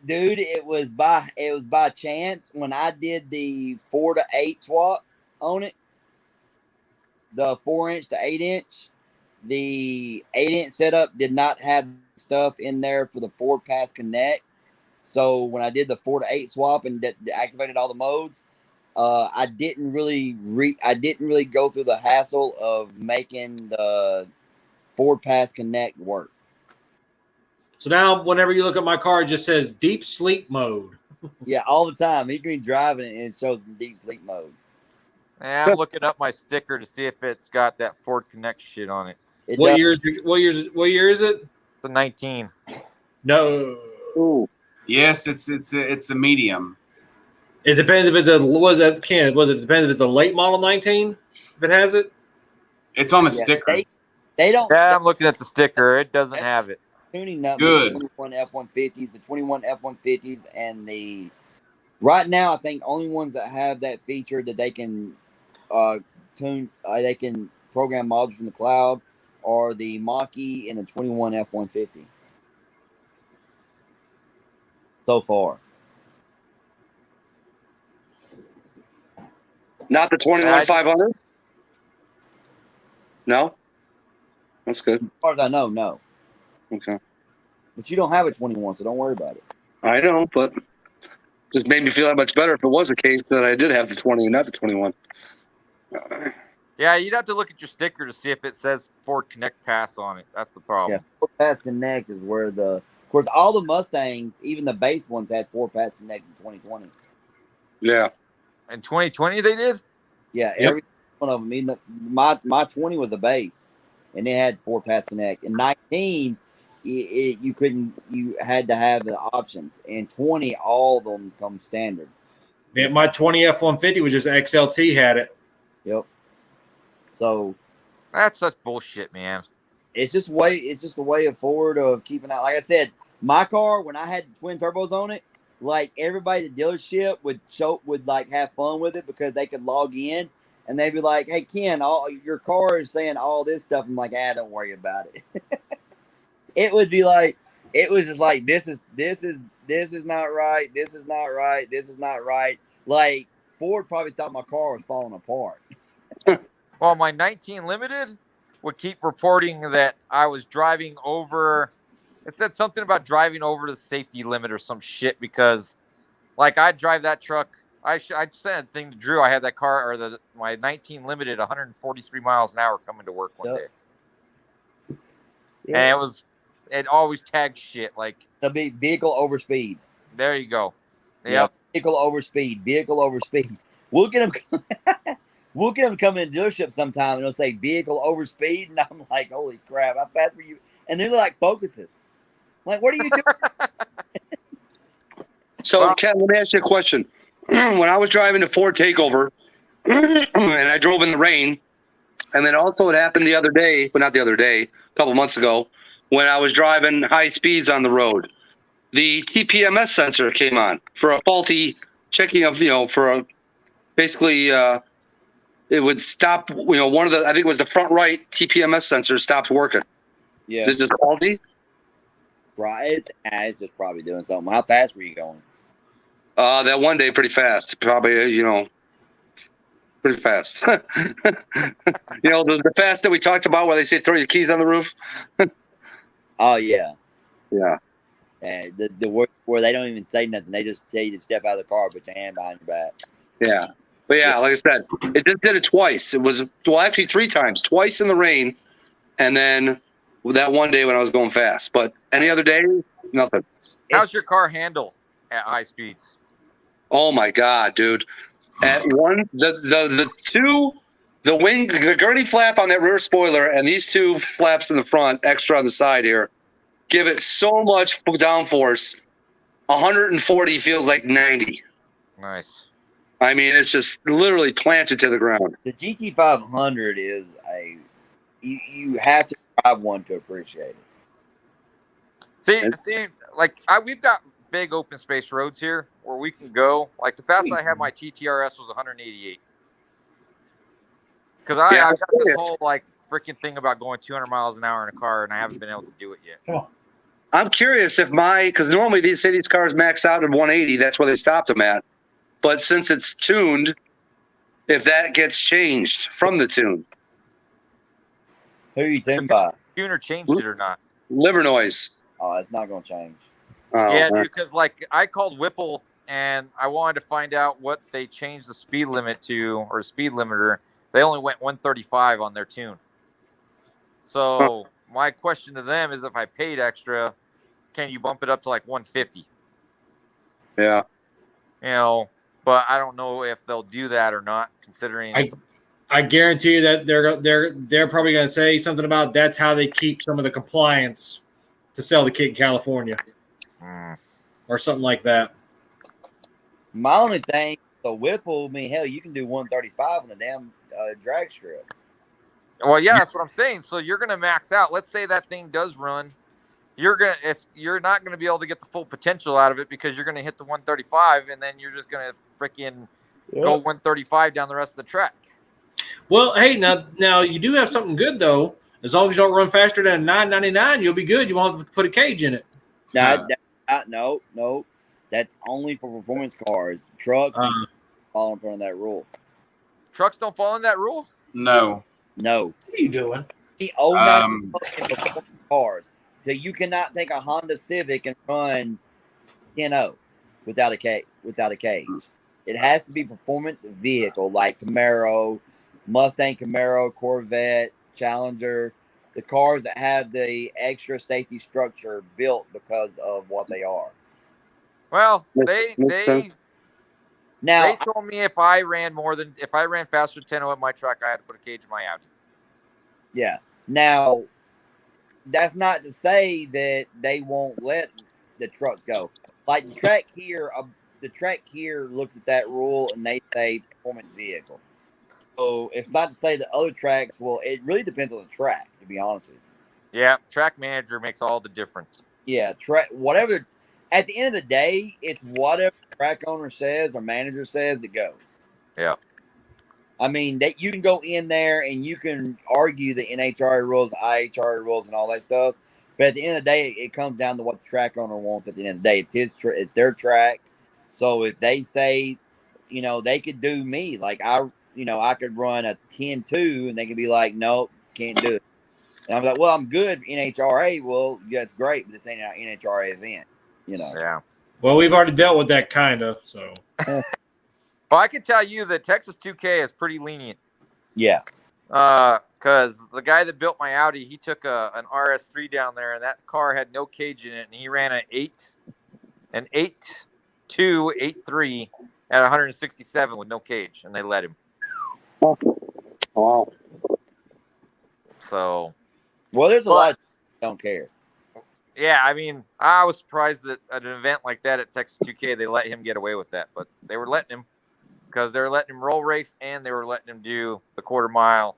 Dude, it was by chance when I did the 4 to 8 swap on it. The 4-inch to 8-inch, the 8-inch setup did not have stuff in there for the Ford Pass Connect. So when I did the 4 to 8 swap and activated all the modes, I didn't really go through the hassle of making the Ford Pass Connect work. So now, whenever you look at my car, it just says deep sleep mode. Yeah, all the time. He can be driving it and it shows in deep sleep mode. I'm looking up my sticker to see if it's got that Ford Connect shit on it. What year is it? It's a 19. No. Ooh. Yes, it's a medium. It depends if it's it depends if it's a late model 19. If it has it, it's on a sticker. They don't. Yeah, I'm looking at the sticker. It doesn't have it. Tuning up Good. The 21 F-150s, the 21 F-150s, and the right now I think only ones that have that feature that they can tune, they can program modules from the cloud, are the Mach-E and the 21 F-150. So far. Not the 21 500? No? That's good. As far as I know, no. Okay. But you don't have a 21, so don't worry about it. I know, but just made me feel that much better if it was the case that I did have the 20 and not the 21. Yeah, you'd have to look at your sticker to see if it says Ford Connect Pass on it. That's the problem. Yeah, Ford Pass Connect is where of course, all the Mustangs, even the base ones, had Ford Pass Connect in 2020. Yeah. In 2020 they did? Yeah, every one of them. Even my 20 was a base, and it had Ford Pass Connect. In 19, you had to have the options. In 20, all of them come standard. Yeah, my 20 F-150 was just XLT had it. Yep. So that's such bullshit, man. It's just the way of Ford of keeping out. Like I said, my car, when I had twin turbos on it, like everybody at the dealership would like have fun with it because they could log in and they'd be like, "Hey Ken, your car is saying all this stuff." I'm like, "Don't worry about it." It was just like this is not right. This is not right. This is not right. Like Ford probably thought my car was falling apart. Well, my 19 Limited would keep reporting that I was driving over. It said something about driving over the safety limit or some shit because, like, I drive that truck. I sent a thing to Drew. I had that car or my 19 Limited 143 miles an hour coming to work one day, and it always tagged shit like the vehicle over speed. There you go. Yep. Vehicle over speed. Vehicle over speed. We'll get them. We'll get them coming in the dealership sometime, and they'll say vehicle over speed, and I'm like, holy crap, how fast were you? And they're like focuses. I'm like, what are you doing? So, Ken, let me ask you a question. When I was driving the Ford Takeover, and I drove in the rain, and then also it happened the other day, but not the other day, a couple months ago, when I was driving high speeds on the road, the TPMS sensor came on for a faulty checking of, basically, it would stop, one of the, I think it was the front right TPMS sensor stopped working. Yeah. Is it just faulty? It's just probably doing something. How fast were you going? That one day, pretty fast. Probably, pretty fast. The fast that we talked about, where they say throw your keys on the roof. Oh yeah, Yeah. and the where they don't even say nothing. They just tell you to step out of the car, put your hand behind your back. Yeah. But yeah, like I said, it just did it twice. It was, actually 3 times. Twice in the rain, and then that one day when I was going fast. But any other day, nothing. How's your car handle at high speeds? Oh my God, dude. At one, the gurney flap on that rear spoiler and these 2 flaps in the front, extra on the side here, give it so much downforce. 140 feels like 90. Nice. I mean, it's just literally planted to the ground. The GT500 is you have to drive one to appreciate it. See, like we've got big open space roads here where we can go. Like the fastest I had my TTRS was 188. Because I got this whole like freaking thing about going 200 miles an hour in a car, and I haven't been able to do it yet. Come on. I'm curious if because normally they say these cars max out at 180. That's where they stopped them at. But since it's tuned, if that gets changed from the tune. Who are you tuned by? Tuner changed it or not? Liver noise. Oh, it's not going to change. Oh, Yeah, because like I called Whipple and I wanted to find out what they changed the speed limit to or speed limiter. They only went 135 on their tune. So my question to them is, if I paid extra, can you bump it up to like 150? Yeah. But I don't know if they'll do that or not, considering. I guarantee you that they're probably going to say something about that's how they keep some of the compliance to sell the kit in California, or something like that. My only thing, the Whipple, hell, you can do 135 on the damn drag strip. Well, yeah, that's what I'm saying. So you're going to max out. Let's say that thing does run. You're not going to be able to get the full potential out of it because you're going to hit the 135, and then you're just going to freaking go 135 down the rest of the track. Well, hey, now you do have something good though. As long as you don't run faster than 999, you'll be good. You won't have to put a cage in it. No. That's only for performance cars. Trucks fall in front of that rule. Trucks don't fall in that rule? No. No. What are you doing? The old performance cars. So you cannot take a Honda Civic and run 10-0 without a cage. It has to be performance vehicle like Camaro, Mustang Camaro, Corvette, Challenger, the cars that have the extra safety structure built because of what they are. Well, they told me if I ran faster than 10 at my track, I had to put a cage in my Audi. Yeah. Now, that's not to say that they won't let the trucks go. Like the track here looks at that rule and they say performance vehicle. So it's not to say that other tracks will. It really depends on the track, to be honest with you. Yeah, track manager makes all the difference. Yeah, whatever. At the end of the day, it's whatever the track owner says or manager says that goes. Yeah. I mean, that you can go in there and you can argue the NHRA rules, IHRA rules, and all that stuff. But at the end of the day, it comes down to what the track owner wants. At the end of the day, it's their track. So if they say, they could do me like I could run a 10-2, and they could be like, nope, can't do it. And I'm like, well, I'm good NHRA. Well, yeah, it's great, but this ain't an NHRA event. Yeah. Well, we've already dealt with that kind of. So. Well, I can tell you that Texas 2K is pretty lenient. Yeah. Because the guy that built my Audi, he took an RS3 down there, and that car had no cage in it, and he ran an 8.2, 8.3 at 167 with no cage, and they let him. Wow. So. Well, there's a lot of don't care. Yeah, I mean, I was surprised that at an event like that at Texas 2K, they let him get away with that, but they were letting him. Because they were letting him roll race and they were letting him do the quarter mile.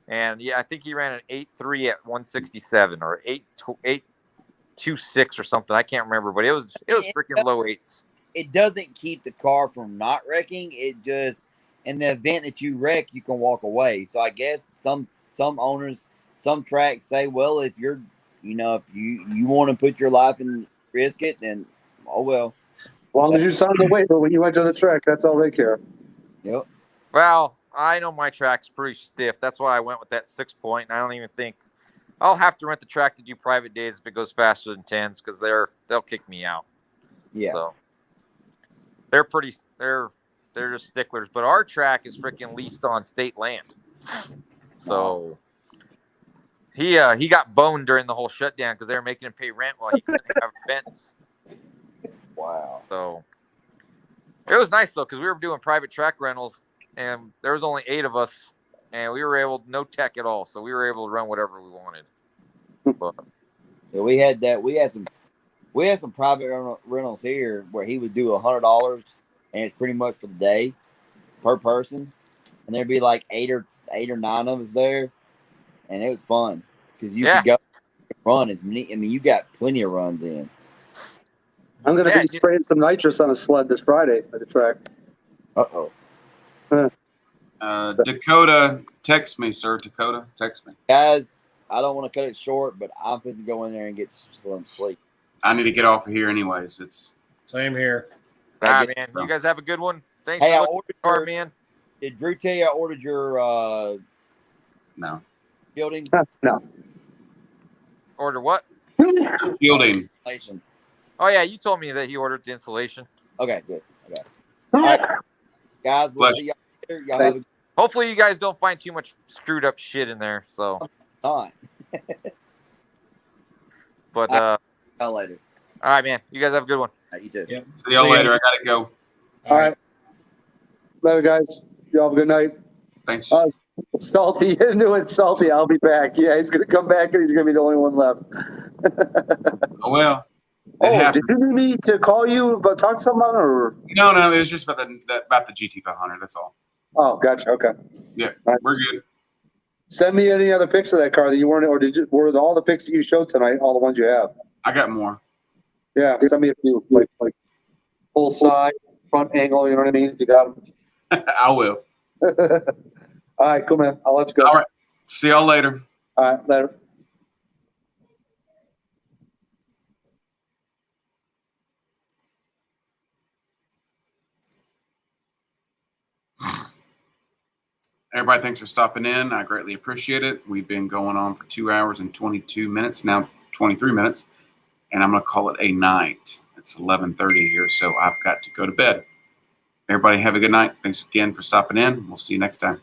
And yeah, I think he ran an 8.3 at 167 or 8.26 or something. I can't remember, but it was freaking low 8s. It doesn't keep the car from not wrecking. It just, in the event that you wreck, you can walk away. So I guess some owners, some tracks say, well, if you're you know, if you want to put your life in risk it, then oh well. As long as you signed the waiver when you went to the track, that's all they care. Yep. Well, I know my track's pretty stiff. That's why I went with that 6 point. And I don't even think I'll have to rent the track to do private days if it goes faster than 10s because they'll kick me out. Yeah. So they're just sticklers. But our track is freaking leased on state land. So he got boned during the whole shutdown because they were making him pay rent while he couldn't have events. Wow. So it was nice though because we were doing private track rentals and there was only 8 of us and we were able no tech at all, so we were able to run whatever we wanted. But Yeah, we had some private rentals here where he would do $100 and it's pretty much for the day per person, and there'd be like eight or 9 of us there, and it was fun because you could go run as many. I mean, you got plenty of runs in. I'm going to be spraying some nitrous on a sled this Friday at the track. Uh-oh. Dakota, text me, sir. Dakota, text me. Guys, I don't want to cut it short, but I'm going to go in there and get some sleep. I need to get off of here anyways. It's same here. All right, man. You guys have a good one. Thanks Hey, for looking hard, man. Did Drew tell you I ordered your no building? No. Order what? Fielding. Oh yeah, you told me that he ordered the insulation. Okay, good. Okay. All right, guys, we'll see y'all later. Y'all have a Hopefully you guys don't find too much screwed up shit in there. So time. But y'all later. All right, man. You guys have a good one. All right, you too. Yep. See y'all later. I gotta go. All right. Later, guys. You all have a good night. Thanks. Salty, you knew it. Salty, I'll be back. Yeah, he's going to come back and he's going to be the only one left. Oh, well. Did you need me to call you about talk to someone or? No, it was just about the GT500. That's all. Oh, gotcha. Okay. Yeah, nice. We're good. Send me any other pics of that car that you weren't, or were all the pics that you showed tonight all the ones you have? I got more. Yeah, send me a few, like full side, front angle. You know what I mean? If you got them. I will. All right, cool, man. I'll let you go. All right. See y'all later. All right, later. Everybody, thanks for stopping in. I greatly appreciate it. We've been going on for 2 hours and 22 minutes, now 23 minutes, and I'm going to call it a night. It's 11:30 here, so I've got to go to bed. Everybody have a good night. Thanks again for stopping in. We'll see you next time.